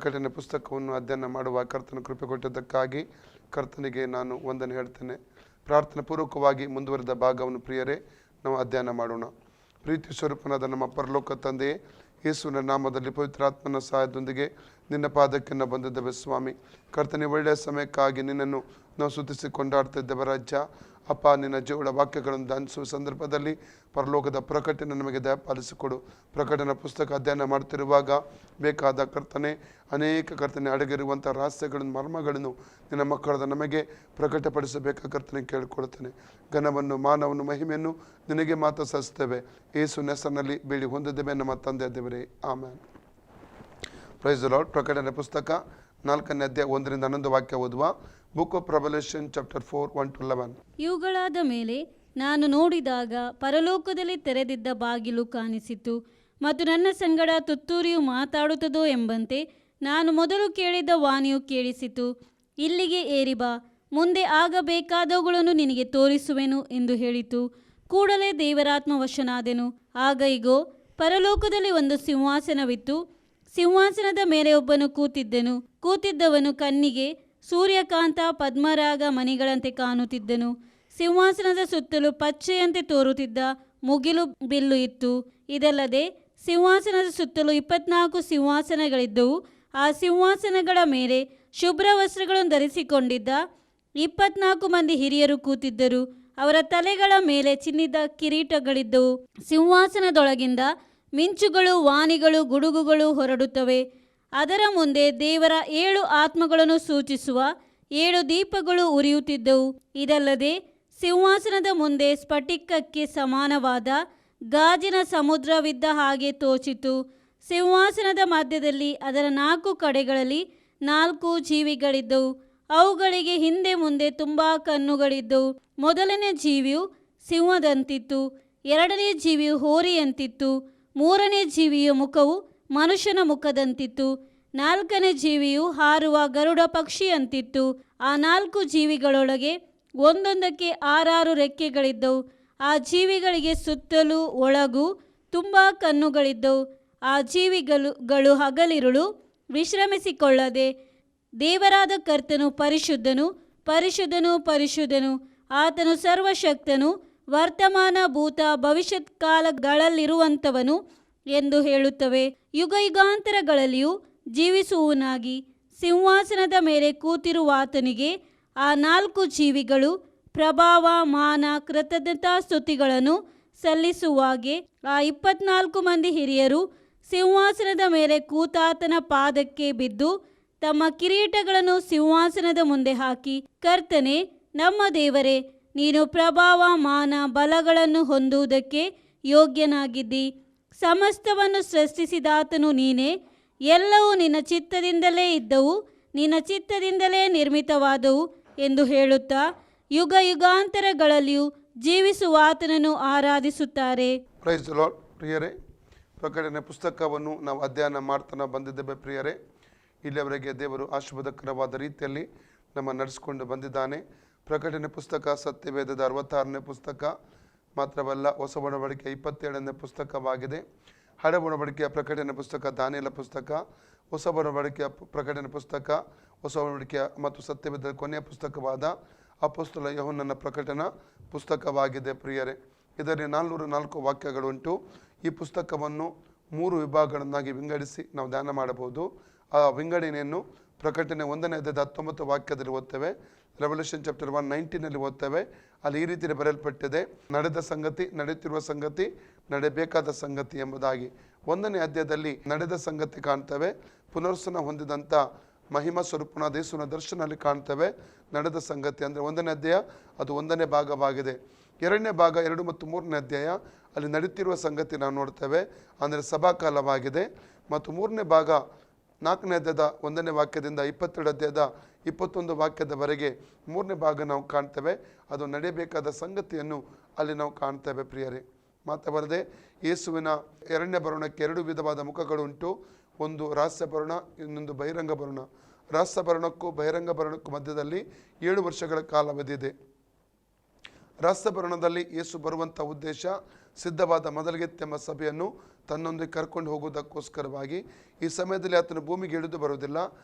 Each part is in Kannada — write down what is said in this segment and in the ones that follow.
ಪ್ರಕಟಣೆ ಪುಸ್ತಕವನ್ನು ಅಧ್ಯಯನ ಮಾಡುವ ಕರ್ತನ ಕೃಪೆ ಕೊಟ್ಟಿದ್ದಕ್ಕಾಗಿ ಕರ್ತನಿಗೆ ನಾನು ವಂದನೆ ಹೇಳ್ತೇನೆ. ಪ್ರಾರ್ಥನಾ ಪೂರ್ವಕವಾಗಿ ಮುಂದುವರೆದ ಭಾಗವನ್ನು ಪ್ರಿಯರೇ ನಾವು ಅಧ್ಯಯನ ಮಾಡೋಣ. ಪ್ರೀತಿ ಸ್ವರೂಪನಾದ ನಮ್ಮ ಪರಲೋಕ ತಂದೆಯೇ, ಯೇಸುವಿನ ನಾಮದಲ್ಲಿ ಪವಿತ್ರಾತ್ಮನ ಸಹಾಯದೊಂದಿಗೆ ನಿನ್ನ ಪಾದಕ್ಕೆ ನಾವು ಬಂದಿದ್ದೇವೆ ಸ್ವಾಮಿ. ಕರ್ತನೆ, ಒಳ್ಳೆಯ ಸಮಯಕ್ಕಾಗಿ ನಿನ್ನನ್ನು ನಾವು ಸ್ತುತಿಸಿ ಕೊಂಡಾಡ್ತಿದ್ದೇವೆ ರಾಜ್ಯ. ಅಪ್ಪ, ನಿನ್ನ ಜೀವಳ ವಾಕ್ಯಗಳನ್ನು ಧ್ಯಾನಿಸುವ ಸಂದರ್ಭದಲ್ಲಿ ಪರಲೋಕದ ಪ್ರಕಟಣೆ ನಮಗೆ ದಯಪಾಲಿಸಿಕೊಡು. ಪ್ರಕಟಣೆ ಪುಸ್ತಕ ಅಧ್ಯಯನ ಮಾಡ್ತಿರುವಾಗ ಬೇಕಾದ ಕರ್ತನೆ ಅನೇಕ ಅಡಗಿರುವಂಥ ರಹಸ್ಯಗಳನ್ನು ಮರ್ಮಗಳನ್ನು ನಿನ್ನ ಮಕ್ಕಳಾದ ನಮಗೆ ಪ್ರಕಟಪಡಿಸಬೇಕಾದ ಕರ್ತನೆ ಕೇಳಿಕೊಳ್ತೇನೆ. ಘನವನ್ನು ಮಾನವನ್ನು ಮಹಿಮೆಯನ್ನು ನಿನಗೆ ಮಾತ್ರ ಸಲ್ಲಿಸ್ತೇವೆ. ಯೇಸು ಹೆಸರಿನಲ್ಲಿ ಬೇಡಿ ಹೊಂದಿದ್ದೇವೆ ನಮ್ಮ ತಂದೆ ದೇವರೇ, ಆಮೆನ್. Price the lord. ಪ್ರಕಟಣೆ ಪುಸ್ತಕ 4ನೇ ಅಧ್ಯಾಯ 1-11 ವಾಕ್ಯ ಓದುವ. Book of revolution chapter 4 1-11. ಇವುಗಳಾದ ಮೇಲೆ ನಾನು ನೋಡಿದಾಗ ಪರಲೋಕದಲ್ಲಿ ತೆರೆದಿದ್ದ ಬಾಗಿಲು ಕಾಣಿಸಿತು, ಮತ್ತು ನನ್ನ ಸಂಗಡ ತುತ್ತೂರಿಯು ಮಾತಾಡುತ್ತದೋ ಎಂಬಂತೆ ನಾನು ಮೊದಲು ಕೇಳಿದ್ದ ವಾಣಿಯು ಕೇಳಿಸಿತು. ಇಲ್ಲಿಗೆ ಏರಿ ಬಾ, ಮುಂದೆ ಆಗಬೇಕಾದವುಗಳನ್ನು ನಿನಗೆ ತೋರಿಸುವೆನು ಎಂದು ಹೇಳಿತು. ಕೂಡಲೇ ದೇವರಾತ್ಮ ವಶನಾದೆನು. ಆಗ ಇಗೋ, ಪರಲೋಕದಲ್ಲಿ ಒಂದು ಸಿಂಹಾಸನವಿತ್ತು. ಸಿಂಹಾಸನದ ಮೇಲೆ ಒಬ್ಬನು ಕೂತಿದ್ದವನು ಕಣ್ಣಿಗೆ ಸೂರ್ಯಕಾಂತ ಪದ್ಮರಾಗ ಮಣಿಗಳಂತೆ ಕಾಣುತ್ತಿದ್ದನು. ಸಿಂಹಾಸನದ ಸುತ್ತಲೂ ಪಚ್ಚೆಯಂತೆ ತೋರುತ್ತಿದ್ದ ಮುಗಿಲು ಬಿಲ್ಲು ಇತ್ತು. ಇದಲ್ಲದೆ ಸಿಂಹಾಸನದ ಸುತ್ತಲೂ 24 ಸಿಂಹಾಸನಗಳಿದ್ದವು. ಆ ಸಿಂಹಾಸನಗಳ ಮೇಲೆ ಶುಭ್ರ ವಸ್ತ್ರಗಳನ್ನು ಧರಿಸಿಕೊಂಡಿದ್ದ 24 ಮಂದಿ ಹಿರಿಯರು ಕೂತಿದ್ದರು. ಅವರ ತಲೆಗಳ ಮೇಲೆ ಚಿನ್ನಿದ ಕಿರೀಟಗಳಿದ್ದವು. ಸಿಂಹಾಸನದೊಳಗಿಂದ ಮಿಂಚುಗಳು, ವಾಣಿಗಳು, ಗುಡುಗುಗಳು ಹೊರಡುತ್ತವೆ. ಅದರ ಮುಂದೆ ದೇವರ 7 ಆತ್ಮಗಳನ್ನು ಸೂಚಿಸುವ 7 ದೀಪಗಳು ಉರಿಯುತ್ತಿದ್ದವು. ಇದಲ್ಲದೆ ಸಿಂಹಾಸನದ ಮುಂದೆ ಸ್ಫಟಿಕಕ್ಕೆ ಸಮಾನವಾದ ಗಾಜಿನ ಸಮುದ್ರವಿದ್ದ ಹಾಗೆ ತೋಚಿತು. ಸಿಂಹಾಸನದ ಮಧ್ಯದಲ್ಲಿ ಅದರ 4 ಕಡೆಗಳಲ್ಲಿ 4 ಜೀವಿಗಳಿದ್ದವು. ಅವುಗಳಿಗೆ ಹಿಂದೆ ಮುಂದೆ ತುಂಬ ಕಣ್ಣುಗಳಿದ್ದವು. ಮೊದಲನೇ ಜೀವಿಯು ಸಿಂಹದಂತಿತ್ತು, ಎರಡನೇ ಜೀವಿಯು ಹೋರಿಯಂತಿತ್ತು, ಮೂರನೇ ಜೀವಿಯ ಮುಖವು ಮನುಷ್ಯನ ಮುಖದಂತಿತ್ತು, ನಾಲ್ಕನೇ ಜೀವಿಯು ಹಾರುವ ಗರುಡ ಪಕ್ಷಿಯಂತಿತ್ತು. ಆ 4 ಜೀವಿಗಳೊಳಗೆ ಒಂದೊಂದಕ್ಕೆ 6 ರೆಕ್ಕೆಗಳಿದ್ದವು. ಆ ಜೀವಿಗಳಿಗೆ ಸುತ್ತಲೂ ಒಳಗೂ ತುಂಬ ಕಣ್ಣುಗಳಿದ್ದವು. ಆ ಜೀವಿಗಳು ಹಗಲಿರುಳು ವಿಶ್ರಮಿಸಿಕೊಳ್ಳದೆ, ದೇವರಾದ ಕರ್ತನು ಪರಿಶುದ್ಧನು, ಪರಿಶುದ್ಧನು, ಪರಿಶುದ್ಧನು, ಆತನು ಸರ್ವಶಕ್ತನು, ವರ್ತಮಾನ ಭೂತ ಭವಿಷ್ಯತ್ ಕಾಲಗಳಲ್ಲಿರುವಂಥವನು ಎಂದು ಹೇಳುತ್ತವೆ. ಯುಗಯುಗಾಂತರಗಳಲ್ಲಿಯೂ ಜೀವಿಸುವವನಾಗಿ ಸಿಂಹಾಸನದ ಮೇಲೆ ಕೂತಿರುವಾತನಿಗೆ ಆ 4 ಜೀವಿಗಳು ಪ್ರಭಾವ, ಮಾನ, ಕೃತಜ್ಞತಾ ಸ್ತುತಿಗಳನ್ನು ಸಲ್ಲಿಸುವಾಗೆ ಆ 24 ಮಂದಿ ಹಿರಿಯರು ಸಿಂಹಾಸನದ ಮೇಲೆ ಕೂತಾತನ ಪಾದಕ್ಕೆ ಬಿದ್ದು ತಮ್ಮ ಕಿರೀಟಗಳನ್ನು ಸಿಂಹಾಸನದ ಮುಂದೆ ಹಾಕಿ, ಕರ್ತನೇ, ನಮ್ಮ ದೇವರೇ, ನೀನು ಪ್ರಭಾವ, ಮಾನ, ಬಲಗಳನ್ನು ಹೊಂದುವುದಕ್ಕೆ ಯೋಗ್ಯನಾಗಿದ್ದಿ. ಸಮಸ್ತವನ್ನು ಸೃಷ್ಟಿಸಿದಾತನು ನೀನೇ. ಎಲ್ಲವೂ ನಿನ್ನ ಚಿತ್ತದಿಂದಲೇ ಇದ್ದವು, ನಿನ್ನ ಚಿತ್ತದಿಂದಲೇ ನಿರ್ಮಿತವಾದವು ಎಂದು ಹೇಳುತ್ತಾ ಯುಗ ಯುಗಾಂತರಗಳಲ್ಲಿಯೂ ಜೀವಿಸುವ ಆತನನ್ನು ಆರಾಧಿಸುತ್ತಾರೆ. Price the lord. ಪ್ರಿಯರೇ, ಪ್ರಕಟಣೆ ಪುಸ್ತಕವನ್ನು ನಾವು ಅಧ್ಯಯನ ಮಾಡ್ತಾ ಬಂದಿದ್ದೇವೆ. ಪ್ರಿಯರೇ, ಇಲ್ಲಿಯವರೆಗೆ ದೇವರು ಆಶೀರ್ವಾದಕರವಾದ ರೀತಿಯಲ್ಲಿ ನಮ್ಮ ನಡೆಸಿಕೊಂಡು ಬಂದಿದ್ದಾನೆ. ಪ್ರಕಟಣೆ ಪುಸ್ತಕ ಸತ್ಯವೇದದ 66ನೇ ಪುಸ್ತಕ ಮಾತ್ರವಲ್ಲ, ಹೊಸ ಒಡಂಬಡಿಕೆಯ 27ನೇ ಪುಸ್ತಕವಾಗಿದೆ. ಹಳೆ ಒಡಂಬಡಿಕೆಯ ಪ್ರಕಟಣೆ ಪುಸ್ತಕ ದಾನಿಯೇಲ ಪುಸ್ತಕ, ಹೊಸ ಒಡಂಬಡಿಕೆಯ ಪ್ರಕಟಣೆ ಪುಸ್ತಕ, ಹೊಸ ಒಡಂಬಡಿಕೆಯ ಮತ್ತು ಸತ್ಯವೇದದ ಕೊನೆಯ ಪುಸ್ತಕವಾದ ಅಪೊಸ್ತಲ ಯೋಹನ್ನನ ಪ್ರಕಟಣಾ ಪುಸ್ತಕವಾಗಿದೆ. ಪ್ರಿಯರೇ, ಇದರಲ್ಲಿ 404 ವಾಕ್ಯಗಳುಂಟು. ಈ ಪುಸ್ತಕವನ್ನು 3 ವಿಭಾಗಗಳನ್ನಾಗಿ ವಿಂಗಡಿಸಿ ನಾವು ಧ್ಯಾನ ಮಾಡಬಹುದು. ಆ ವಿಂಗಡಣೆಯನ್ನು ಪ್ರಕಟಣೆ 1ನೇ ಅಧ್ಯಾಯದ 19 ವಾಕ್ಯದಲ್ಲಿ ಓದ್ತೇವೆ. Revolution chapter 1:19 ಓದ್ತೇವೆ. ಅಲ್ಲಿ ಈ ರೀತಿ ಬರೆಯಲ್ಪಟ್ಟಿದೆ: ನಡೆದ ಸಂಗತಿ, ನಡೆಯುತ್ತಿರುವ ಸಂಗತಿ, ನಡೆಯಬೇಕಾದ ಸಂಗತಿ ಎಂಬುದಾಗಿ. 1ನೇ ಅಧ್ಯಾಯದಲ್ಲಿ ನಡೆದ ಸಂಗತಿ ಕಾಣ್ತೇವೆ. ಪುನರ್ಸನ ಹೊಂದಿದಂಥ ಮಹಿಮಾ ಸ್ವರೂಪನಾದ ಯೇಸುವಿನ ದರ್ಶನಲ್ಲಿ ಕಾಣ್ತೇವೆ. ನಡೆದ ಸಂಗತಿ ಅಂದರೆ 1ನೇ ಅಧ್ಯಾಯ, ಅದು 1ನೇ ಭಾಗವಾಗಿದೆ. 2ನೇ ಭಾಗ 2 ಮತ್ತು 3ನೇ ಅಧ್ಯಾಯ, ಅಲ್ಲಿ ನಡೆಯುತ್ತಿರುವ ಸಂಗತಿ ನಾವು ನೋಡ್ತೇವೆ, ಅಂದರೆ ಸಭಾಕಾಲವಾಗಿದೆ. ಮತ್ತು 3ನೇ ಭಾಗ 4ನೇ ಅಧ್ಯಾಯದ 1ನೇ ವಾಕ್ಯದಿಂದ 22 ಅಧ್ಯಾಯದ 21 ವಾಕ್ಯದವರೆಗೆ 3ನೇ ಭಾಗ ನಾವು ಕಾಣ್ತೇವೆ. ಅದು ನಡೆಯಬೇಕಾದ ಸಂಗತಿಯನ್ನು ಅಲ್ಲಿ ನಾವು ಕಾಣ್ತೇವೆ. ಪ್ರಿಯರೇ, ಮಾತ್ರವಲ್ಲದೆ ಯೇಸುವಿನ 2ನೇ ಬರುಣಕ್ಕೆ 2 ವಿಧವಾದ ಮುಖಗಳು ಉಂಟು. ಒಂದು ರಹಸ್ಯ ಬರುಣ, ಇನ್ನೊಂದು ಬಹಿರಂಗ ಬರುಣ. ರಹಸ್ಯ ಬರುಣಕ್ಕೂ ಬಹಿರಂಗ ಬರುಣಕ್ಕೂ ಮಧ್ಯದಲ್ಲಿ 7 ವರ್ಷಗಳ ಕಾಲಾವಧಿ ಇದೆ. ರಹಸ್ಯ ಬರುಣದಲ್ಲಿ ಯೇಸು ಬರುವಂಥ ಉದ್ದೇಶ ಸಿದ್ಧವಾದ ಮೊದಲಿಗೆತ್ತೆಂಬ ಸಭೆಯನ್ನು ತನ್ನೊಂದಿಗೆ ಕರ್ಕೊಂಡು ಹೋಗುವುದಕ್ಕೋಸ್ಕರವಾಗಿ ಈ ಸಮಯದಲ್ಲಿ ಆತನು ಭೂಮಿಗೆ ಇಳಿದು ಬರುವುದಿಲ್ಲ,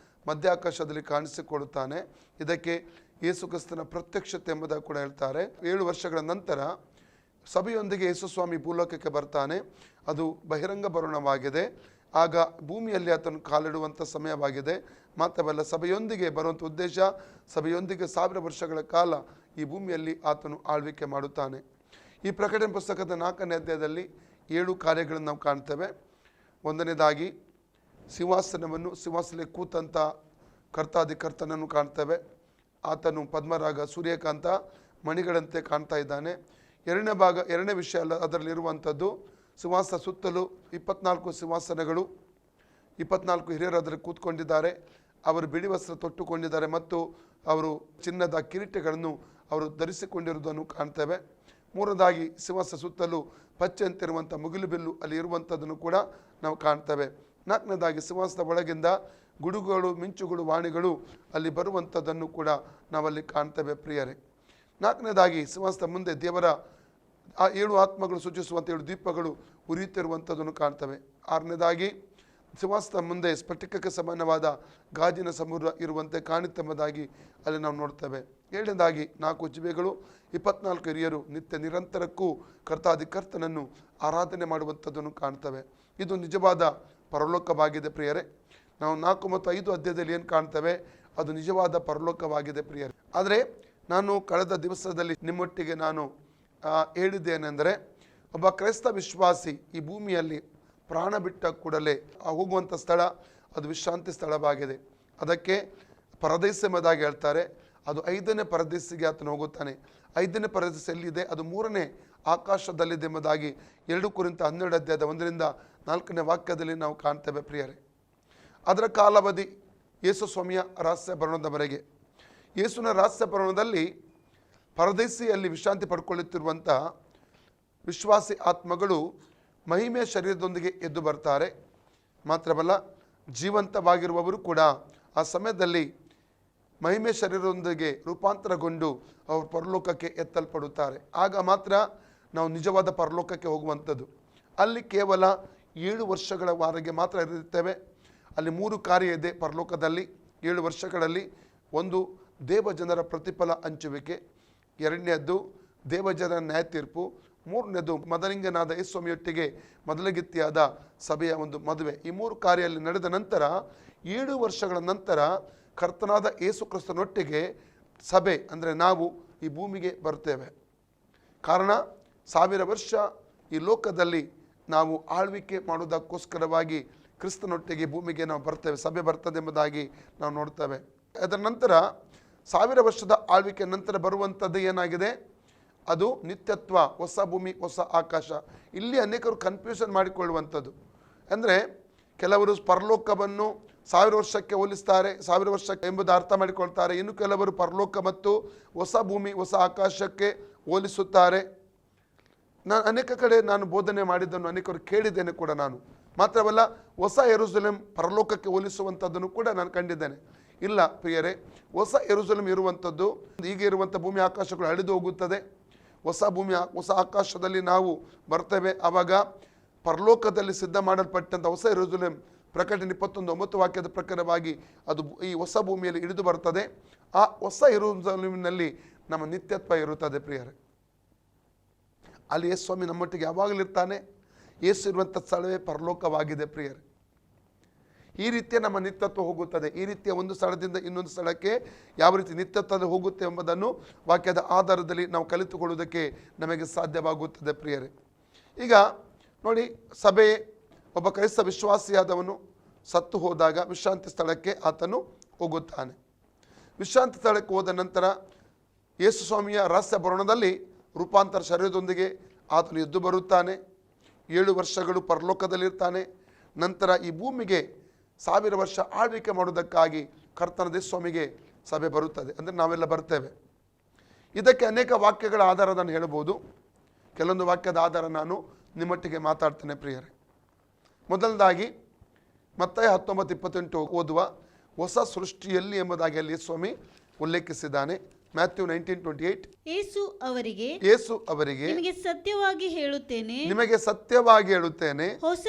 ಮಧ್ಯಾಕಾಶದಲ್ಲಿ ಕಾಣಿಸಿಕೊಡುತ್ತಾನೆ. ಇದಕ್ಕೆ ಯೇಸು ಕ್ರಿಸ್ತನ ಪ್ರತ್ಯಕ್ಷತೆ ಎಂಬುದಾಗಿ ಕೂಡ ಹೇಳ್ತಾರೆ. 7 ವರ್ಷಗಳ ನಂತರ ಸಭೆಯೊಂದಿಗೆ ಯೇಸು ಸ್ವಾಮಿ ಭೂಲೋಕಕ್ಕೆ ಬರ್ತಾನೆ. ಅದು ಬಹಿರಂಗ ಬರುಣವಾಗಿದೆ. ಆಗ ಭೂಮಿಯಲ್ಲಿ ಆತನು ಕಾಲಿಡುವಂಥ ಸಮಯವಾಗಿದೆ. ಮಾತ್ರವಲ್ಲ, ಸಭೆಯೊಂದಿಗೆ ಬರುವಂಥ ಉದ್ದೇಶ, ಸಭೆಯೊಂದಿಗೆ 1000 ವರ್ಷಗಳ ಕಾಲ ಈ ಭೂಮಿಯಲ್ಲಿ ಆತನು ಆಳ್ವಿಕೆ ಮಾಡುತ್ತಾನೆ. ಈ ಪ್ರಕಟಣೆ ಪುಸ್ತಕದ 4ನೇ ಅಧ್ಯಾಯದಲ್ಲಿ 7 ಕಾರ್ಯಗಳನ್ನು ನಾವು ಕಾಣ್ತೇವೆ. ಒಂದನೇದಾಗಿ ಸಿಂಹಾಸನದಲ್ಲಿ ಕೂತಂಥ ಕರ್ತಾಧಿಕರ್ತನನ್ನು ಕಾಣ್ತೇವೆ. ಆತನು ಪದ್ಮರಾಗ ಸೂರ್ಯಕಾಂತ ಮಣಿಗಳಂತೆ ಕಾಣ್ತಾ ಇದ್ದಾನೆ. ಎರಡನೇ ವಿಷಯ ಅಲ್ಲ, ಅದರಲ್ಲಿರುವಂಥದ್ದು ಸಿಂಹಾಸನ ಸುತ್ತಲೂ 24 ಸಿಂಹಾಸನಗಳು, 24 ಹಿರಿಯರು ಅದರಲ್ಲಿ ಕೂತ್ಕೊಂಡಿದ್ದಾರೆ. ಅವರು ಬಿಳಿ ವಸ್ತ್ರ ತೊಟ್ಟುಕೊಂಡಿದ್ದಾರೆ ಮತ್ತು ಅವರು ಚಿನ್ನದ ಕಿರೀಟಗಳನ್ನು ಅವರು ಧರಿಸಿಕೊಂಡಿರುವುದನ್ನು ಕಾಣ್ತೇವೆ. ಮೂರನೇದಾಗಿ ಸಿಂಹಾಸನ ಸುತ್ತಲೂ ಪಚ್ಚೆ ಅಂತಿರುವಂಥ ಮುಗಿಲು ಬಿಲ್ಲು ಅಲ್ಲಿ ಇರುವಂಥದ್ದನ್ನು ಕೂಡ ನಾವು ಕಾಣ್ತೇವೆ. ನಾಲ್ಕನೇದಾಗಿ ಸಿಂಹಾಸನದ ಒಳಗಿಂದ ಗುಡುಗುಗಳು, ಮಿಂಚುಗಳು, ವಾಣಿಗಳು ಅಲ್ಲಿ ಬರುವಂಥದ್ದನ್ನು ಕೂಡ ನಾವಲ್ಲಿ ಕಾಣ್ತೇವೆ ಪ್ರಿಯರೇ. ನಾಲ್ಕನೇದಾಗಿ ಸಿಂಹಾಸನದ ಮುಂದೆ ದೇವರ ಆ 7 ಆತ್ಮಗಳು ಸೂಚಿಸುವಂಥ 7 ದೀಪಗಳು ಉರಿಯುತ್ತಿರುವಂಥದ್ದನ್ನು ಕಾಣ್ತೇವೆ. ಆರನೇದಾಗಿ ಸಿಂಹಾಸನದ ಮುಂದೆ ಸ್ಫಟಿಕಕ್ಕೆ ಸಮಾನವಾದ ಗಾಜಿನ ಸಮೂಹ ಇರುವಂತೆ ಕಾಣುತ್ತೆಂಬುದಾಗಿ ಅಲ್ಲಿ ನಾವು ನೋಡ್ತೇವೆ. ಏಳನೇದಾಗಿ 4 ಜಿವೆಗಳು, 24 ಹಿರಿಯರು ನಿತ್ಯ ನಿರಂತರಕ್ಕೂ ಕರ್ತಾಧಿಕರ್ತನನ್ನು ಆರಾಧನೆ ಮಾಡುವಂಥದ್ದನ್ನು ಕಾಣ್ತೇವೆ. ಇದು ನಿಜವಾದ ಪರಲೋಕವಾಗಿದೆ ಪ್ರಿಯರೇ. ನಾವು 4 ಮತ್ತು 5 ಅಧ್ಯಾಯದಲ್ಲಿ ಏನು ಕಾಣ್ತೇವೆ, ಅದು ನಿಜವಾದ ಪರಲೋಕವಾಗಿದೆ ಪ್ರಿಯರೇ. ಆದರೆ ನಾನು ಕಳೆದ ದಿವಸದಲ್ಲಿ ನಿಮ್ಮೊಟ್ಟಿಗೆ ನಾನು ಹೇಳಿದ್ದೇನೆಂದರೆ, ಒಬ್ಬ ಕ್ರೈಸ್ತ ವಿಶ್ವಾಸಿ ಈ ಭೂಮಿಯಲ್ಲಿ ಪ್ರಾಣ ಬಿಟ್ಟ ಕೂಡಲೇ ಹೋಗುವಂಥ ಸ್ಥಳ ಅದು ವಿಶ್ರಾಂತಿ ಸ್ಥಳವಾಗಿದೆ. ಅದಕ್ಕೆ ಪರದೇಶ ಎಂಬುದಾಗಿ ಹೇಳ್ತಾರೆ. ಅದು 5ನೇ ಪರದೇಶಿಗೆ ಆತನು ಹೋಗುತ್ತಾನೆ. 5ನೇ ಪರದೇಶ ಎಲ್ಲಿದೆ, ಅದು 3ನೇ ಆಕಾಶದಲ್ಲಿದೆ ಎಂಬುದಾಗಿ 2 ಕೊರಿಂಥ 12 ಅಧ್ಯಾಯದ 1ರಿಂದ 4ನೇ ವಾಕ್ಯದಲ್ಲಿ ನಾವು ಕಾಣ್ತೇವೆ ಪ್ರಿಯರೇ. ಅದರ ಕಾಲಾವಧಿ ಯೇಸು ಸ್ವಾಮಿಯ ರಹಸ್ಯ ಬರಣದವರೆಗೆ. ಯೇಸುವಿನ ರಹಸ್ಯ ಬರಣದಲ್ಲಿ ಪರದೇಶಿಯಲ್ಲಿ ವಿಶ್ರಾಂತಿ ಪಡ್ಕೊಳ್ಳುತ್ತಿರುವಂಥ ವಿಶ್ವಾಸಿ ಆತ್ಮಗಳು ಮಹಿಮೆಯ ಶರೀರದೊಂದಿಗೆ ಎದ್ದು ಬರ್ತಾರೆ. ಮಾತ್ರವಲ್ಲ, ಜೀವಂತವಾಗಿರುವವರು ಕೂಡ ಆ ಸಮಯದಲ್ಲಿ ಮಹಿಮೆ ಶರೀರದೊಂದಿಗೆ ರೂಪಾಂತರಗೊಂಡು ಅವರು ಪರಲೋಕಕ್ಕೆ ಎತ್ತಲ್ಪಡುತ್ತಾರೆ. ಆಗ ಮಾತ್ರ ನಾವು ನಿಜವಾದ ಪರಲೋಕಕ್ಕೆ ಹೋಗುವಂಥದ್ದು. ಅಲ್ಲಿ ಕೇವಲ 7 ವರ್ಷಗಳವರೆಗೆ ಮಾತ್ರ ಇರುತ್ತೇವೆ. ಅಲ್ಲಿ 3 ಕಾರ್ಯ ಇದೆ ಪರಲೋಕದಲ್ಲಿ 7 ವರ್ಷಗಳಲ್ಲಿ. ಒಂದು, ದೇವಜನರ ಪ್ರತಿಫಲ ಹಂಚುವಿಕೆ. 2ನೇದ್ದು ದೇವಜನರ ನ್ಯಾಯ ತೀರ್ಪು. 3ನೇದು ಮದಲಿಂಗನಾದ ಯೇಸುಸ್ವಾಮಿಯೊಟ್ಟಿಗೆ ಮೊದಲಗಿತ್ತಿಯಾದ ಸಭೆಯ ಒಂದು ಮದುವೆ. ಈ 3 ಕಾರ್ಯಲ್ಲಿ ನಡೆದ ನಂತರ 7 ವರ್ಷಗಳ ನಂತರ ಕರ್ತನಾದ ಯೇಸು ಕ್ರಿಸ್ತನೊಟ್ಟಿಗೆ ಸಭೆ ಅಂದರೆ ನಾವು ಈ ಭೂಮಿಗೆ ಬರ್ತೇವೆ. ಕಾರಣ 1000 ವರ್ಷ ಈ ಲೋಕದಲ್ಲಿ ನಾವು ಆಳ್ವಿಕೆ ಮಾಡೋದಕ್ಕೋಸ್ಕರವಾಗಿ ಕ್ರಿಸ್ತನೊಟ್ಟಿಗೆ ಭೂಮಿಗೆ ನಾವು ಬರ್ತೇವೆ, ಸಭೆ ಬರ್ತದೆ ಎಂಬುದಾಗಿ ನಾವು ನೋಡ್ತೇವೆ. ಅದರ ನಂತರ 1000 ವರ್ಷದ ಆಳ್ವಿಕೆ ನಂತರ ಬರುವಂಥದ್ದು ಏನಾಗಿದೆ, ಅದು ನಿತ್ಯತ್ವ, ಹೊಸ ಭೂಮಿ ಹೊಸ ಆಕಾಶ. ಇಲ್ಲಿ ಅನೇಕರು ಕನ್ಫ್ಯೂಷನ್ ಮಾಡಿಕೊಳ್ಳುವಂಥದ್ದು ಅಂದರೆ, ಕೆಲವರು ಪರಲೋಕವನ್ನು 1000 ವರ್ಷಕ್ಕೆ ಹೋಲಿಸ್ತಾರೆ, 1000 ವರ್ಷಕ್ಕೆ ಎಂಬುದು ಅರ್ಥ ಮಾಡಿಕೊಳ್ತಾರೆ. ಇನ್ನು ಕೆಲವರು ಪರಲೋಕ ಮತ್ತು ಹೊಸ ಭೂಮಿ ಹೊಸ ಆಕಾಶಕ್ಕೆ ಹೋಲಿಸುತ್ತಾರೆ. ನಾನು ಅನೇಕ ಕಡೆ ಬೋಧನೆ ಮಾಡಿದ್ದನ್ನು ಅನೇಕರು ಕೇಳಿದ್ದೇನೆ ಕೂಡ ನಾನು. ಮಾತ್ರವಲ್ಲ, ಹೊಸ ಯೆರೂಸಲೇಮ್ ಪರಲೋಕಕ್ಕೆ ಹೋಲಿಸುವಂಥದ್ದನ್ನು ಕೂಡ ನಾನು ಕಂಡಿದ್ದೇನೆ. ಇಲ್ಲ ಪ್ರಿಯರೇ, ಹೊಸ ಯೆರೂಸಲೇಮ್ ಇರುವಂಥದ್ದು ಈಗ ಇರುವಂಥ ಭೂಮಿ ಆಕಾಶಗಳು ಅಳಿದು ಹೋಗುತ್ತದೆ. ಹೊಸ ಭೂಮಿ ಹೊಸ ಆಕಾಶದಲ್ಲಿ ನಾವು ಬರ್ತೇವೆ. ಆವಾಗ ಪರಲೋಕದಲ್ಲಿ ಸಿದ್ಧ ಮಾಡಲ್ಪಟ್ಟಂಥ ಹೊಸ ಯೆರೂಸಲೇಮ್ ಪ್ರಕಟಣೆ 21:9 ವಾಕ್ಯದ ಪ್ರಕಾರವಾಗಿ ಅದು ಈ ಹೊಸ ಭೂಮಿಯಲ್ಲಿ ಇಳಿದು ಬರ್ತದೆ. ಆ ಹೊಸ ಯೆರೂಸಲೇಮಿನಲ್ಲಿ ನಮ್ಮ ನಿತ್ಯತ್ವ ಇರುತ್ತದೆ ಪ್ರಿಯರೇ. ಅಲ್ಲಿ ಯೇಸು ಸ್ವಾಮಿ ನಮ್ಮೊಟ್ಟಿಗೆ ಯಾವಾಗಲೂ ಇರ್ತಾನೆ. ಯೇಸು ಇರುವಂಥ ಸ್ಥಳವೇ ಪರಲೋಕವಾಗಿದೆ ಪ್ರಿಯರೇ. ಈ ರೀತಿಯ ನಮ್ಮ ನಿತ್ಯತ್ವ ಹೋಗುತ್ತದೆ. ಈ ರೀತಿಯ ಒಂದು ಸ್ಥಳದಿಂದ ಇನ್ನೊಂದು ಸ್ಥಳಕ್ಕೆ ಯಾವ ರೀತಿ ನಿತ್ಯತ್ವ ಹೋಗುತ್ತೆ ಎಂಬುದನ್ನು ವಾಕ್ಯದ ಆಧಾರದಲ್ಲಿ ನಾವು ಕಲಿತುಕೊಳ್ಳುವುದಕ್ಕೆ ನಮಗೆ ಸಾಧ್ಯವಾಗುತ್ತದೆ ಪ್ರಿಯರೇ. ಈಗ ನೋಡಿ, ಸಭೆ ಒಬ್ಬ ಕ್ರೈಸ್ತ ವಿಶ್ವಾಸಿಯಾದವನು ಸತ್ತು ಹೋದಾಗ ವಿಶ್ರಾಂತಿ ಸ್ಥಳಕ್ಕೆ ಆತನು ಹೋಗುತ್ತಾನೆ. ವಿಶ್ರಾಂತಿ ಸ್ಥಳಕ್ಕೆ ಹೋದ ನಂತರ ಯೇಸು ಸ್ವಾಮಿಯ ರಹಸ್ಯ ಬರಣದಲ್ಲಿ ರೂಪಾಂತರ ಶರೀರದೊಂದಿಗೆ ಆತನು ಎದ್ದು ಬರುತ್ತಾನೆ. 7 ವರ್ಷಗಳು ಪರಲೋಕದಲ್ಲಿರ್ತಾನೆ. ನಂತರ ಈ ಭೂಮಿಗೆ 1000 ವರ್ಷ ಆಳ್ವಿಕೆ ಮಾಡುವುದಕ್ಕಾಗಿ ಕರ್ತನ ಸ್ವಾಮಿಗೆ ಸಭೆ ಬರುತ್ತದೆ, ಅಂದರೆ ನಾವೆಲ್ಲ ಬರ್ತೇವೆ. ಇದಕ್ಕೆ ಅನೇಕ ವಾಕ್ಯಗಳ ಆಧಾರ ನಾನು ಹೇಳ್ಬೋದು. ಕೆಲವೊಂದು ವಾಕ್ಯದ ಆಧಾರ ನಾನು ನಿಮ್ಮೊಟ್ಟಿಗೆ ಮಾತಾಡ್ತೇನೆ ಪ್ರಿಯರೇ. ಮೊದಲನೇದಾಗಿ ಮತ್ತಾಯ 19:28 ಓದುವ ಹೊಸ ಸೃಷ್ಟಿಯಲ್ಲಿ ಎಂಬುದಾಗಿ ಅಲ್ಲಿ ಸ್ವಾಮಿ ಉಲ್ಲೇಖಿಸಿದ್ದಾನೆ. ಮ್ಯಾಥ್ಯೂ 19:28. ಯೇಸು ಅವರಿಗೆ, ಯೇಸು ಅವರಿಗೆ, ನಿಮಗೆ ಸತ್ಯವಾಗಿ ಹೇಳುತ್ತೇನೆ, ನಿಮಗೆ ಸತ್ಯವಾಗಿ ಹೇಳುತ್ತೇನೆ, ಹೊಸ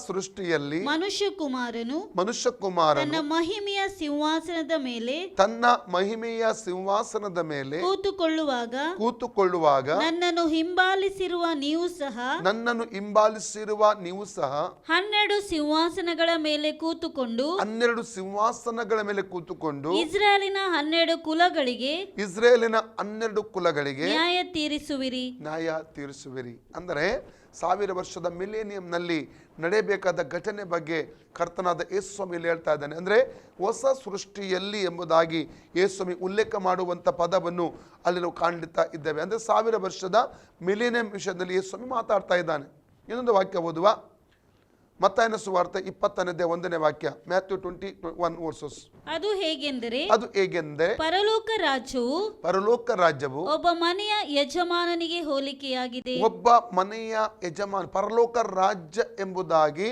ಸೃಷ್ಟಿಯಲ್ಲಿ ಮನುಷ್ಯ ಕುಮಾರನು ತನ್ನ ಮಹಿಮೆಯ ಸಿಂಹಾಸನದ ಮೇಲೆ ಕೂತುಕೊಳ್ಳುವಾಗ ನನ್ನನ್ನು ಹಿಂಬಾಲಿಸಿರುವ ನೀವು ಸಹ 12 ಸಿಂಹಾಸನಗಳ ಮೇಲೆ ಕೂತುಕೊಂಡು ಇಸ್ರಾಯೇಲಿನ 12 ಕುಲಗಳಿಗೆ ನ್ಯಾಯ ತೀರಿಸುವಿರಿ. ಅಂದರೆ 1000 ವರ್ಷದ ಮಿಲೇನಿಯಂನಲ್ಲಿ ನಡೆಯಬೇಕಾದ ಘಟನೆ ಬಗ್ಗೆ ಕರ್ತನಾದ ಯೇಸು ಸ್ವಾಮಿ ಹೇಳ್ತಾ ಇದ್ದಾನೆ. ಅಂದರೆ ಹೊಸ ಸೃಷ್ಟಿಯಲ್ಲಿ ಎಂಬುದಾಗಿ ಯೇಸು ಸ್ವಾಮಿ ಉಲ್ಲೇಖ ಮಾಡುವಂಥ ಪದವನ್ನು ಅಲ್ಲಿ ನಾವು ಕಾಣ್ತಾ ಇದ್ದೇವೆ. ಅಂದರೆ 1000 ವರ್ಷದ ಮಿಲೇನಿಯಂ ವಿಷಯದಲ್ಲಿ ಯೇಸು ಸ್ವಾಮಿ ಮಾತಾಡ್ತಾ ಇದ್ದಾನೆ. ಇನ್ನೊಂದು ವಾಕ್ಯ ಓದುವ, ಮತ್ತಾಯನ ಸುವಾರ್ತೆ 20:1 ವಾಕ್ಯ, ಮ್ಯಾಥ್ಯೂ 20:1 ವರ್ಸಸ್. ಅದು ಹೇಗೆಂದರೆ ಪರಲೋಕ ರಾಜ್ಯವು ಒಬ್ಬ ಮನೆಯ ಯಜಮಾನನಿಗೆ ಹೋಲಿಕೆಯಾಗಿದೆ. ಪರಲೋಕ ರಾಜ್ಯ ಎಂಬುದಾಗಿ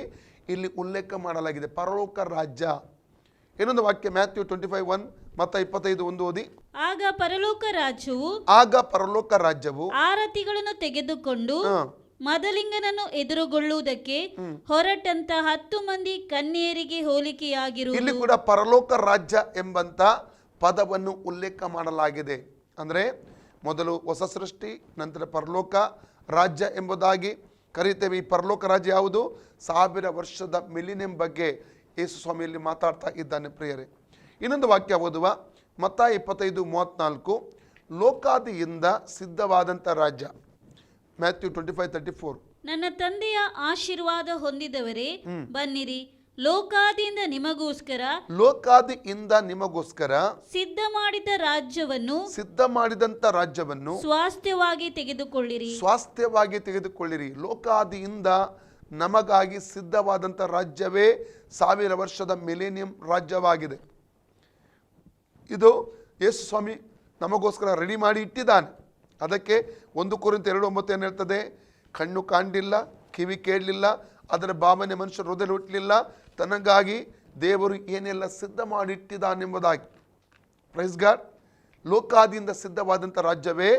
ಇಲ್ಲಿ ಉಲ್ಲೇಖ ಮಾಡಲಾಗಿದೆ. ಪರಲೋಕ ರಾಜ್ಯ. ಇನ್ನೊಂದು ವಾಕ್ಯ ಮ್ಯಾಥ್ಯೂ 25:1 ಮತ್ತು 25:1 ಓದಿ. ಆಗ ಪರಲೋಕ ರಾಜ್ಯವು ಆರತಿಗಳನ್ನು ತೆಗೆದುಕೊಂಡು ಮದಲಿಂಗನನ್ನು ಎದುರುಗೊಳ್ಳುವುದಕ್ಕೆ ಹೊರಟಂತ 10 ಮಂದಿ ಕನ್ಯೆಯರಿಗೆ ಹೋಲಿಕೆಯಾಗಿರುವುದು. ಇಲ್ಲಿ ಕೂಡ ಪರಲೋಕ ರಾಜ್ಯ ಎಂಬಂತ ಪದವನ್ನು ಉಲ್ಲೇಖ ಮಾಡಲಾಗಿದೆ. ಅಂದರೆ ಮೊದಲು ಹೊಸ ಸೃಷ್ಟಿ, ನಂತರ ಪರಲೋಕ ರಾಜ್ಯ ಎಂಬುದಾಗಿ ಕರೀತೇವೆ. ಈ ಪರಲೋಕ ರಾಜ್ಯ ಯಾವುದು? 1000 ವರ್ಷದ ಮಿಲಿನಿಯಂ ಬಗ್ಗೆ ಯೇಸು ಸ್ವಾಮಿಯಲ್ಲಿ ಮಾತಾಡ್ತಾ ಇದ್ದಾನೆ ಪ್ರಿಯರೇ. ಇನ್ನೊಂದು ವಾಕ್ಯ ಓದುವ, ಮತ್ತಾಯ 25:34, ಲೋಕಾದಿಯಿಂದ ಸಿದ್ಧವಾದಂಥ ರಾಜ್ಯ, ಮ್ಯಾಥ್ಯೂ 25:34. ನನ್ನ ತಂದೆಯ ಆಶೀರ್ವಾದ ಹೊಂದಿದವರೇ ಬನ್ನಿರಿ, ಲೋಕಾದಿಯಿಂದ ನಿಮಗೋಸ್ಕರ ಸಿದ್ಧ ಮಾಡಿದಂತ ರಾಜ್ಯವನ್ನು ಸ್ವಾಸ್ಥ್ಯವಾಗಿ ತೆಗೆದುಕೊಳ್ಳಿರಿ. ಲೋಕಾದಿಯಿಂದ ನಮಗಾಗಿ ಸಿದ್ಧವಾದಂಥ ರಾಜ್ಯವೇ 1000 ವರ್ಷದ ಮಿಲೇನಿಯಂ ರಾಜ್ಯವಾಗಿದೆ. ಇದು ಯೇಸು ಸ್ವಾಮಿ ನಮಗೋಸ್ಕರ ರೆಡಿ ಮಾಡಿ ಇಟ್ಟಿದ್ದಾನೆ. ಅದಕ್ಕೆ 1 ಕೊರಿಂಥ 2:9 ಏನು ಹೇಳ್ತದೆ? ಕಣ್ಣು ಕಾಣಲಿಲ್ಲ, ಕಿವಿ ಕೇಳಲಿಲ್ಲ, ಅದರ ಭಾವನೆ ಮನುಷ್ಯರ ಹೃದಯ ಹುಟ್ಟಲಿಲ್ಲ, ತನಗಾಗಿ ದೇವರು ಏನೆಲ್ಲ ಸಿದ್ಧ ಮಾಡಿಟ್ಟಿದ್ದಾನೆಂಬುದಾಗಿ. Praise God. ಲೋಕಾದಿಯಿಂದ ಸಿದ್ಧವಾದಂಥ ರಾಜ್ಯವೇ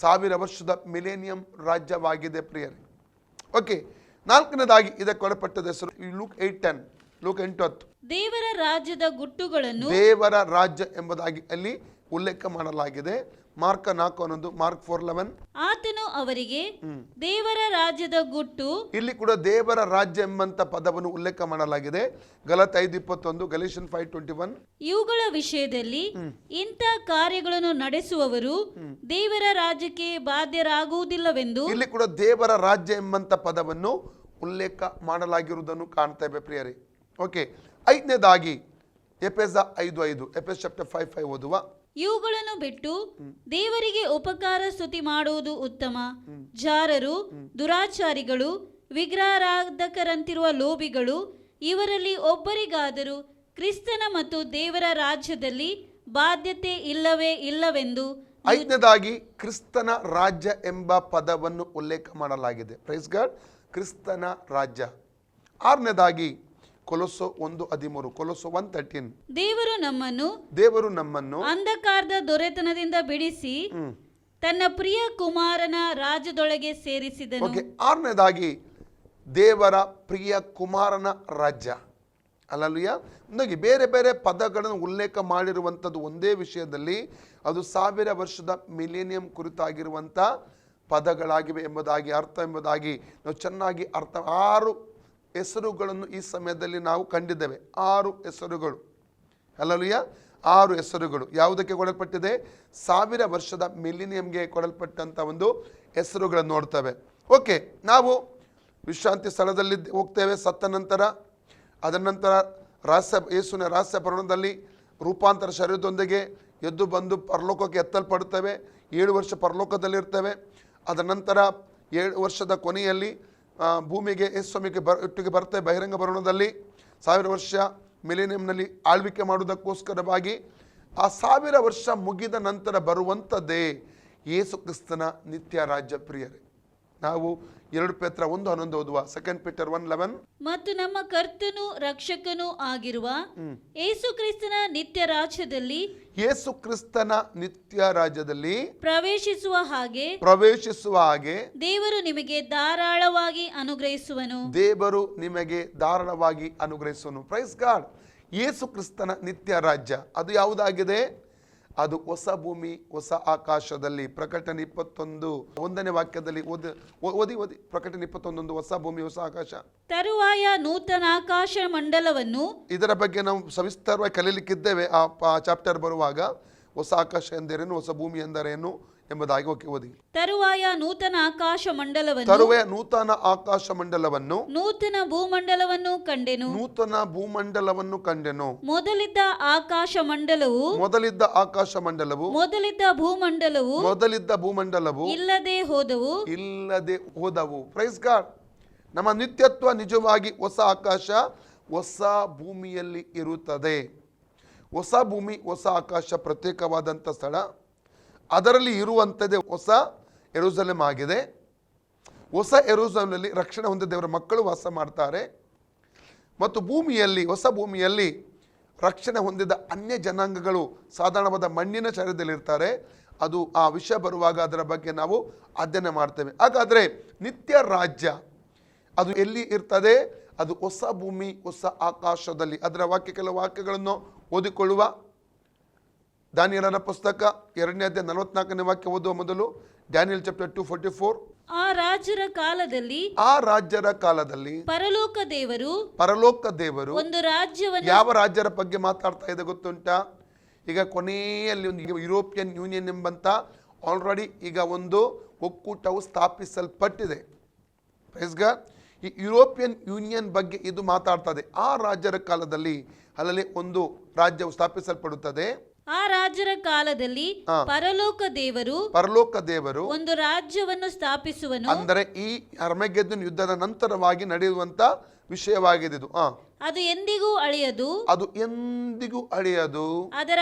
1000 ವರ್ಷದ ಮಿಲೇನಿಯಂ ರಾಜ್ಯವಾಗಿದೆ ಪ್ರಿಯರೇ. ಓಕೆ, 4ನೇದಾಗಿ ಇದಕ್ಕೆ ಒಳಪಟ್ಟದ ಹೆಸರು ಲೂಕ್ 8:10, ಲೂಕ್ 8:10. ದೇವರ ರಾಜ್ಯ ಎಂಬುದಾಗಿ ಅಲ್ಲಿ ಉಲ್ಲೇಖ ಮಾಡಲಾಗಿದೆ. Mark 4:11, mark 4:11. ಆತನು ಅವರಿಗೆ ದೇವರ ರಾಜ್ಯದ ಗುಟ್ಟು, ಇಲ್ಲಿ ಕೂಡ ದೇವರ ರಾಜ್ಯ ಎಂಬಂತ ಪದವನ್ನು ಉಲ್ಲೇಖ ಮಾಡಲಾಗಿದೆ. ಗಲಾತ್ಯ 5:21, ಗಲಾತ್ಯನ್ 5:21. ಇವುಗಳ ವಿಷಯದಲ್ಲಿ ಇಂಥ ಕಾರ್ಯಗಳನ್ನು ನಡೆಸುವವರು ದೇವರ ರಾಜ್ಯಕ್ಕೆ ಬಾಧ್ಯರಾಗುವುದಿಲ್ಲವೆಂದು ಇಲ್ಲಿ ಕೂಡ ದೇವರ ರಾಜ್ಯ ಎಂಬಂತ ಪದವನ್ನು ಉಲ್ಲೇಖ ಮಾಡಲಾಗಿರುವುದನ್ನು ಕಾಣ್ತೇವೆ ಪ್ರಿಯರೇ. ಓಕೆ, 5ನೇದಾಗಿ ಎಫೆಸ 5:5, ಎಫೆಸ ಚಾಪ್ಟರ್ 5:5 ಓದುವ. ಇವುಗಳನ್ನು ಬಿಟ್ಟು ದೇವರಿಗೆ ಉಪಕಾರ ಸ್ತುತಿ ಮಾಡುವುದು ಉತ್ತಮ. ಜಾರರು, ದುರಾಚಾರಿಗಳು, ವಿಗ್ರಹಾರಾಧಕರಂತಿರುವ ಲೋಭಿಗಳು, ಇವರಲ್ಲಿ ಒಬ್ಬರಿಗಾದರೂ ಕ್ರಿಸ್ತನ ಮತ್ತು ದೇವರ ರಾಜ್ಯದಲ್ಲಿ ಬಾಧ್ಯತೆ ಇಲ್ಲವೆಂದು. 5ನೇದಾಗಿ ಕ್ರಿಸ್ತನ ರಾಜ್ಯ ಎಂಬ ಪದವನ್ನು ಉಲ್ಲೇಖ ಮಾಡಲಾಗಿದೆ. Praise God. ಕ್ರಿಸ್ತನ ರಾಜ್ಯ. 6ನೇದಾಗಿ ಕೊಲೊಸ್ಸೆ 1:13, ಕೊಲೊಸ್ಸೆ 1:13. ದೇವರು ನಮ್ಮನ್ನು ಅಂಧಕಾರದ ದೊರೆತನದಿಂದ ಬಿಡಿಸಿ ತನ್ನ ಪ್ರಿಯ ಕುಮಾರನ ರಾಜ್ಯದೊಳಗೆ ಸೇರಿಸಿದನು. ಓಕೆ, 6ನೇದಾಗಿ ದೇವರ ಪ್ರಿಯ ಕುಮಾರನ ರಾಜ್ಯ. ಅಲ್ಲಲ್ಯ, ಬೇರೆ ಬೇರೆ ಪದಗಳನ್ನು ಉಲ್ಲೇಖ ಮಾಡಿರುವಂಥದ್ದು ಒಂದೇ ವಿಷಯದಲ್ಲಿ ಅದು 1000 ವರ್ಷದ ಮಿಲೇನಿಯಂ ಕುರಿತಾಗಿರುವಂಥ ಪದಗಳಾಗಿವೆ ಎಂಬುದಾಗಿ ಎಂಬುದಾಗಿ ನಾವು ಚೆನ್ನಾಗಿ 6 ಹೆಸರುಗಳನ್ನು ಈ ಸಮಯದಲ್ಲಿ ನಾವು ಕಂಡಿದ್ದೇವೆ. 6 ಹೆಸರುಗಳು. ಅಲ್ಲಲ್ಯ, 6 ಹೆಸರುಗಳು ಯಾವುದಕ್ಕೆ ಕೊಡಲ್ಪಟ್ಟಿದೆ? 1000 ವರ್ಷದ ಮಿಲಿನಿಯಂಗೆ ಕೊಡಲ್ಪಟ್ಟಂಥ ಒಂದು ಹೆಸರುಗಳನ್ನು ನೋಡ್ತೇವೆ. ಓಕೆ, ನಾವು ವಿಶ್ರಾಂತಿ ಸ್ಥಳದಲ್ಲಿ ಹೋಗ್ತೇವೆ ಸತ್ತ ನಂತರ. ಅದರ ನಂತರ ಯೇಸುವಿನ ರಹಸ್ಯ ಪರ್ವದಲ್ಲಿ ರೂಪಾಂತರ ಶರೀರದೊಂದಿಗೆ ಎದ್ದು ಬಂದು ಪರಲೋಕಕ್ಕೆ ಎತ್ತಲ್ಪಡುತ್ತೇವೆ. 7 ವರ್ಷ ಪರಲೋಕದಲ್ಲಿರ್ತೇವೆ. ಅದರ ನಂತರ 7 ವರ್ಷದ ಕೊನೆಯಲ್ಲಿ ಭೂಮಿಗೆ ಯೇಸುಸ್ವಾಮಿಗೆ ಒಟ್ಟಿಗೆ ಬರ್ತೇವೆ ಬಹಿರಂಗ ಬರೋಣದಲ್ಲಿ. 1000 ವರ್ಷ ಮಿಲೇನಿಯಂನಲ್ಲಿ ಆಳ್ವಿಕೆ ಮಾಡುವುದಕ್ಕೋಸ್ಕರವಾಗಿ ಆ 1000 ವರ್ಷ ಮುಗಿದ ನಂತರ ಬರುವಂಥದ್ದೇ ಯೇಸು ಕ್ರಿಸ್ತನ ನಿತ್ಯ ರಾಜ್ಯ ಪ್ರಿಯರೇ. ನಾವು 2 ಪೇತ್ರ 1:11 ಓದುವ. 2 ಪೀಟರ್ 1:11. ಮತ್ತು ನಮ್ಮ ಕರ್ತನೂ ರಕ್ಷಕನೂ ಆಗಿರುವ ಯೇಸು ಕ್ರಿಸ್ತನ ನಿತ್ಯ ರಾಜ್ಯದಲ್ಲಿ ಯೇಸು ಕ್ರಿಸ್ತನ ನಿತ್ಯ ರಾಜ್ಯದಲ್ಲಿ ಪ್ರವೇಶಿಸುವ ಹಾಗೆ ದೇವರು ನಿಮಗೆ ಧಾರಾಳವಾಗಿ ಅನುಗ್ರಹಿಸುವನು. ದೇವರು ನಿಮಗೆ ಧಾರಾಳವಾಗಿ ಅನುಗ್ರಹಿಸುವನು. Praise God. ಯೇಸು ಕ್ರಿಸ್ತನ ನಿತ್ಯ ರಾಜ್ಯ ಅದು ಯಾವುದಾಗಿದೆ? ಅದು ಹೊಸ ಭೂಮಿ ಹೊಸ ಆಕಾಶದಲ್ಲಿ. ಪ್ರಕಟಣೆ 21:1 ವಾಕ್ಯದಲ್ಲಿ ಓದಿ. ಪ್ರಕಟಣೆ 21:1 ಹೊಸ ಭೂಮಿ ಹೊಸ ಆಕಾಶ. ತರುವಾಯ ನೂತನ ಆಕಾಶ ಮಂಡಲವನ್ನು, ಇದರ ಬಗ್ಗೆ ನಾವು ಸವಿಸ್ತಾರವಾಗಿ ಕಲೀಲಿಕ್ಕಿದ್ದೇವೆ ಆ ಚಾಪ್ಟರ್ ಬರುವಾಗ. ಹೊಸ ಆಕಾಶ ಎಂದರೇನು, ಹೊಸ ಭೂಮಿ ಎಂದರೇನು ಎಂಬುದಾಗಿ ಓದಿ. ತರುವಾಯ ನೂತನ ಆಕಾಶ ಮಂಡಲವನ್ನು ನೂತನ ಭೂಮಂಡಲವನ್ನು ಕಂಡೆನು. ಮೊದಲಿದ್ದ ಆಕಾಶ ಮಂಡಲವು ಮೊದಲಿದ್ದ ಭೂಮಂಡಲವು ಇಲ್ಲದೆ ಹೋದವು. Praise God. ನಮ್ಮ ನಿತ್ಯತ್ವ ನಿಜವಾಗಿ ಹೊಸ ಆಕಾಶ ಹೊಸ ಭೂಮಿಯಲ್ಲಿ ಇರುತ್ತದೆ. ಹೊಸ ಭೂಮಿ ಹೊಸ ಆಕಾಶ ಪ್ರತ್ಯೇಕವಾದಂಥ ಸ್ಥಳ. ಅದರಲ್ಲಿ ಇರುವಂಥದ್ದೇ ಹೊಸ ಯೆರೂಸಲೇಮ್ ಆಗಿದೆ. ಹೊಸ ಯೆರೂಸಲೇಮಿನಲ್ಲಿ ರಕ್ಷಣೆ ಹೊಂದಿದ ದೇವರ ಮಕ್ಕಳು ವಾಸ ಮಾಡ್ತಾರೆ. ಮತ್ತು ಭೂಮಿಯಲ್ಲಿ, ಹೊಸ ಭೂಮಿಯಲ್ಲಿ ರಕ್ಷಣೆ ಹೊಂದಿದ ಅನ್ಯ ಜನಾಂಗಗಳು ಸಾಧಾರಣವಾದ ಮಣ್ಣಿನ ಶರೀರದಲ್ಲಿರ್ತಾರೆ. ಅದು ಆ ವಿಷಯ ಬರುವಾಗ ಅದರ ಬಗ್ಗೆ ನಾವು ಅಧ್ಯಯನ ಮಾಡ್ತೇವೆ. ಹಾಗಾದರೆ ನಿತ್ಯ ರಾಜ್ಯ ಅದು ಎಲ್ಲಿ ಇರ್ತದೆ? ಅದು ಹೊಸ ಭೂಮಿ ಹೊಸ ಆಕಾಶದಲ್ಲಿ. ಅದರ ಕೆಲವು ವಾಕ್ಯಗಳನ್ನು ಓದಿಕೊಳ್ಳುವ. ದಾನಿಯೇಲನ ಪುಸ್ತಕ 2ನೇ ಅಧ್ಯಾಯ 44ನೇ ವಾಕ್ಯ ಓದುವ ಮೊದಲು. Daniel chapter 2:44. ಆ ರಾಜರ ಕಾಲದಲ್ಲಿ ಪರಲೋಕ ದೇವರು ಒಂದು ರಾಜ್ಯವನ್ನು, ಯಾವ ರಾಜ್ಯರ ಬಗ್ಗೆ ಮಾತಾಡ್ತಾ ಇದೆ ಗೊತ್ತುಂಟಾ? ಈಗ ಕೊನೆಯಲ್ಲಿ ಒಂದು ಯುರೋಪಿಯನ್ ಯೂನಿಯನ್ ಎಂಬಂತ ಆಲ್ರೆಡಿ ಈಗ ಒಂದು ಒಕ್ಕೂಟವು ಸ್ಥಾಪಿಸಲ್ಪಟ್ಟಿದೆ. Praise God. ಈ ಯುರೋಪಿಯನ್ ಯೂನಿಯನ್ ಬಗ್ಗೆ ಇದು ಮಾತಾಡ್ತದೆ. ಆ ರಾಜ್ಯರ ಕಾಲದಲ್ಲಿ ಅಲ್ಲಲ್ಲಿ ಒಂದು ರಾಜ್ಯವು ಸ್ಥಾಪಿಸಲ್ಪಡುತ್ತದೆ. ಆ ರಾಜರ ಕಾಲದಲ್ಲಿ ಪರಲೋಕ ದೇವರು ಒಂದು ರಾಜ್ಯವನ್ನು ಸ್ಥಾಪಿಸುವನು. ಅಂದರೆ ಈ ಅರ್ಮಗೆದ್ದೋನ್ ಯುದ್ಧದ ನಂತರವಾಗಿ ನಡೆಯುವಂತ ವಿಷಯವಾಗಿದೆ ಇದು. ಅದು ಎಂದಿಗೂ ಅಳಿಯದು. ಅದರ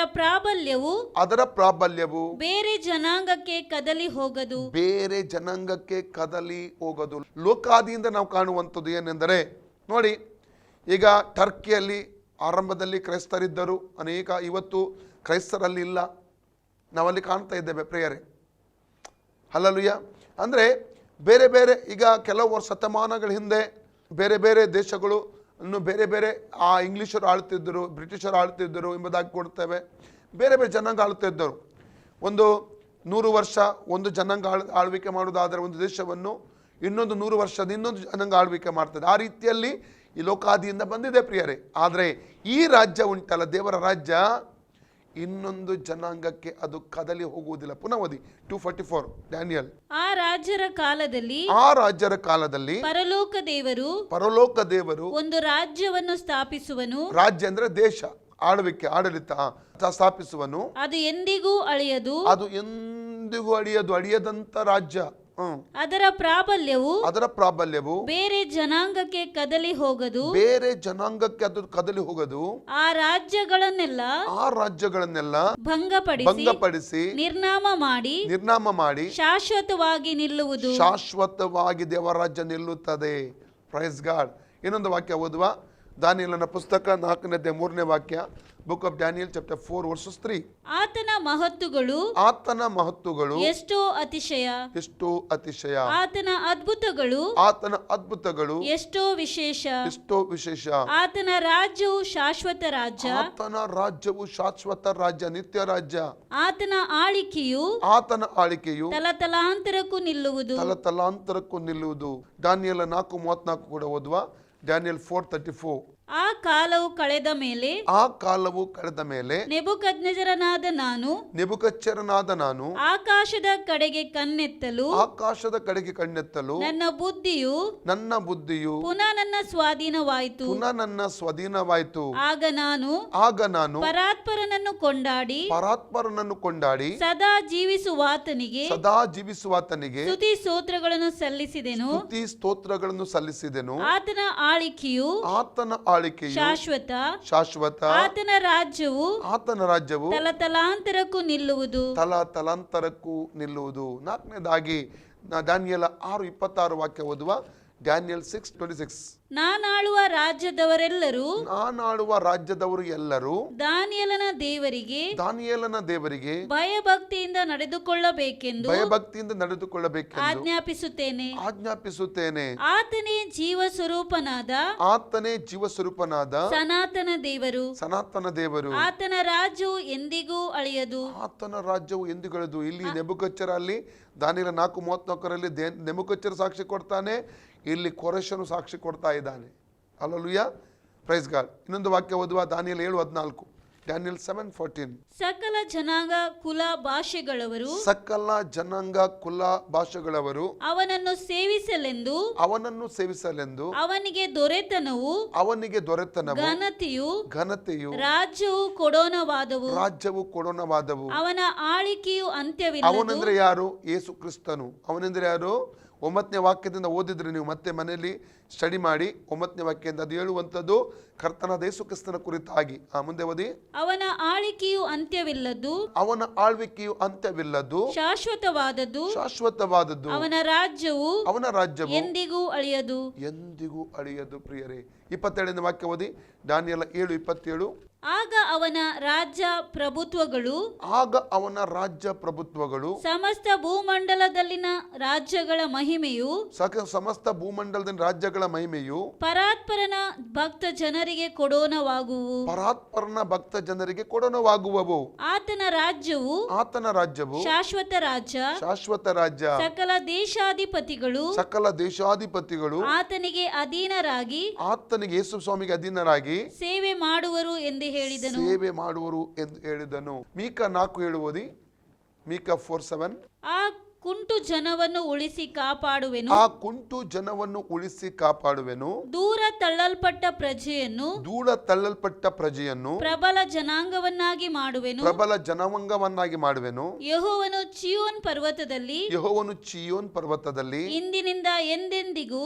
ಪ್ರಾಬಲ್ಯವು ಬೇರೆ ಜನಾಂಗಕ್ಕೆ ಕದಲಿ ಹೋಗದು. ಲೋಕಾದಿಯಿಂದ ನಾವು ಕಾಣುವಂಥದ್ದು ಏನೆಂದರೆ, ನೋಡಿ, ಈಗ ಟರ್ಕಿಯಲ್ಲಿ ಆರಂಭದಲ್ಲಿ ಕ್ರೈಸ್ತರಿದ್ದರು ಅನೇಕ. ಇವತ್ತು ಕ್ರೈಸ್ತರಲ್ಲಿ ಇಲ್ಲ, ನಾವಲ್ಲಿ ಕಾಣ್ತಾ ಇದ್ದೇವೆ ಪ್ರಿಯರೇ. ಹಲ್ಲೆಲೂಯಾ. ಅಂದರೆ ಬೇರೆ ಬೇರೆ ಈಗ ಕೆಲವು ಶತಮಾನಗಳ ಹಿಂದೆ ಬೇರೆ ಬೇರೆ ದೇಶಗಳು ಬೇರೆ ಬೇರೆ ಇಂಗ್ಲೀಷರು ಆಳ್ತಿದ್ದರು, ಬ್ರಿಟಿಷರು ಆಳ್ತಿದ್ದರು ಎಂಬುದಾಗಿ ಕೊಡ್ತೇವೆ. ಬೇರೆ ಬೇರೆ ಜನಾಂಗ ಆಳ್ತಿದ್ದರು. ಒಂದು 100 ವರ್ಷ ಒಂದು ಜನಾಂಗ ಆಳ್ವಿಕೆ ಮಾಡೋದಾದರೆ ಒಂದು ದೇಶವನ್ನು, ಇನ್ನೊಂದು 100 ವರ್ಷದ ಇನ್ನೊಂದು ಜನಾಂಗ ಆಳ್ವಿಕೆ ಮಾಡ್ತದೆ. ಆ ರೀತಿಯಲ್ಲಿ ಈ ಲೋಕಾದಿಯಿಂದ ಬಂದಿದೆ ಪ್ರಿಯರೇ. ಆದರೆ ಈ ರಾಜ್ಯ ಉಂಟಲ್ಲ, ದೇವರ ರಾಜ್ಯ, ಇನ್ನೊಂದು ಜನಾಂಗಕ್ಕೆ ಅದು ಕದಲಿ ಹೋಗುವುದಿಲ್ಲ. ಪುನಃ ಓದಿ 2:44 ಡ್ಯಾನಿಯಲ್. ಆ ರಾಜ್ಯರ ಕಾಲದಲ್ಲಿ ಪರಲೋಕ ದೇವರು ಒಂದು ರಾಜ್ಯವನ್ನು ಸ್ಥಾಪಿಸುವನು. ರಾಜ್ಯ ಅಂದ್ರೆ ದೇಶ, ಆಡಳಿತ ಸ್ಥಾಪಿಸುವನು. ಅದು ಎಂದಿಗೂ ಅಳಿಯದಂತ ರಾಜ್ಯ. ಅದರ ಪ್ರಾಬಲ್ಯವು ಬೇರೆ ಜನಾಂಗಕ್ಕೆ ಕದಲಿ ಅದು ಕದಲಿ ಹೋಗದು. ಆ ರಾಜ್ಯಗಳನ್ನೆಲ್ಲ ಭಂಗಪಡಿಸಿ ನಿರ್ನಾಮ ಮಾಡಿ ಶಾಶ್ವತವಾಗಿ ದೇವರ ರಾಜ್ಯ ನಿಲ್ಲುತ್ತದೆ. Praise God. ಇನ್ನೊಂದು ವಾಕ್ಯ ಓದುವ. ದಾನಿಯೇಲನ ಪುಸ್ತಕ 4ನೇ ಅಧ್ಯಾಯ 3ನೇ ವಾಕ್ಯ. Book of Daniel chapter 4:3. ಆತನ ಮಹತ್ತುಗಳು ಎಷ್ಟೋ ಅತಿಶಯ. ಆತನ ಅದ್ಭುತಗಳು ಎಷ್ಟೋ ವಿಶೇಷ. ಆತನ ರಾಜ್ಯವು ಶಾಶ್ವತ ರಾಜ್ಯ, ನಿತ್ಯ ರಾಜ್ಯ. ಆತನ ಆಳಿಕೆಯು ತಲತಲಾಂತರಕ್ಕೂ ನಿಲ್ಲುವುದು. ದಾನಿಯೇಲ 4:34 ಕೂಡ ಓದುವ. ಡ್ಯಾನಿಯಲ್ 4:34. ಆ ಕಾಲವು ಕಳೆದ ಮೇಲೆ ನೆಬೂಕದ್ನೆಚ್ಚರನಾದ ನಾನು ಆಕಾಶದ ಕಡೆಗೆ ಕಣ್ಣೆತ್ತಲು ನನ್ನ ಬುದ್ಧಿಯು ಪುನಃ ನನ್ನ ಸ್ವಾಧೀನವಾಯಿತು. ಆಗ ನಾನು ಪರಾತ್ಪರನನ್ನು ಕೊಂಡಾಡಿ ಸದಾ ಜೀವಿಸುವಾತನಿಗೆ ಸ್ತುತಿ ಸ್ತೋತ್ರಗಳನ್ನು ಸಲ್ಲಿಸಿದೆನು. ಆತನ ಆಳಿಕೆಯು ಶಾಶ್ವತ. ಆತನ ರಾಜ್ಯವು ತಲತಲಾಂತರಕ್ಕೂ ನಿಲ್ಲುವುದು. 4ನೇದಾಗಿ ದಾನಿಯೇಲ 6:26 ವಾಕ್ಯ ಓದುವ. ಡ್ಯಾನಿಯಲ್ 6:26. ನಾನಾಳುವ ರಾಜ್ಯದವರೆಲ್ಲರೂ ನಾನಾಳುವ ರಾಜ್ಯದವರು ಎಲ್ಲರೂ ದಾನಿಯೇಲನ ದೇವರಿಗೆ ಭಯಭಕ್ತಿಯಿಂದ ನಡೆದುಕೊಳ್ಳಬೇಕೆಂದು ಆಜ್ಞಾಪಿಸುತ್ತೇನೆ. ಆತನೇ ಜೀವ ಸ್ವರೂಪನಾದ ಸನಾತನ ದೇವರು. ಆತನ ರಾಜ್ಯವು ಎಂದಿಗೂ ಅಳಿಯದು. ಇಲ್ಲಿ ನೆಬೂಕದ್ನೆಚ್ಚರ ಅಲ್ಲಿ ದಾನಿಯೇಲ 4:34 ನೆಬೂಕದ್ನೆಚ್ಚರ ಸಾಕ್ಷಿ ಕೊಡ್ತಾನೆ, ಇಲ್ಲಿ ಕೊರೆಷನು ಸಾಕ್ಷಿ ಕೊಡ್ತಾ ಇದ್ದಾನೆ. Hallelujah, praise God. ಇನ್ನೊಂದು ವಾಕ್ಯ ಓದುವ. ದಾನಿಯೇಲ 7:14. ಡ್ಯಾನಿಯಲ್ 7:14. ಸಕಲ ಜನಾಂಗ ಕುಲ ಭಾಷೆಗಳವರು ಅವನನ್ನು ಸೇವಿಸಲೆಂದು ಅವನಿಗೆ ದೊರೆತನವು ಘನತೆಯು ರಾಜ್ಯವು ಕೊಡೋಣವಾದವು. ಅವನ ಆಳಿಕೆಯು ಅಂತ್ಯವಿಲ್ಲ. ಅವನೆಂದ್ರೆ ಯಾರು? ಯೇಸು ಕ್ರಿಸ್ತನು. ಅವನೆಂದ್ರೆ ಯಾರು? 9ನೇ ವಾಕ್ಯದಿಂದ ಓದಿದ್ರೆ ನೀವು ಮತ್ತೆ ಮನೆಯಲ್ಲಿ ಸ್ಟಡಿ ಮಾಡಿ. 9ನೇ ವಾಕ್ಯದಿಂದ ಅದು ಹೇಳುವಂಥದ್ದು ಕರ್ತನಾದ ಯೇಸು ಕ್ರಿಸ್ತನ ಕುರಿತಾಗಿ. ಮುಂದೆ ಓದಿ. ಅವನ ಆಳ್ವಿಕೆಯು ಅಂತ್ಯವಿಲ್ಲದ್ದು, ಶಾಶ್ವತವಾದದ್ದು. ಅವನ ರಾಜ್ಯವು ಎಂದಿಗೂ ಅಳಿಯದು. ಪ್ರಿಯರೇ, 27ನೇ ವಾಕ್ಯ ಓದಿ. ದಾನಿಯೇಲ 7:27. ಆಗ ಅವನ ರಾಜ್ಯ ಪ್ರಭುತ್ವಗಳು ಸಮಸ್ತ ಭೂಮಂಡಲದಲ್ಲಿನ ರಾಜ್ಯಗಳ ಮಹಿಮೆಯು ಪರಾತ್ಪರನ ಭಕ್ತ ಜನರಿಗೆ ಕೊಡೋಣವಾಗುವವು. ಆತನ ರಾಜ್ಯವು ಶಾಶ್ವತ ರಾಜ್ಯ. ಸಕಲ ದೇಶಾಧಿಪತಿಗಳು ಆತನಿಗೆ ಯೇಸು ಸ್ವಾಮಿಗೆ ಅಧೀನರಾಗಿ ಸೇವೆ ಮಾಡುವರು ಎಂದು ಹೇಳಿದನು. ಮೀಕ 4 ಹೇಳುವುದಿ. ಮೀಕ 4:7. ಆ ಕುಂಟು ಜನವನ್ನು ಉಳಿಸಿ ಕಾಪಾಡುವೆನು. ದೂರ ತಳ್ಳಲ್ಪಟ್ಟ ಪ್ರಜೆಯನ್ನು ಪ್ರಬಲ ಜನಾಂಗವನ್ನಾಗಿ ಮಾಡುವೆನು. ಯೆಹೋವನು ಚೀಯೋನ್ ಪರ್ವತದಲ್ಲಿ ಇಂದಿನಿಂದ ಎಂದೆಂದಿಗೂ.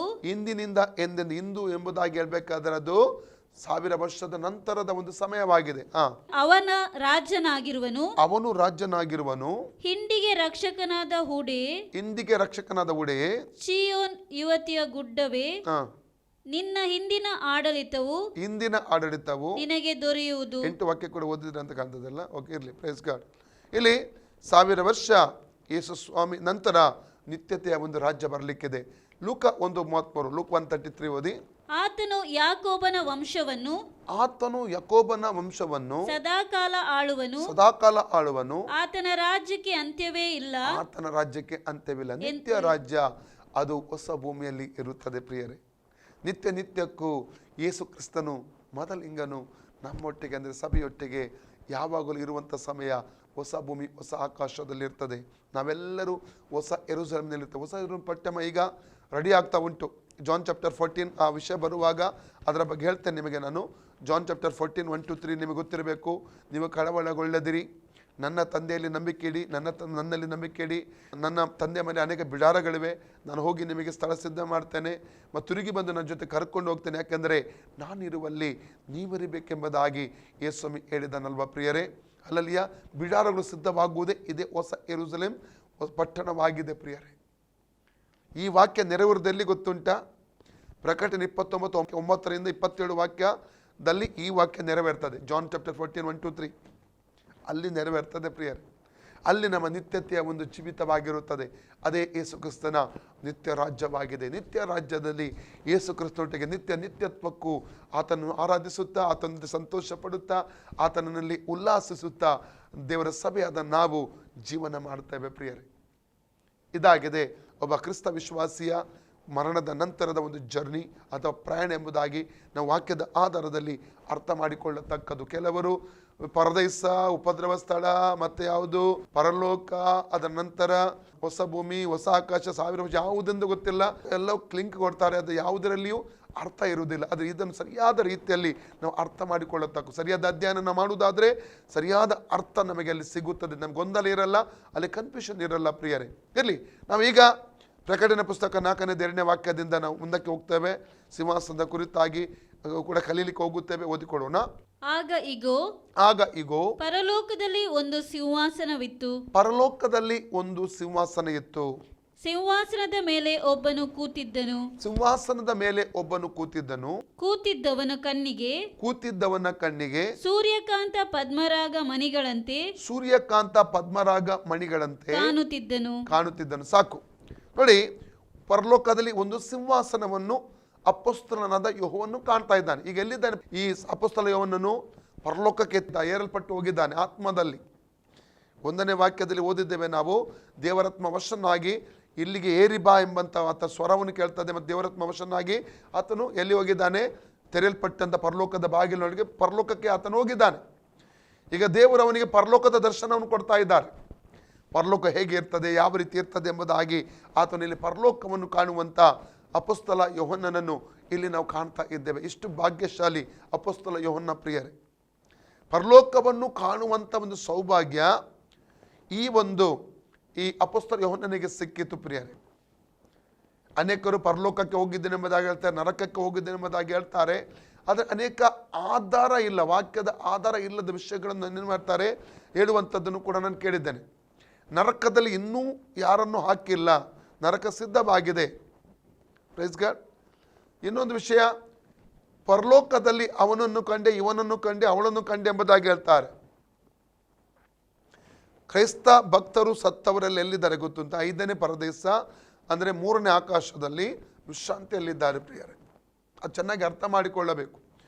ಇಂದು ಎಂಬುದಾಗಿ ಹೇಳ್ಬೇಕಾದ್ರೆ ಅದು 1000 ವರ್ಷದ ನಂತರದ ಒಂದು ಸಮಯವಾಗಿದೆ. ಅವನು ರಾಜನಾಗಿರುವನು. ಹಿಂಡಿಗೆ ರಕ್ಷಕನಾದ ಹುಡೆ. ಚೀಯೋನ್ ಯುವತಿಯ ಗುಡ್ಡವೇ, ನಿನ್ನ ಹಿಂದಿನ ಆಡಳಿತವು ನಿನಗೆ ದೊರೆಯುವುದು. 8 ವಾಕ್ಯ ಕೂಡ ಓದಿದ್ರೆ ಅಂತ ಕಾಣ್ತದಲ್ಲ. ಓಕೆ, ಇರ್ಲಿ, ಪ್ರೈಸ್ ಗಾಡ್. ಇಲ್ಲಿ 1000 ವರ್ಷ ಯೇಸು ಸ್ವಾಮಿ ನಂತರ ನಿತ್ಯತೆಯ ಒಂದು ರಾಜ್ಯ ಬರಲಿಕ್ಕಿದೆ. ಲೂಕ 1:33. ಲೂಕ 1:33 ಓದಿ. ಆತನು ಯಾಕೋಬನ ವಂಶವನ್ನು ಸದಾಕಾಲ ಆಳುವನು. ಆತನ ರಾಜ್ಯಕ್ಕೆ ಅಂತ್ಯವೇ ಇಲ್ಲ. ನಿತ್ಯ ರಾಜ್ಯ ಅದು ಹೊಸ ಭೂಮಿಯಲ್ಲಿ ಇರುತ್ತದೆ. ಪ್ರಿಯರೇ, ನಿತ್ಯಕ್ಕೂ ಯೇಸು ಕ್ರಿಸ್ತನು ಮೊದಲಿಂಗನು ನಮ್ಮೊಟ್ಟಿಗೆ ಅಂದರೆ ಸಭೆಯೊಟ್ಟಿಗೆ ಯಾವಾಗಲೂ ಇರುವಂಥ ಸಮಯ ಹೊಸ ಭೂಮಿ ಹೊಸ ಆಕಾಶದಲ್ಲಿ ಇರ್ತದೆ. ನಾವೆಲ್ಲರೂ ಹೊಸ ಯೆರೂಸಲೇಮಿನಲ್ಲಿರ್ತೇವೆ. ಹೊಸ ಪಟ್ಟಣ ಈಗ ರೆಡಿ ಆಗ್ತಾ ಉಂಟು. ಜಾನ್ ಚಾಪ್ಟರ್ 14 ಆ ವಿಷಯ ಬರುವಾಗ ಅದರ ಬಗ್ಗೆ ಹೇಳ್ತೇನೆ ನಿಮಗೆ ನಾನು. ಜಾನ್ ಚಾಪ್ಟರ್ 14 1-3 ನಿಮಗೆ ಗೊತ್ತಿರಬೇಕು. ನೀವು ಕಳವಳಗೊಳ್ಳದಿರಿ, ನನ್ನ ತಂದೆಯಲ್ಲಿ ನಂಬಿಕೆ ಇಡಿ, ನನ್ನಲ್ಲಿ ನಂಬಿಕೆ ಇಡಿ. ನನ್ನ ತಂದೆಯ ಮನೆ ಅನೇಕ ಬಿಡಾರಗಳಿವೆ. ನಾನು ಹೋಗಿ ನಿಮಗೆ ಸ್ಥಳ ಸಿದ್ಧ ಮಾಡ್ತೇನೆ ಮತ್ತು ತಿರುಗಿ ಬಂದು ನನ್ನ ಜೊತೆ ಕರ್ಕೊಂಡು ಹೋಗ್ತೇನೆ. ಯಾಕೆಂದರೆ ನಾನಿರುವಲ್ಲಿ ನೀವಿರಬೇಕೆಂಬುದಾಗಿ ಯೇಸುಸ್ವಾಮಿ ಹೇಳಿದನಲ್ವ ಪ್ರಿಯರೇ. ಅಲ್ಲಲ್ಲಿಯ ಬಿಡಾರಗಳು ಸಿದ್ಧವಾಗುವುದೇ ಇದೇ ಹೊಸ ಯೆರೂಸಲೇಮ್ ಪಟ್ಟಣವಾಗಿದೆ. ಪ್ರಿಯರೇ, ಈ ವಾಕ್ಯ ನೆರವೇರುವುದೆಲ್ಲಿ ಗೊತ್ತುಂಟ? ಪ್ರಕಟಣೆ 29:9-27 ವಾಕ್ಯದಲ್ಲಿ ಈ ವಾಕ್ಯ ನೆರವೇರ್ತದೆ. ಜಾನ್ ಚಾಪ್ಟರ್ 14 1-3 ಅಲ್ಲಿ ನೆರವೇರ್ತದೆ. ಪ್ರಿಯರೇ, ಅಲ್ಲಿ ನಮ್ಮ ನಿತ್ಯತೆಯ ಒಂದು ಜೀವಿತವಾಗಿರುತ್ತದೆ. ಅದೇ ಯೇಸು ಕ್ರಿಸ್ತನ ನಿತ್ಯ ರಾಜ್ಯವಾಗಿದೆ. ನಿತ್ಯ ರಾಜ್ಯದಲ್ಲಿ ಯೇಸು ಕ್ರಿಸ್ತನೊಟ್ಟಿಗೆ ನಿತ್ಯತ್ವಕ್ಕೂ ಆತನನ್ನು ಆರಾಧಿಸುತ್ತಾ, ಆತನ ಸಂತೋಷ ಪಡುತ್ತಾ, ಆತನಲ್ಲಿ ಉಲ್ಲಾಸಿಸುತ್ತಾ ದೇವರ ಸಭೆಯಾದ ನಾವು ಜೀವನ ಮಾಡ್ತೇವೆ. ಪ್ರಿಯರೇ, ಇದಾಗಿದೆ ಒಬ್ಬ ಕ್ರಿಸ್ತ ವಿಶ್ವಾಸಿಯ ಮರಣದ ನಂತರದ ಒಂದು ಜರ್ನಿ ಅಥವಾ ಪ್ರಯಾಣ ಎಂಬುದಾಗಿ ನಾವು ವಾಕ್ಯದ ಆಧಾರದಲ್ಲಿ ಅರ್ಥ ಮಾಡಿಕೊಳ್ಳತಕ್ಕದ್ದು. ಕೆಲವರು ಪರದೈಸ, ಉಪದ್ರವ ಸ್ಥಳ, ಮತ್ತೆ ಯಾವುದು ಪರಲೋಕ, ಅದರ ನಂತರ ಹೊಸ ಭೂಮಿ ಹೊಸ ಆಕಾಶ 1000 ವರ್ಷ ಯಾವುದೆಂದು ಗೊತ್ತಿಲ್ಲ, ಎಲ್ಲವೂ ಕ್ಲಿಂಕ್ ಕೊಡ್ತಾರೆ. ಅದು ಯಾವುದರಲ್ಲಿಯೂ ಅರ್ಥ ಇರುವುದಿಲ್ಲ. ಆದರೆ ಇದನ್ನು ಸರಿಯಾದ ರೀತಿಯಲ್ಲಿ ನಾವು ಅರ್ಥ ಮಾಡಿಕೊಳ್ಳತಕ್ಕ ಸರಿಯಾದ ಅಧ್ಯಯನ ನಾವು ಮಾಡುವುದಾದರೆ ಸರಿಯಾದ ಅರ್ಥ ನಮಗೆ ಅಲ್ಲಿ ಸಿಗುತ್ತದೆ. ನಮ್ಗೆ ಗೊಂದಲ ಇರಲ್ಲ, ಅಲ್ಲಿ ಕನ್ಫ್ಯೂಷನ್ ಇರಲ್ಲ. ಪ್ರಿಯರೇ, ಇರಲಿ, ನಾವೀಗ ಪ್ರಕಟಣೆ ಪುಸ್ತಕ 4-2 ವಾಕ್ಯದಿಂದ ನಾವು ಮುಂದಕ್ಕೆ ಹೋಗ್ತೇವೆ. ಸಿಂಹಾಸನದ ಕುರಿತಾಗಿ ಕೂಡ ಕಲೀಲಿಕ್ಕೆ ಹೋಗುತ್ತೇವೆ. ಓದಿಕೊಳ್ಳೋಣ. ಆಗ ಇಗೋ ಪರಲೋಕದಲ್ಲಿ ಒಂದು ಸಿಂಹಾಸನ ಇತ್ತು. ಸಿಂಹಾಸನದ ಮೇಲೆ ಒಬ್ಬನು ಕೂತಿದ್ದನು. ಸಿಂಹಾಸನದ ಮೇಲೆ ಒಬ್ಬನು ಕೂತಿದ್ದನು. ಕೂತಿದ್ದವನ ಕಣ್ಣಿಗೆ ಸೂರ್ಯಕಾಂತ ಪದ್ಮರಾಗ ಮಣಿಗಳಂತೆ ಕಾಣುತ್ತಿದ್ದನು. ಸಾಕು ನೋಡಿ, ಪರಲೋಕದಲ್ಲಿ ಒಂದು ಸಿಂಹಾಸನವನ್ನು ಅಪೊಸ್ತಲನಾದ ಯೋಹವನ್ನು ಕಾಣ್ತಾ ಇದ್ದಾನೆ. ಈಗ ಎಲ್ಲಿದ್ದಾನೆ ಈ ಅಪೊಸ್ತಲ ಯೋಹನನ್ನು? ಪರಲೋಕಕ್ಕೆ ಏರಲ್ಪಟ್ಟು ಹೋಗಿದ್ದಾನೆ ಆತ್ಮದಲ್ಲಿ. 1ನೇ ವಾಕ್ಯದಲ್ಲಿ ಓದಿದ್ದೇವೆ ನಾವು, ದೇವರಾತ್ಮ ವಶನಾಗಿ ಇಲ್ಲಿಗೆ ಏರಿ ಬಾ ಎಂಬಂತ ಆತ ಸ್ವರವನ್ನು ಕೇಳ್ತದೆ. ಮತ್ತು ದೇವರಾತ್ಮ ವಶನಾಗಿ ಆತನು ಎಲ್ಲಿ ಹೋಗಿದ್ದಾನೆ? ತೆರೆಯಲ್ಪಟ್ಟಂತ ಪರಲೋಕದ ಬಾಗಿಲೊಳಗೆ ಪರಲೋಕಕ್ಕೆ ಆತನು ಹೋಗಿದ್ದಾನೆ. ಈಗ ದೇವರು ಅವನಿಗೆ ಪರಲೋಕದ ದರ್ಶನವನ್ನು ಕೊಡ್ತಾ ಇದ್ದಾರೆ. ಪರಲೋಕ ಹೇಗೆ ಇರ್ತದೆ, ಯಾವ ರೀತಿ ಇರ್ತದೆ ಎಂಬುದಾಗಿ ಆತನು ಇಲ್ಲಿ ಪರಲೋಕವನ್ನು ಕಾಣುವಂಥ ಅಪೊಸ್ತಲ ಯೋಹನ್ನನನ್ನು ಇಲ್ಲಿ ನಾವು ಕಾಣ್ತಾ ಇದ್ದೇವೆ. ಇಷ್ಟು ಭಾಗ್ಯಶಾಲಿ ಅಪೊಸ್ತಲ ಯೋಹನ್ನ ಪ್ರಿಯರೇ. ಪರಲೋಕವನ್ನು ಕಾಣುವಂಥ ಒಂದು ಸೌಭಾಗ್ಯ ಈ ಅಪೊಸ್ತಲ ಯೋಹನ್ನನಿಗೆ ಸಿಕ್ಕಿತು ಪ್ರಿಯರೇ. ಅನೇಕರು ಪರಲೋಕಕ್ಕೆ ಹೋಗಿದ್ದೇನೆಂಬುದಾಗಿ ಹೇಳ್ತಾರೆ, ನರಕಕ್ಕೆ ಹೋಗಿದ್ದೇನೆಂಬುದಾಗಿ ಹೇಳ್ತಾರೆ. ಆದರೆ ಅನೇಕ ಆಧಾರ ಇಲ್ಲ, ವಾಕ್ಯದ ಆಧಾರ ಇಲ್ಲದ ವಿಷಯಗಳನ್ನು ಏನು ಮಾಡ್ತಾರೆ ಹೇಳುವಂಥದ್ದನ್ನು ಕೂಡ ನಾನು ಕೇಳಿದ್ದೇನೆ. ನರಕದಲ್ಲಿ ಇನ್ನೂ ಯಾರನ್ನು ಹಾಕಿಲ್ಲ, ನರಕ ಸಿದ್ಧವಾಗಿದೆ. Praise God. ಇನ್ನೊಂದು ವಿಷಯ, ಪರಲೋಕದಲ್ಲಿ ಅವನನ್ನು ಕಂಡೆ, ಇವನನ್ನು ಕಂಡೆ, ಅವಳನ್ನು ಕಂಡೆ ಎಂಬುದಾಗಿ ಹೇಳ್ತಾರೆ. ಕ್ರೈಸ್ತ ಭಕ್ತರು ಸತ್ತವರಲ್ಲಿ ಎಲ್ಲಿದ್ದಾರೆ ಗೊತ್ತುಂಟ? 5ನೇ ಪರದೇಶ ಅಂದರೆ 3ನೇ ಆಕಾಶದಲ್ಲಿ ವಿಶ್ರಾಂತಿಯಲ್ಲಿದ್ದಾರೆ ಪ್ರಿಯರೇ. ಅದು ಚೆನ್ನಾಗಿ ಅರ್ಥ ಮಾಡಿಕೊಳ್ಳಬೇಕು.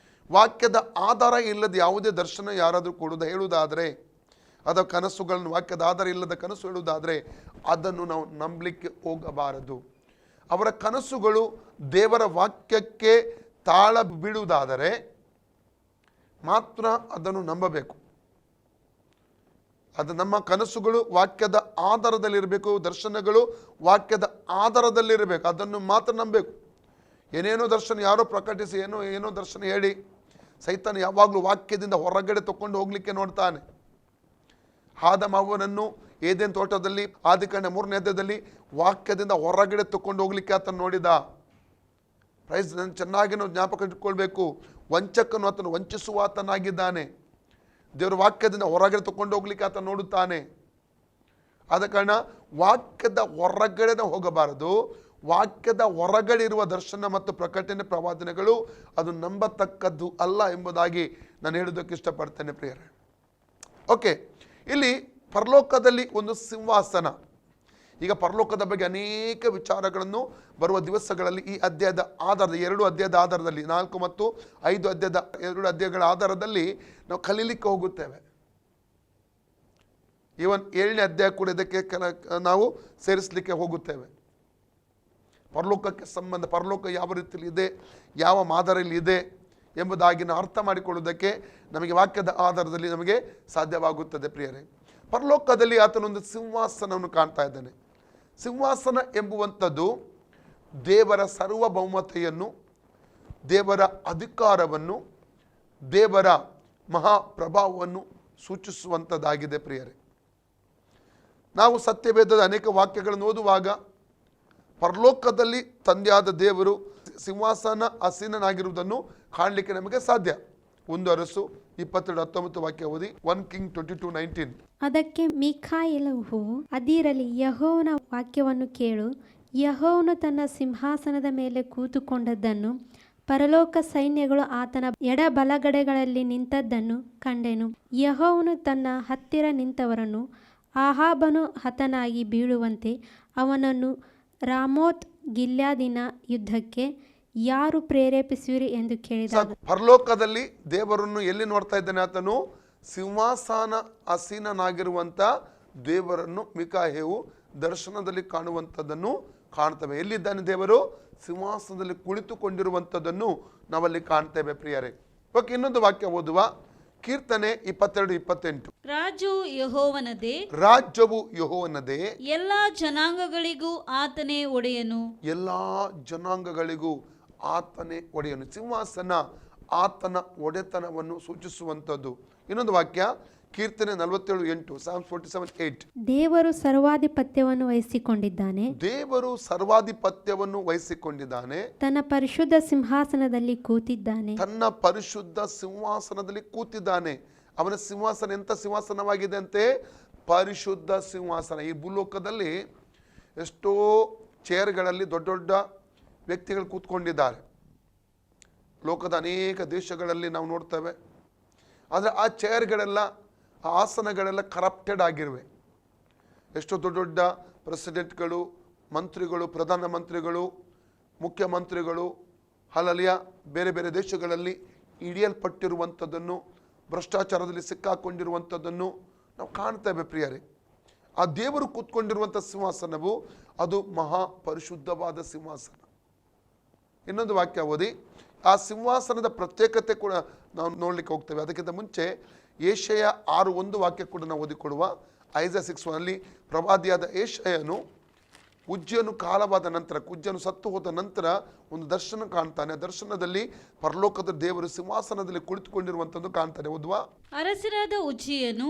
ವಾಕ್ಯದ ಆಧಾರ ಇಲ್ಲದ ಯಾವುದೇ ದರ್ಶನ ಯಾರಾದರೂ ಕೊಡುವುದು ಹೇಳುವುದಾದರೆ, ಅದರ ಕನಸುಗಳನ್ನು ವಾಕ್ಯದ ಆಧಾರ ಇಲ್ಲದ ಕನಸು ಹೇಳುವುದಾದರೆ ಅದನ್ನು ನಾವು ನಂಬಲಿಕ್ಕೆ ಹೋಗಬಾರದು. ಅವರ ಕನಸುಗಳು ದೇವರ ವಾಕ್ಯಕ್ಕೆ ತಾಳ ಬೀಳುವುದಾದರೆ ಮಾತ್ರ ಅದನ್ನು ನಂಬಬೇಕು. ಅದು ನಮ್ಮ ಕನಸುಗಳು ವಾಕ್ಯದ ಆಧಾರದಲ್ಲಿರಬೇಕು, ದರ್ಶನಗಳು ವಾಕ್ಯದ ಆಧಾರದಲ್ಲಿರಬೇಕು. ಅದನ್ನು ಮಾತ್ರ ನಂಬಬೇಕು. ಏನೇನೋ ದರ್ಶನ ಯಾರೋ ಪ್ರಕಟಿಸಿ ಏನೋ ದರ್ಶನ ಹೇಳಿ ಸೈತಾನ ಯಾವಾಗಲೂ ವಾಕ್ಯದಿಂದ ಹೊರಗಡೆ ತಗೊಂಡು ಹೋಗ್ಲಿಕ್ಕೆ ನೋಡ್ತಾನೆ. ಆದಮ ಅವ್ವನನ್ನು ಏದೇನ್ ತೋಟದಲ್ಲಿ ಆದಿಕಾಂಡ 3ನೇ ಅಧ್ಯಾಯದಲ್ಲಿ ವಾಕ್ಯದಿಂದ ಹೊರಗಡೆ ತಗೊಂಡು ಹೋಗ್ಲಿಕ್ಕೆ ಆತನು ನೋಡಿದ. ಪ್ರೈಸ್ ಚೆನ್ನಾಗಿ ನಾವು ಜ್ಞಾಪಕ ಇಟ್ಕೊಳ್ಬೇಕು. ವಂಚಕನು ಆತನು ವಂಚಿಸುವ ಆತನಾಗಿದ್ದಾನೆ. ದೇವರ ವಾಕ್ಯದಿಂದ ಹೊರಗಡೆ ತಗೊಂಡು ಹೋಗ್ಲಿಕ್ಕೆ ಆತ ನೋಡುತ್ತಾನೆ. ಆದ ಕಾರಣ ವಾಕ್ಯದ ಹೊರಗಡೆ ಹೋಗಬಾರದು. ವಾಕ್ಯದ ಹೊರಗಡೆ ಇರುವ ದರ್ಶನ ಮತ್ತು ಪ್ರಕಟಣೆ ಪ್ರವಾದನೆಗಳು ಅದು ನಂಬತಕ್ಕದ್ದು ಅಲ್ಲ ಎಂಬುದಾಗಿ ನಾನು ಹೇಳೋದಕ್ಕೆ ಇಷ್ಟಪಡ್ತೇನೆ ಪ್ರಿಯರೇ. ಓಕೆ, ಇಲ್ಲಿ ಪರಲೋಕದಲ್ಲಿ ಒಂದು ಸಿಂಹಾಸನ. ಈಗ ಪರಲೋಕದ ಬಗ್ಗೆ ಅನೇಕ ವಿಚಾರಗಳನ್ನು ಬರುವ ದಿವಸಗಳಲ್ಲಿ ಈ ಅಧ್ಯಾಯದ ಆಧಾರದ 2 ಅಧ್ಯಾಯದ ಆಧಾರದಲ್ಲಿ 4 ಮತ್ತು 5 ಅಧ್ಯಾಯದ 2 ಅಧ್ಯಾಯಗಳ ಆಧಾರದಲ್ಲಿ ನಾವು ಕಲೀಲಿಕ್ಕೆ ಹೋಗುತ್ತೇವೆ. ಈವನ್ 7ನೇ ಅಧ್ಯಾಯ ಕೂಡ ಇದಕ್ಕೆ ನಾವು ಸೇರಿಸಲಿಕ್ಕೆ ಹೋಗುತ್ತೇವೆ. ಪರಲೋಕಕ್ಕೆ ಸಂಬಂಧ, ಪರಲೋಕ ಯಾವ ರೀತಿಯಲ್ಲಿ ಇದೆ, ಯಾವ ಮಾದರಿಯಲ್ಲಿ ಇದೆ ಎಂಬುದಾಗಿ ನಾವು ಅರ್ಥ ಮಾಡಿಕೊಳ್ಳುವುದಕ್ಕೆ ನಮಗೆ ವಾಕ್ಯದ ಆಧಾರದಲ್ಲಿ ನಮಗೆ ಸಾಧ್ಯವಾಗುತ್ತದೆ ಪ್ರಿಯರೇ. ಪರಲೋಕದಲ್ಲಿ ಆತನೊಂದು ಸಿಂಹಾಸನವನ್ನು ಕಾಣ್ತಾ ಇದ್ದಾನೆ. ಸಿಂಹಾಸನ ಎಂಬುವಂಥದ್ದು ದೇವರ ಸಾರ್ವಭೌಮತೆಯನ್ನು, ದೇವರ ಅಧಿಕಾರವನ್ನು, ದೇವರ ಮಹಾಪ್ರಭಾವವನ್ನು ಸೂಚಿಸುವಂಥದ್ದಾಗಿದೆ ಪ್ರಿಯರೇ. ನಾವು ಸತ್ಯವೇದದ ಅನೇಕ ವಾಕ್ಯಗಳನ್ನು ಓದುವಾಗ ಪರಲೋಕದಲ್ಲಿ ತಂದೆಯಾದ ದೇವರು ಸಿಂಹಾಸನ ಆಸೀನನಾಗಿರುವುದನ್ನು ಕಾಣಲಿಕ್ಕೆ ನಮಗೆ ಸಾಧ್ಯ. 1 ಅರಸು 22:19 ವಾಕ್ಯ ಓದಿ. 1 Kings 22:19. ಅದಕ್ಕೆ ಮಿಖಾಯೇಲವು, ಅದಿರಲಿ, ಯೆಹೋವನ ವಾಕ್ಯವನ್ನು ಕೇಳು. ಯೆಹೋವನು ತನ್ನ ಸಿಂಹಾಸನದ ಮೇಲೆ ಕೂತುಕೊಂಡದ್ದನ್ನು, ಪರಲೋಕ ಸೈನ್ಯಗಳು ಆತನ ಎಡಬಲಗಡೆಗಳಲ್ಲಿ ನಿಂತದ್ದನ್ನು ಕಂಡೆನು. ಯೆಹೋವನು ತನ್ನ ಹತ್ತಿರ ನಿಂತವರನ್ನು ಆಹಾಬನು ಹತನಾಗಿ ಬೀಳುವಂತೆ ಅವನನ್ನು ರಾಮೋತ್ ಗಿಲ್ಯಾದಿನ ಯುದ್ಧಕ್ಕೆ ಯಾರು ಪ್ರೇರೇಪಿಸುವಿರಿ ಎಂದು ಕೇಳಿದಾಗ, ಪರಲೋಕದಲ್ಲಿ ದೇವರನ್ನು ಎಲ್ಲಿ ನೋಡ್ತಾ ಇದ್ದಾನೆ? ಆತನು ಸಿಂಹಾಸನ ಆಸೀನನಾಗಿರುವಂತ ದೇವರನ್ನು ಮಿಕಾಯೇವು ದರ್ಶನದಲ್ಲಿ ಕಾಣುವಂಥದ್ದನ್ನು ಕಾಣ್ತೇವೆ. ಎಲ್ಲಿದ್ದಾನೆ ದೇವರು? ಸಿಂಹಾಸನದಲ್ಲಿ ಕುಳಿತುಕೊಂಡಿರುವಂಥದ್ದನ್ನು ನಾವಲ್ಲಿ ಕಾಣ್ತೇವೆ ಪ್ರಿಯರೇ. ಓಕೆ, ಇನ್ನೊಂದು ವಾಕ್ಯ ಓದುವ. ಕೀರ್ತನೆ 22:28. ರಾಜ್ಯವು ಯೆಹೋವನದೇ, ರಾಜ್ಯವು ಯೆಹೋವನದೇ, ಎಲ್ಲಾ ಜನಾಂಗಗಳಿಗೂ ಆತನೇ ಒಡೆಯನು. ಎಲ್ಲಾ ಜನಾಂಗಗಳಿಗೂ ಆತನೇ ಒಡೆಯನು. ಸಿಂಹಾಸನ ಆತನ ಒಡೆತನವನ್ನು ಸೂಚಿಸುವಂಥದ್ದು. ಇನ್ನೊಂದು ವಾಕ್ಯ ಕೀರ್ತನೆ 47:8, Psalms 47:8. ದೇವರು ಸರ್ವಾಧಿಪತ್ಯವನ್ನು ವಹಿಸಿಕೊಂಡಿದ್ದಾನೆ, ದೇವರು ಸರ್ವಾಧಿಪತ್ಯವನ್ನು ವಹಿಸಿಕೊಂಡಿದ್ದಾನೆ, ತನ್ನ ಪರಿಶುದ್ಧ ಸಿಂಹಾಸನದಲ್ಲಿ ಕೂತಿದ್ದಾನೆ. ತನ್ನ ಪರಿಶುದ್ಧ ಸಿಂಹಾಸನದಲ್ಲಿ ಕೂತಿದ್ದಾನೆ. ಅವನ ಸಿಂಹಾಸನ ಎಂಥ ಸಿಂಹಾಸನವಾಗಿದೆ ಅಂತೆ? ಪರಿಶುದ್ಧ ಸಿಂಹಾಸನ. ಈ ಭೂಲೋಕದಲ್ಲಿ ಎಷ್ಟೋ ಚೇರ್ಗಳಲ್ಲಿ ದೊಡ್ಡ ದೊಡ್ಡ ವ್ಯಕ್ತಿಗಳು ಕೂತ್ಕೊಂಡಿದ್ದಾರೆ. ಲೋಕದ ಅನೇಕ ದೇಶಗಳಲ್ಲಿ ನಾವು ನೋಡ್ತೇವೆ. ಆದರೆ ಆ ಚೇರ್ಗಳೆಲ್ಲ, ಆ ಆಸನಗಳೆಲ್ಲ ಕರಪ್ಟೆಡ್ ಆಗಿರುವೆ. ಎಷ್ಟೋ ದೊಡ್ಡ ದೊಡ್ಡ ಪ್ರೆಸಿಡೆಂಟ್ಗಳು, ಮಂತ್ರಿಗಳು, ಪ್ರಧಾನಮಂತ್ರಿಗಳು, ಮುಖ್ಯಮಂತ್ರಿಗಳು, ಹಲಲಿಯ ಬೇರೆ ಬೇರೆ ದೇಶಗಳಲ್ಲಿ ಹಿಡಿಯಲ್ಪಟ್ಟಿರುವಂಥದ್ದನ್ನು, ಭ್ರಷ್ಟಾಚಾರದಲ್ಲಿ ಸಿಕ್ಕಾಕೊಂಡಿರುವಂಥದ್ದನ್ನು ನಾವು ಕಾಣ್ತೇವೆ ಪ್ರಿಯರೇ. ಆ ದೇವರು ಕೂತ್ಕೊಂಡಿರುವಂಥ ಸಿಂಹಾಸನವು ಅದು ಮಹಾಪರಿಶುದ್ಧವಾದ ಸಿಂಹಾಸನ. ಇನ್ನೊಂದು ವಾಕ್ಯ ಓದಿ, ಆ ಸಿಂಹಾಸನದ ಪ್ರತ್ಯೇಕತೆ ಕೂಡ ನಾವು ನೋಡ್ಲಿಕ್ಕೆ ಹೋಗ್ತೇವೆ. ಅದಕ್ಕಿಂತ ಮುಂಚೆ ಯೆಶಾಯ 6:1 ವಾಕ್ಯ ಕೂಡ ನಾವು ಓದಿಕೊಡುವ. ಐಸಾಯ 6:1 ಪ್ರವಾದಿಯಾದ ಯೆಶಾಯನು ಉಜ್ಜನು ಕಾಲವಾದ ನಂತರ, ಉಜ್ಜನು ಸತ್ತು ಹೋದ ನಂತರ ಒಂದು ದರ್ಶನ ಕಾಣ್ತಾನೆ. ದರ್ಶನದಲ್ಲಿ ಪರಲೋಕದ ದೇವರು ಸಿಂಹಾಸನದಲ್ಲಿ ಕುಳಿತುಕೊಂಡಿರುವಂಥದ್ದು ಕಾಣ್ತಾನೆ. ಓದುವ, ಅರಸರಾದ ಉಜ್ಜಿಯನು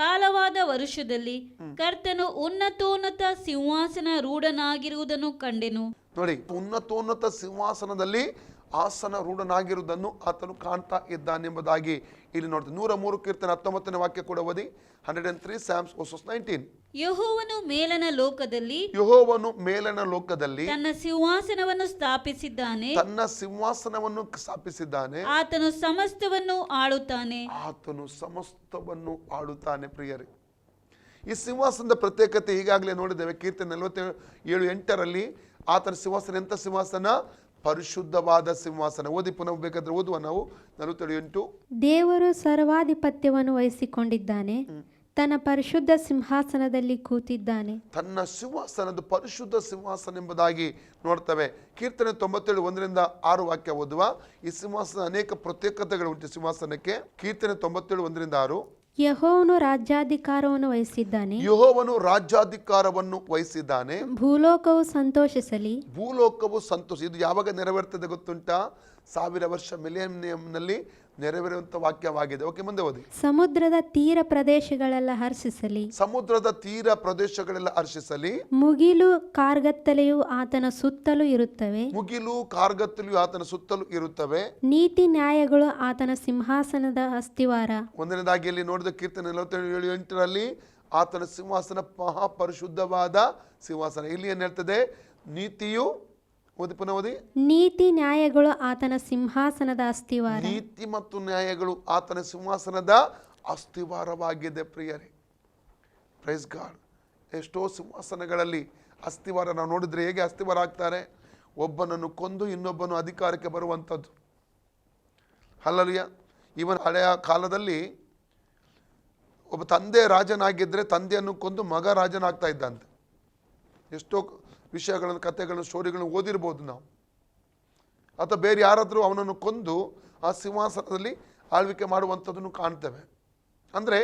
ಕಾಲವಾದ ವರುಷದಲ್ಲಿ ಕರ್ತನು ಉನ್ನತೋನ್ನತ ಸಿಂಹಾಸನ ರೂಢನಾಗಿರುವುದನ್ನು ಕಂಡೆನು. ನೋಡಿ, ಉನ್ನತೋನ್ನತ ಸಿಂಹಾಸನದಲ್ಲಿ ಆಸನ ರೂಢನಾಗಿರುವುದನ್ನು ಆತನು ಕಾಣ್ತಾ ಇದ್ದಾನೆಂಬುದಾಗಿ ಇಲ್ಲಿ ನೋಡ್ತೀವಿ. 103 ಕೀರ್ತನೆ 19ನೇ ವಾಕ್ಯ ಕೂಡ ಓದಿ. 103 Psalms verses 19. ಯೆಹೋವನು ಮೇಲನ ಲೋಕದಲ್ಲಿ, ಯೆಹೋವನು ಮೇಲನ ಲೋಕದಲ್ಲಿ ತನ್ನ ಸಿಂಹಾಸನವನ್ನು ಸ್ಥಾಪಿಸಿದ್ದಾನೆ. ತನ್ನ ಸಿಂಹಾಸನವನ್ನು ಸ್ಥಾಪಿಸಿದ್ದಾನೆ. ಆತನು ಸಮಸ್ತವನ್ನು ಆಳುತ್ತಾನೆ. ಆತನು ಸಮಸ್ತವನ್ನು ಆಳುತ್ತಾನೆ. ಪ್ರಿಯರೇ, ಈ ಸಿಂಹಾಸನದ ಪ್ರತ್ಯೇಕತೆ ಈಗಾಗಲೇ ನೋಡಿದ್ದೇವೆ. ಕೀರ್ತನೆ 47:8 ಆತನ ಸಿಂಹಾಸನ ಎಂಥ ಸಿಂಹಾಸನ? ಪರಿಶುದ್ಧವಾದ ಸಿಂಹಾಸನ. ಓದಿ, ಪುನಃ ಬೇಕಾದ್ರೆ ಓದುವ ನಾವು. 47:8 ದೇವರು ಸರ್ವಾಧಿಪತ್ಯವನ್ನು ವಹಿಸಿಕೊಂಡಿದ್ದಾನೆ, ತನ್ನ ಪರಿಶುದ್ಧ ಸಿಂಹಾಸನದಲ್ಲಿ ಕೂತಿದ್ದಾನೆ. ತನ್ನ ಸಿಂಹಾಸನದ ಪರಿಶುದ್ಧ ಸಿಂಹಾಸನ ಎಂಬುದಾಗಿ ನೋಡ್ತೇವೆ. ಕೀರ್ತನೆ 97:1-6 ವಾಕ್ಯ ಓದುವ. ಈ ಸಿಂಹಾಸನ ಅನೇಕ ಪ್ರತ್ಯೇಕತೆಗಳು ಉಂಟು ಸಿಂಹಾಸನಕ್ಕೆ. ಕೀರ್ತನೆ 97:1-6. ಯೆಹೋವನು ರಾಜ್ಯಾಧಿಕಾರವನ್ನು ವಹಿಸಿದ್ದಾನೆ, ಯೆಹೋವನು ರಾಜ್ಯಾಧಿಕಾರವನ್ನು ವಹಿಸಿದ್ದಾನೆ. ಭೂಲೋಕವು ಸಂತೋಷಿಸಲಿ, ಭೂಲೋಕವು ಸಂತೋಷ. ಇದು ಯಾವಾಗ ನೆರವೇರ್ತದೆ ಗೊತ್ತುಂಟಾ? 1000 ವರ್ಷ ಮಿಲೇನಿಯಂನಲ್ಲಿ ನೆರವೇರುವಂತ ವಾಕ್ಯವಾಗಿದೆ. ಓಕೆ, ಮುಂದೆ ಓದಿ. ಸಮುದ್ರದ ತೀರ ಪ್ರದೇಶಗಳೆಲ್ಲ ಹರ್ಷಿಸಲಿ, ಸಮುದ್ರದ ತೀರ ಪ್ರದೇಶಗಳೆಲ್ಲ ಹರ್ಷಿಸಲಿ. ಮುಗಿಲು ಕಾರ್ಗತ್ತಲೆಯು ಆತನ ಸುತ್ತಲೂ ಇರುತ್ತವೆ, ಮುಗಿಲು ಕಾರ್ಗತ್ತಲೆಯು ಆತನ ಸುತ್ತಲೂ ಇರುತ್ತವೆ. ನೀತಿ ನ್ಯಾಯಗಳು ಆತನ ಸಿಂಹಾಸನದ ಅಸ್ತಿವಾರ. ಒಂದನೇದಾಗಿ ಇಲ್ಲಿ ನೋಡಿದ ಕೀರ್ತನೆ 47:8 ಆತನ ಸಿಂಹಾಸನ ಮಹಾಪರಿಶುದ್ಧವಾದ ಸಿಂಹಾಸನ. ಇಲ್ಲಿ ಏನ್ ಹೇಳ್ತದೆ? ನೀತಿಯು, ಓದಿ, ಪುನಃ ಓದಿ. ನೀತಿ ನ್ಯಾಯಗಳು ಆತನ ಸಿಂಹಾಸನದ ಅಸ್ತಿವಾರ. ನೀತಿ ಮತ್ತು ನ್ಯಾಯಗಳು ಆತನ ಸಿಂಹಾಸನದ ಅಸ್ತಿವಾರವಾಗಿದೆ. ಪ್ರಿಯರೇ, ಪ್ರೈಸ್ ಗಾಡ್. ಎಷ್ಟೋ ಸಿಂಹಾಸನಗಳಲ್ಲಿ ಅಸ್ತಿವಾರ ನಾವು ನೋಡಿದ್ರೆ ಹೇಗೆ ಅಸ್ತಿವಾರ ಆಗ್ತಾರೆ? ಒಬ್ಬನನ್ನು ಕೊಂದು ಇನ್ನೊಬ್ಬನು ಅಧಿಕಾರಕ್ಕೆ ಬರುವಂಥದ್ದು. ಹಲ್ಲೆಲೂಯಾ. ಇವನ್ ಹಳೆಯ ಕಾಲದಲ್ಲಿ ಒಬ್ಬ ತಂದೆ ರಾಜನಾಗಿದ್ದರೆ ತಂದೆಯನ್ನು ಕೊಂದು ಮಗ ರಾಜನಾಗ್ತಾ ಇದ್ದಂತೆ. ಎಷ್ಟೋ ವಿಷಯಗಳನ್ನು, ಕಥೆಗಳನ್ನು, ಸ್ಟೋರಿಗಳನ್ನು ಓದಿರ್ಬೋದು ನಾವು. ಅಥವಾ ಬೇರೆ ಯಾರಾದರೂ ಅವನನ್ನು ಕೊಂದು ಆ ಸಿಂಹಾಸನದಲ್ಲಿ ಆಳ್ವಿಕೆ ಮಾಡುವಂಥದ್ದನ್ನು ಕಾಣ್ತೇವೆ. ಅಂದರೆ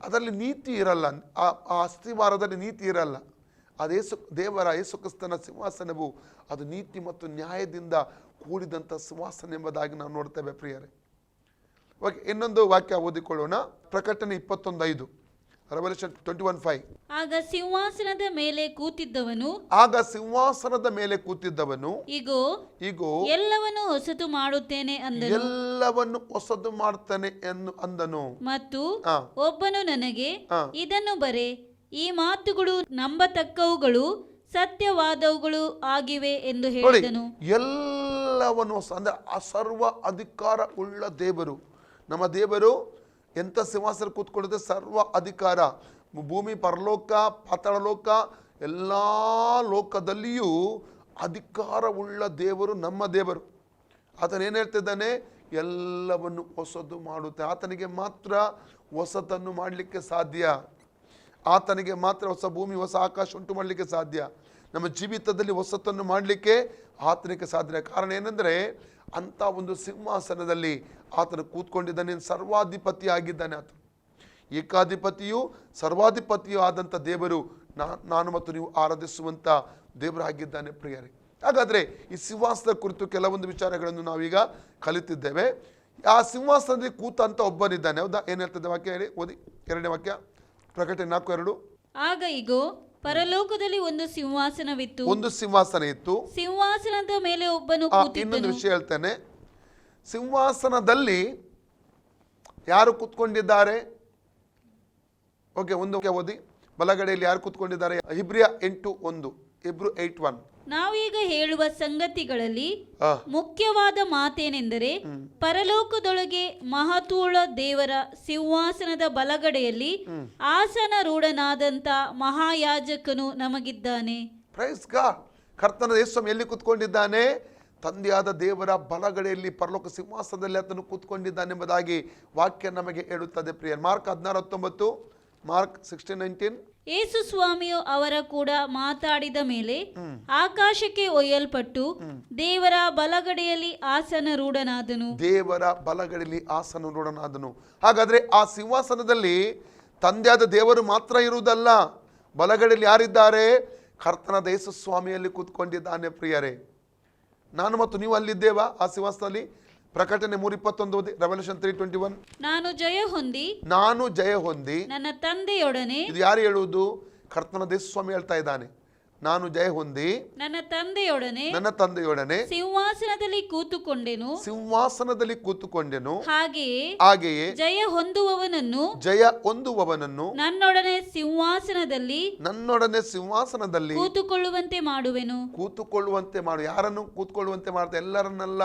ಅದರಲ್ಲಿ ನೀತಿ ಇರಲ್ಲ, ಆ ಅಸ್ತಿವಾರದಲ್ಲಿ ನೀತಿ ಇರಲ್ಲ. ಅದು ದೇವರ ಯೇಸು ಕ್ರಿಸ್ತನ ಸಿಂಹಾಸನವು ಅದು ನೀತಿ ಮತ್ತು ನ್ಯಾಯದಿಂದ ಕೂಡಿದಂಥ ಸಿಂಹಾಸನ ಎಂಬುದಾಗಿ ನಾವು ನೋಡ್ತೇವೆ. ಪ್ರಿಯರೇ, ಓಕೆ, ಇನ್ನೊಂದು ವಾಕ್ಯ ಓದಿಕೊಳ್ಳೋಣ. ಪ್ರಕಟಣೆ 21:5, ರೆವಲ್ಯೂಷನ್ 21:5. ಆಗ ಸಿಂಹಾಸನದ ಮೇಲೆ ಕೂತಿದ್ದವನು, ಆಗ ಸಿಂಹಾಸನದ ಮೇಲೆ ಕೂತಿದ್ದವನು, ಇಗೋ ಎಲ್ಲವನ್ನು ಹೊಸತು ಮಾಡುತ್ತೇನೆ ಅಂದನು. ಎಲ್ಲವನ್ನು ಹೊಸದು ಮಾಡ್ತಾನೆ ಅಂದನು. ಮತ್ತು ಒಬ್ಬನು ನನಗೆ, ಇದನ್ನು ಬರೆ, ಈ ಮಾತುಗಳು ನಂಬತಕ್ಕವುಗಳು ಸತ್ಯವಾದವುಗಳು ಆಗಿವೆ ಎಂದು ಹೇಳಿದನು. ಎಲ್ಲವನ್ನು ಹೊಸ ಅಂದ್ರೆ ಆ ಸರ್ವ ಅಧಿಕಾರ ಉಳ್ಳ ದೇವರು, ನಮ್ಮ ದೇವರು ಎಂಥ ಸಿಂಹಾಸನ ಕೂತ್ಕೊಳ್ಳುತ್ತೆ? ಸರ್ವ ಅಧಿಕಾರ. ಭೂಮಿ, ಪರಲೋಕ, ಪಾತಾಳಲೋಕ, ಎಲ್ಲ ಲೋಕದಲ್ಲಿಯೂ ಅಧಿಕಾರವುಳ್ಳ ದೇವರು ನಮ್ಮ ದೇವರು. ಆತನೇನು ಹೇಳ್ತಿದ್ದಾನೆ? ಎಲ್ಲವನ್ನು ಹೊಸದು ಮಾಡುತ್ತೆ. ಆತನಿಗೆ ಮಾತ್ರ ಹೊಸತನ್ನು ಮಾಡಲಿಕ್ಕೆ ಸಾಧ್ಯ. ಆತನಿಗೆ ಮಾತ್ರ ಹೊಸ ಭೂಮಿ, ಹೊಸ ಆಕಾಶ ಉಂಟು ಮಾಡಲಿಕ್ಕೆ ಸಾಧ್ಯ. ನಮ್ಮ ಜೀವಿತದಲ್ಲಿ ಹೊಸತನ್ನು ಮಾಡಲಿಕ್ಕೆ ಆತನಿಗೆ ಸಾಧ್ಯ. ಕಾರಣ ಏನಂದರೆ ಅಂಥ ಒಂದು ಸಿಂಹಾಸನದಲ್ಲಿ ಆತನು ಕೂತ್ಕೊಂಡಿದ್ದಾನೆ. ಸರ್ವಾಧಿಪತಿ ಆಗಿದ್ದಾನೆ. ಆತ ಏಕಾಧಿಪತಿಯು ಸರ್ವಾಧಿಪತಿಯೂ ಆದಂಥ ದೇವರು ನಾನು ಮತ್ತು ನೀವು ಆರಾಧಿಸುವಂಥ ದೇವರಾಗಿದ್ದಾನೆ. ಪ್ರಿಯರೇ, ಹಾಗಾದರೆ ಈ ಸಿಂಹಾಸನದ ಕುರಿತು ಕೆಲವೊಂದು ವಿಚಾರಗಳನ್ನು ನಾವೀಗ ಕಲಿತಿದ್ದೇವೆ. ಆ ಸಿಂಹಾಸನದಲ್ಲಿ ಕೂತಂತ ಒಬ್ಬನಿದ್ದಾನೆ. ಹೌದಾ? ಏನು ಹೇಳ್ತದೆ ವಾಕ್ಯ ಹೇಳಿ, ಓದಿ. 2ನೇ ವಾಕ್ಯ, ಪ್ರಕಟಣೆ 4:2. ಆಗ ಇಗೋ ಪರಲೋಕದಲ್ಲಿ ಒಂದು ಸಿಂಹಾಸನವಿತ್ತು, ಒಂದು ಸಿಂಹಾಸನ ಇತ್ತು, ಸಿಂಹಾಸನದ ಮೇಲೆ ಒಬ್ಬನು ಇನ್ನೊಂದು ಕೂತಿದ್ದನು. ವಿಷಯ ಹೇಳ್ತೇನೆ. ಸಿಂಹಾಸನದಲ್ಲಿ ಯಾರು ಕೂತ್ಕೊಂಡಿದ್ದಾರೆ? ಓಕೆ, ಒಂದು ಓದಿ. ಬಲಗಡೆಯಲ್ಲಿ ಯಾರು ಕೂತ್ಕೊಂಡಿದ್ದಾರೆ? ಹಿಬ್ರಿಯ 8:1, ಇಬ್ರು 8:1. ನಾವೀಗ ಹೇಳುವ ಸಂಗತಿಗಳಲ್ಲಿ ಮುಖ್ಯವಾದ ಮಾತೇನೆಂದರೆ, ಪರಲೋಕದೊಳಗೆ ಮಹತ್ವವುಳ್ಳ ದೇವರ ಸಿಂಹಾಸನದ ಬಲಗಡೆಯಲ್ಲಿ ಆಸನರೂಢನಾದಂತ ಮಹಾಯಾಜಕನು ನಮಗಿದ್ದಾನೆ. Praise God. ಕರ್ತನ ಯೇಸು ಎಲ್ಲಿ ಕೂತ್ಕೊಂಡಿದ್ದಾನೆ? ತಂದೆಯಾದ ದೇವರ ಬಲಗಡೆಯಲ್ಲಿ ಪರಲೋಕ ಸಿಂಹಾಸನದಲ್ಲಿ ಆತನು ಕೂತ್ಕೊಂಡಿದ್ದಾನೆ ಎಂಬುದಾಗಿ ವಾಕ್ಯ ನಮಗೆ ಹೇಳುತ್ತದೆ ಪ್ರಿಯ. Mark 16:19, mark 16:19. ಯೇಸು ಸ್ವಾಮಿಯು ಅವರ ಕೂಡ ಮಾತಾಡಿದ ಮೇಲೆ ಆಕಾಶಕ್ಕೆ ಒಯ್ಯಲ್ಪಟ್ಟು ದೇವರ ಬಲಗಡೆಯಲ್ಲಿ ಆಸನರೂಢನಾದನು. ದೇವರ ಬಲಗಡೆಯಲ್ಲಿ ಆಸನರೂಢನಾದನು. ಹಾಗಾದ್ರೆ ಆ ಸಿಂಹಾಸನದಲ್ಲಿ ತಂದೆಯಾದ ದೇವರು ಮಾತ್ರ ಇರುವುದಲ್ಲ, ಬಲಗಡೆಯಲ್ಲಿ ಯಾರಿದ್ದಾರೆ? ಕರ್ತನಾದ ಯೇಸು ಸ್ವಾಮಿಯಲ್ಲಿ ಕೂತ್ಕೊಂಡಿದ್ದಾನೆ ಪ್ರಿಯರೇ. ನಾನು ಮತ್ತು ನೀವು ಅಲ್ಲಿದ್ದೇವಾ ಆ ಸಿಂಹಾಸನದಲ್ಲಿ? ಪ್ರಕಟಣೆ 3:21 ಓದಿ. ರೆವಲ್ಯೂಷನ್ 3:21. ನಾನು ಜಯ ಹೊಂದಿ ನನ್ನ ತಂದೆಯೊಡನೆ. ಇದು ಯಾರು ಹೇಳುವುದು? ಕರ್ತನಾದ ಯೇಸು ಸ್ವಾಮಿ ಹೇಳ್ತಾ ಇದ್ದಾನೆ. ನಾನು ಜಯ ಹೊಂದಿ ನನ್ನ ತಂದೆಯೊಡನೆ ಸಿಂಹಾಸನದಲ್ಲಿ ಕೂತುಕೊಂಡೆನು. ಹಾಗೆಯೇ ಜಯ ಹೊಂದುವವನನ್ನು ನನ್ನೊಡನೆ ಸಿಂಹಾಸನದಲ್ಲಿ ಕೂತುಕೊಳ್ಳುವಂತೆ ಮಾಡುವೆನು. ಯಾರನ್ನು ಕೂತ್ಕೊಳ್ಳುವಂತೆ ಮಾಡ್ತಾ? ಎಲ್ಲರನ್ನಲ್ಲ,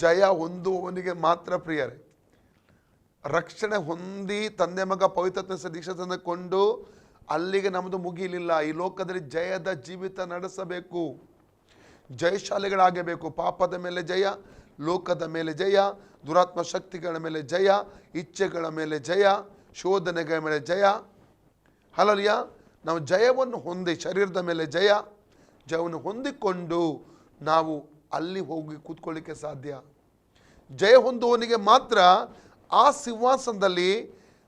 ಜಯ ಹೊಂದುವವನಿಗೆ ಮಾತ್ರ ಪ್ರಿಯರೇ. ರಕ್ಷಣೆ ಹೊಂದಿ ತಂದೆ ಮಗ ಪವಿತ್ರತ್ವ ದೀಕ್ಷೆ ತಂದುಕೊಂಡು ಅಲ್ಲಿಗೆ ನಮ್ಮದು ಮುಗಿಲಿಲ್ಲ. ಈ ಲೋಕದಲ್ಲಿ ಜಯದ ಜೀವಿತ ನಡೆಸಬೇಕು, ಜಯಶಾಲಿಗಳಾಗಬೇಕು. ಪಾಪದ ಮೇಲೆ ಜಯ, ಲೋಕದ ಮೇಲೆ ಜಯ, ದುರಾತ್ಮ ಶಕ್ತಿಗಳ ಮೇಲೆ ಜಯ, ಇಚ್ಛೆಗಳ ಮೇಲೆ ಜಯ, ಶೋಧನೆಗಳ ಮೇಲೆ ಜಯ. ಹಲಲಿಯ ನಾವು ಜಯವನ್ನು ಹೊಂದಿ, ಶರೀರದ ಮೇಲೆ ಜಯವನ್ನು ಹೊಂದಿಕೊಂಡು ನಾವು ಅಲ್ಲಿ ಹೋಗಿ ಕೂತ್ಕೊಳ್ಳಿಕ್ಕೆ ಸಾಧ್ಯ. ಜಯ ಹೊಂದುವವನಿಗೆ ಮಾತ್ರ ಆ ಸಿಂಹಾಸನದಲ್ಲಿ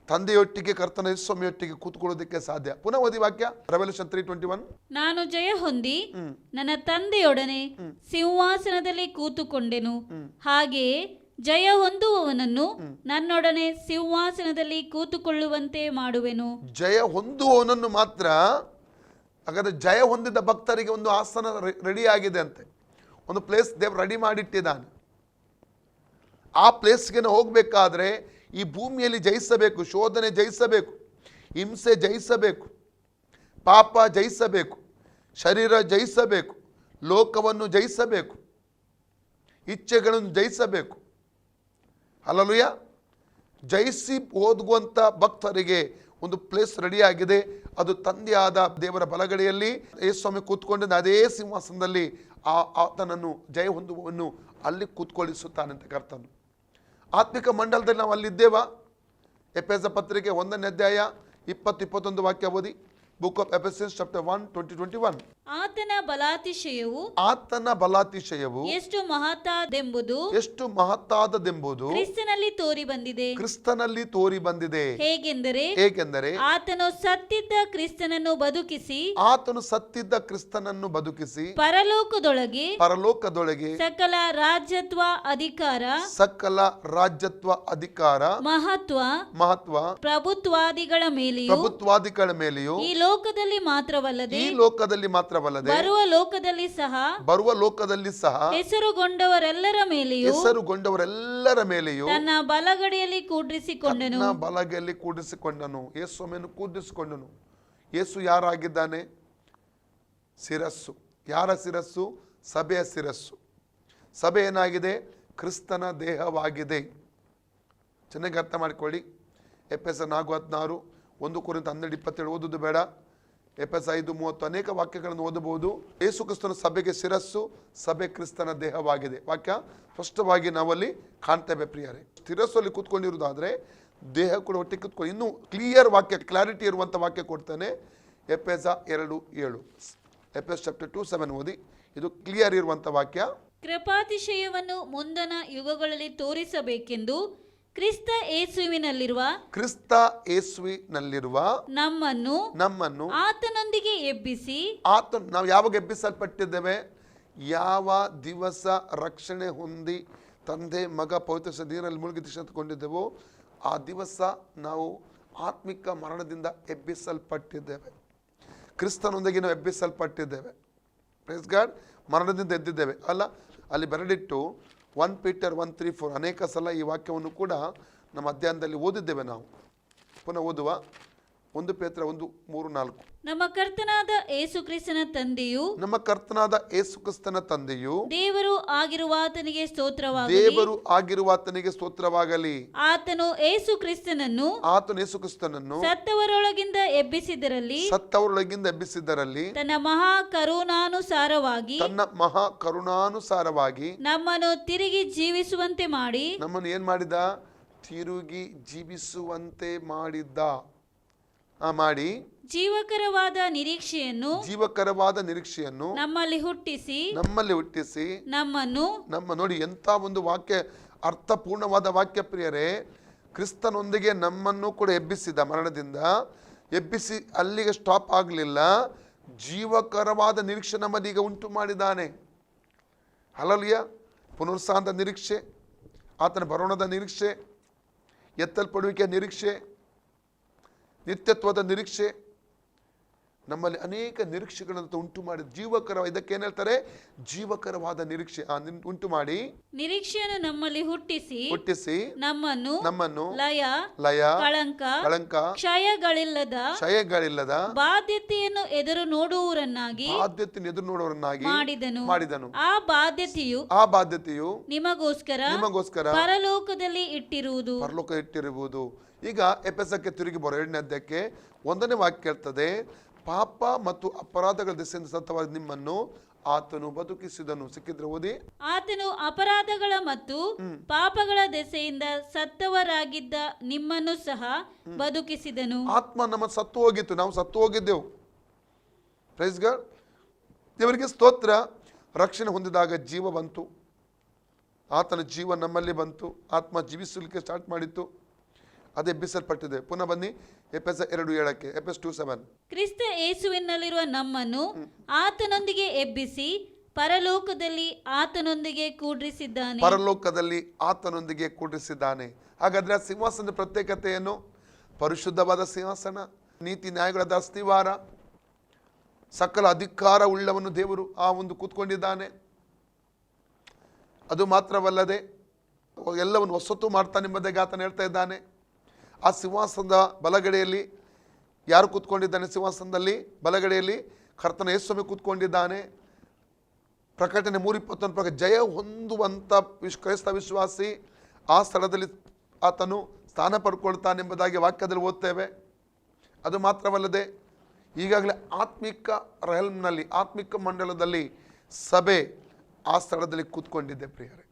ತಂದೆಯೊಟ್ಟಿಗೆ ಕರ್ತನ ಯೇಸು ಸ್ವಾಮಿಯೊಟ್ಟಿಗೆ ಕೂತ್ಕೊಳ್ಳೋದಕ್ಕೆ ಸಾಧ್ಯ. ಪುನಃ ಓದಿ ವಾಕ್ಯ, ರೆವಲ್ಯೂಷನ್ 3:21. ನಾನು ಜಯ ಹೊಂದಿ ನನ್ನ ತಂದೆಯೊಡನೆ ಸಿಂಹಾಸನದಲ್ಲಿ ಕೂತುಕೊಂಡೆನು. ಹಾಗೆಯೇ ಜಯ ಹೊಂದುವವನನ್ನು ನನ್ನೊಡನೆ ಸಿಂಹಾಸನದಲ್ಲಿ ಕೂತುಕೊಳ್ಳುವಂತೆ ಮಾಡುವೆನು. ಜಯ ಹೊಂದುವವನನ್ನು ಮಾತ್ರ. ಹಾಗಾದ್ರೆ ಜಯ ಹೊಂದಿದ ಭಕ್ತರಿಗೆ ಒಂದು ಆಸನ ರೆಡಿ ಆಗಿದೆ ಅಂತೆ, ಒಂದು ಪ್ಲೇಸ್ ದೇವ್ರು ರೆಡಿ ಮಾಡಿಟ್ಟಿದ್ದಾನೆ. ಆ ಪ್ಲೇಸ್ಗೆ ಹೋಗಬೇಕಾದ್ರೆ ಈ ಭೂಮಿಯಲ್ಲಿ ಜಯಿಸಬೇಕು, ಶೋಧನೆ ಜಯಿಸಬೇಕು, ಹಿಂಸೆ ಜಯಿಸಬೇಕು, ಪಾಪ ಜಯಿಸಬೇಕು, ಶರೀರ ಜಯಿಸಬೇಕು, ಲೋಕವನ್ನು ಜಯಿಸಬೇಕು, ಇಚ್ಛೆಗಳನ್ನು ಜಯಿಸಬೇಕು. ಹಲ್ಲೆಲೂಯ. ಜಯಿಸಿ ಹೋಗುವಂಥ ಭಕ್ತರಿಗೆ ಒಂದು ಪ್ಲೇಸ್ ರೆಡಿ ಆಗಿದೆ. ಅದು ತಂದೆಯಾದ ದೇವರ ಬಲಗಡೆಯಲ್ಲಿ ಯೇಸು ಸ್ವಾಮಿ ಕೂತ್ಕೊಂಡಿದ್ದ ಅದೇ ಸಿಂಹಾಸನದಲ್ಲಿ ಆತನನ್ನು ಜಯ ಹೊಂದುವವನ್ನು ಅಲ್ಲಿ ಕೂತ್ಕೊಳ್ಳಿಸುತ್ತಾನಂತೆ ಕರ್ತನು. ಆತ್ಮಿಕ ಮಂಡಲದಲ್ಲಿ ನಾವು ಅಲ್ಲಿದ್ದೇವಾ? ಎಫೆಸ ಪತ್ರಿಕೆ 1ನೇ ಅಧ್ಯಾಯ 20-21 ವಾಕ್ಯ ಓದಿ. Book of Ephesians chapter 1:20-21. ಆತನ ಬಲಾತಿಶಯವು ಎಷ್ಟು ಮಹತ್ತಾದೆಂಬುದು ಕ್ರಿಸ್ತನಲ್ಲಿ ತೋರಿ ಬಂದಿದೆ. ಹೇಗೆಂದರೆ ಆತನು ಸತ್ತಿದ್ದ ಕ್ರಿಸ್ತನನ್ನು ಬದುಕಿಸಿ ಪರಲೋಕದೊಳಗೆ ಸಕಲ ರಾಜ್ಯತ್ವ ಅಧಿಕಾರ ಮಹತ್ವ ಪ್ರಭುತ್ವಾದಿಗಳ ಮೇಲೆಯೂ ಈ ಲೋಕದಲ್ಲಿ ಮಾತ್ರವಲ್ಲದೆ ಬರುವ ಲೋಕದಲ್ಲಿ ಸಹ ಹೆಸರುಗೊಂಡವರೆಲ್ಲರ ಮೇಲೆಯೂ ತನ್ನ ಬಲಗಡೆಯಲ್ಲಿ ಕೂಡಿಸಿಕೊಂಡನು. ಯೇಸುವನ್ನು ಕೂಡಿಸಿಕೊಂಡನು. ಯೇಸು ಯಾರಾಗಿದ್ದಾನೆ? ಶಿರಸ್ಸು. ಯಾರ ಶಿರಸ್ಸು? ಸಭೆಯ ಶಿರಸ್ಸು. ಸಭೆ ಏನಾಗಿದೆ? ಕ್ರಿಸ್ತನ ದೇಹವಾಗಿದೆ. ಚೆನ್ನಾಗಿ ಅರ್ಥ ಮಾಡಿಕೊಳ್ಳಿ. ಎಫೆಸ 4:16, 1 ಕೊರಿಂಥ 12:27 ಓದುದು ಬೇಡ. ಎಫೆಸ 5:30 ಅನೇಕ ವಾಕ್ಯಗಳನ್ನು ಓದಬಹುದು. ಯೇಸು ಕ್ರಿಸ್ತನ ಸಭೆಗೆ ಶಿರಸ್ಸು, ಸಭೆ ಕ್ರಿಸ್ತನ ದೇಹವಾಗಿದೆ. ವಾಕ್ಯ ಸ್ಪಷ್ಟವಾಗಿ ನಾವಲ್ಲಿ ಕಾಣ್ತೇವೆ ಪ್ರಿಯರೇ. ಶಿರಸ್ಸಲ್ಲಿ ಕೂತ್ಕೊಂಡಿರುವುದಾದ್ರೆ ದೇಹ ಕೂಡ ಒಟ್ಟಿಗೆ ಕೂತ್ಕೊಂಡು ಇನ್ನೂ ಕ್ಲಿಯರ್ ವಾಕ್ಯ, ಕ್ಲಾರಿಟಿ ಇರುವಂಥ ವಾಕ್ಯ ಕೊಡ್ತೇನೆ. ಎಫೆಸ 2:7, ಎಫೆಸ ಚಾಪ್ಟರ್ 2:7 ಓದಿ. ಇದು ಕ್ಲಿಯರ್ ಇರುವಂಥ ವಾಕ್ಯ. ಕೃಪಾತಿಶಯವನ್ನು ಮುಂದಣ ಯುಗಗಳಲ್ಲಿ ತೋರಿಸಬೇಕೆಂದು ಕ್ರಿಸ್ತ ಯೇಸುವಿನಲ್ಲಿರುವ ನಮ್ಮನ್ನು ಆತನೊಂದಿಗೆ ಎಬ್ಬಿಸಿ. ನಾವು ಯಾವಾಗ ಎಬ್ಬಿಸಲ್ಪಟ್ಟಿದ್ದೇವೆ? ಯಾವ ದಿವಸ ರಕ್ಷಣೆ ಹೊಂದಿ ತಂದೆ ಮಗ ಪವಿತ್ರ ನೀರಲ್ಲಿ ಮುಳುಗಿ ತೆಗೆದುಕೊಂಡಿದ್ದೆವೋ ಆ ದಿವಸ ನಾವು ಆತ್ಮಿಕ ಮರಣದಿಂದ ಎಬ್ಬಿಸಲ್ಪಟ್ಟಿದ್ದೇವೆ. ಕ್ರಿಸ್ತನೊಂದಿಗೆ ನಾವು ಎಬ್ಬಿಸಲ್ಪಟ್ಟಿದ್ದೇವೆ. Praise God. ಮರಣದಿಂದ ಎದ್ದಿದ್ದೇವೆ ಅಲ್ಲ. ಅಲ್ಲಿ ಬರೆದಿಟ್ಟು 1 ಪೀಟರ್ 1:3-4 ಅನೇಕ ಸಲ ಈ ವಾಕ್ಯವನ್ನು ಕೂಡ ನಮ್ಮ ಅಧ್ಯಯನದಲ್ಲಿ ಓದಿದ್ದೇವೆ ನಾವು. ಪುನಃ ಓದುವ. 1 ಪೇತ್ರ 1:3-4. ನಮ್ಮ ಕರ್ತನಾದ ಯೇಸು ಕ್ರಿಸ್ತನ ತಂದೆಯು, ನಮ್ಮ ಕರ್ತನಾದ ಯೇಸು ಕ್ರಿಸ್ತನ ತಂದೆಯು, ದೇವರು ಆಗಿರುವಾತನಿಗೆ ಸ್ತೋತ್ರವಾಗಲಿ. ದೇವರು ಆಗಿರುವಾತನಿಗೆ ಸ್ತೋತ್ರವಾಗಲಿ. ಆತನು ಯೇಸು ಕ್ರಿಸ್ತನನ್ನು ಸತ್ತವರೊಳಗಿಂದ ಎಬ್ಬಿಸಿದ್ದರಲ್ಲಿ ತನ್ನ ಮಹಾ ಕರುಣಾನುಸಾರವಾಗಿ ನಮ್ಮನ್ನು ತಿರುಗಿ ಜೀವಿಸುವಂತೆ ಮಾಡಿ, ನಮ್ಮನ್ನು ಏನ್ ಮಾಡಿದ? ತಿರುಗಿ ಜೀವಿಸುವಂತೆ ಮಾಡಿದ್ದ. ಮಾಡಿ ಜೀವಕರವಾದ ನಿರೀಕ್ಷೆಯನ್ನು ನಮ್ಮಲ್ಲಿ ಹುಟ್ಟಿಸಿ ನಮ್ಮ ನೋಡಿ ಎಂತ ಒಂದು ವಾಕ್ಯ, ಅರ್ಥಪೂರ್ಣವಾದ ವಾಕ್ಯ ಪ್ರಿಯರೇ. ಕ್ರಿಸ್ತನೊಂದಿಗೆ ನಮ್ಮನ್ನು ಕೂಡ ಎಬ್ಬಿಸಿದ, ಮರಣದಿಂದ ಎಬ್ಬಿಸಿ ಅಲ್ಲಿಗೆ ಸ್ಟಾಪ್ ಆಗಲಿಲ್ಲ. ಜೀವಕರವಾದ ನಿರೀಕ್ಷೆ ನಮ್ಮದೀಗ ಉಂಟು ಮಾಡಿದ್ದಾನೆ. ಹಲ್ಲೆಲೂಯಾ. ಪುನರುತ್ಥಾನದ ನಿರೀಕ್ಷೆ, ಆತನ ಬರೋಣದ ನಿರೀಕ್ಷೆ, ಎತ್ತಲ್ಪಡುವಿಕೆಯ ನಿರೀಕ್ಷೆ, ನಿತ್ಯತ್ವದ ನಿರೀಕ್ಷೆ, ನಮ್ಮಲ್ಲಿ ಅನೇಕ ನಿರೀಕ್ಷೆಗಳನ್ನು ಉಂಟು ಮಾಡಿ ಜೀವಕರ, ಇದಕ್ಕೇನು ಹೇಳ್ತಾರೆ? ಜೀವಕರವಾದ ನಿರೀಕ್ಷೆ ಉಂಟು ಮಾಡಿ ನಿರೀಕ್ಷೆಯನ್ನು ನಮ್ಮಲ್ಲಿ ಹುಟ್ಟಿಸಿ ನಮ್ಮನ್ನು ಲಯ ಕಳಂಕ ಕ್ಷಯಗಳಿಲ್ಲದ ಬಾಧ್ಯತೆಯನ್ನು ಎದುರು ನೋಡುವವರನ್ನಾಗಿ ಮಾಡಿದನು. ಆ ಬಾಧ್ಯತೆಯು ನಿಮಗೋಸ್ಕರ ಪರಲೋಕದಲ್ಲಿ ಇಟ್ಟಿರುವುದು. ಈಗ ಎಫೆಸಕ್ಕೆ ತಿರುಗಿ ಬರೋ 2ನೇ ಅಧ್ಯಾಯಕ್ಕೆ 1ನೇ ವಾಕ್ಯ ಹೇಳ್ತದೆ, ಪಾಪ ಮತ್ತು ಅಪರಾಧಗಳ ದೆಸೆಯಿಂದ ಸತ್ತವಾದ ನಿಮ್ಮನ್ನು ಆತನು ಬದುಕಿಸಿದನು. ಸಿಕ್ಕಿದ್ರೆ ಓದಿ. ಆತನು ಅಪರಾಧಗಳ ಮತ್ತು ಪಾಪಗಳ ದೆಸೆಯಿಂದ ಸತ್ತವರಾಗಿದ್ದ ನಿಮ್ಮನ್ನು ಸಹ ಬದುಕಿಸಿದನು. ಆತ್ಮ ನಮ್ಮ ಸತ್ತು ಹೋಗಿತ್ತು, ನಾವು ಸತ್ತು ಹೋಗಿದ್ದೆವು. Praise God. ದೇವರಿಗೆ ಸ್ತೋತ್ರ. ರಕ್ಷಣೆ ಹೊಂದಿದಾಗ ಜೀವ ಬಂತು, ಆತನ ಜೀವ ನಮ್ಮಲ್ಲಿ ಬಂತು, ಆತ್ಮ ಜೀವಿಸಲಿಕ್ಕೆ ಸ್ಟಾರ್ಟ್ ಮಾಡಿತ್ತು, ಅದೇ ಎಬ್ಬಿಸಲ್ಪಟ್ಟಿದೆ. ಪುನಃ ಬನ್ನಿ ಎಫೆಸ 2:7, ಎಫೆಸ 2:7. ಕ್ರಿಸ್ತ ಯೇಸುವಿನಲ್ಲಿರುವ ನಮ್ಮನ್ನು ಆತನೊಂದಿಗೆ ಎಬ್ಬಿಸಿ ಪರಲೋಕದಲ್ಲಿ ಆತನೊಂದಿಗೆ ಕೂಡಿಸಿದ್ದಾನೆ. ಹಾಗಾದ್ರೆ ಆ ಸಿಂಹಾಸನದ ಪ್ರತ್ಯೇಕತೆ ಏನು? ಪರಿಶುದ್ಧವಾದ ಸಿಂಹಾಸನ, ನೀತಿ ನ್ಯಾಯಗಳಾದ ಅಸ್ತಿವಾರ, ಸಕಲ ಅಧಿಕಾರ ಉಳ್ಳವನು ದೇವರು ಆ ಒಂದು ಕೂತ್ಕೊಂಡಿದ್ದಾನೆ. ಅದು ಮಾತ್ರವಲ್ಲದೆ ಎಲ್ಲವನ್ನು ಹೊಸತು ಮಾಡ್ತಾನೆಂಬುದಾಗಿ ಆತನು ಹೇಳ್ತಾ ಇದ್ದಾನೆ. ಆ ಸಿಂಹಾಸನದ ಬಲಗಡೆಯಲ್ಲಿ ಯಾರು ಕೂತ್ಕೊಂಡಿದ್ದಾನೆ? ಸಿಂಹಾಸನದಲ್ಲಿ ಬಲಗಡೆಯಲ್ಲಿ ಕರ್ತನ ಯೇಸುಸ್ವಾಮಿ ಕೂತ್ಕೊಂಡಿದ್ದಾನೆ. ಪ್ರಕಟಣೆ 3:21 ಪ್ರಕಾರ ಜಯ ಹೊಂದುವಂಥ ಕ್ರೈಸ್ತ ವಿಶ್ವಾಸಿ ಆ ಸ್ಥಳದಲ್ಲಿ ಆತನು ಸ್ಥಾನ ಪಡ್ಕೊಳ್ತಾನೆಂಬುದಾಗಿ ವಾಕ್ಯದಲ್ಲಿ ಓದ್ತೇವೆ. ಅದು ಮಾತ್ರವಲ್ಲದೆ ಈಗಾಗಲೇ ಆತ್ಮಿಕ ರೆಹಲ್ಮ್ನಲ್ಲಿ, ಆತ್ಮಿಕ ಮಂಡಲದಲ್ಲಿ ಸಭೆ ಆ ಸ್ಥಳದಲ್ಲಿ ಕೂತ್ಕೊಂಡಿದ್ದೆ ಪ್ರಿಯರೇ.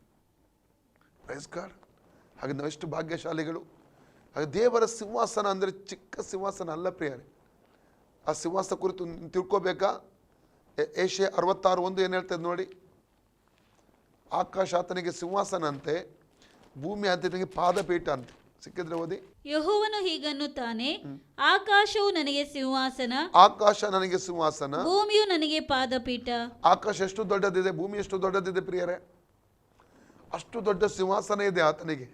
Praise God. ಹಾಗೆ ನಾವೆಷ್ಟು ಭಾಗ್ಯಶಾಲಿಗಳು. ಹಾಗೆ ದೇವರ ಸಿಂಹಾಸನ ಅಂದರೆ ಚಿಕ್ಕ ಸಿಂಹಾಸನ ಅಲ್ಲ ಪ್ರಿಯರೇ. ಆ ಸಿಂಹಾಸನ ಕುರಿತು ತಿಳ್ಕೋಬೇಕಾ? ಏಷ್ಯಾ 66:1 ಏನು ಹೇಳ್ತದೆ ನೋಡಿ. ಆಕಾಶ ಆತನಿಗೆ ಸಿಂಹಾಸನ ಅಂತೆ, ಭೂಮಿ ಆತನಿಗೆ ಪಾದಪೀಠ ಅಂತೆ. ಸಿಕ್ಕಿದ್ರೆ ಓದಿ. ಯೆಹೋವನು ಹೀಗನ್ನುತ್ತಾನೆ, ಆಕಾಶವು ನನಗೆ ಸಿಂಹಾಸನ, ಭೂಮಿಯು ನನಗೆ ಪಾದಪೀಠ. ಆಕಾಶ ಎಷ್ಟು ದೊಡ್ಡದಿದೆ, ಭೂಮಿ ಎಷ್ಟು ದೊಡ್ಡದಿದೆ ಪ್ರಿಯರೇ. ಅಷ್ಟು ದೊಡ್ಡ ಸಿಂಹಾಸನ ಇದೆ ಆತನಿಗೆ.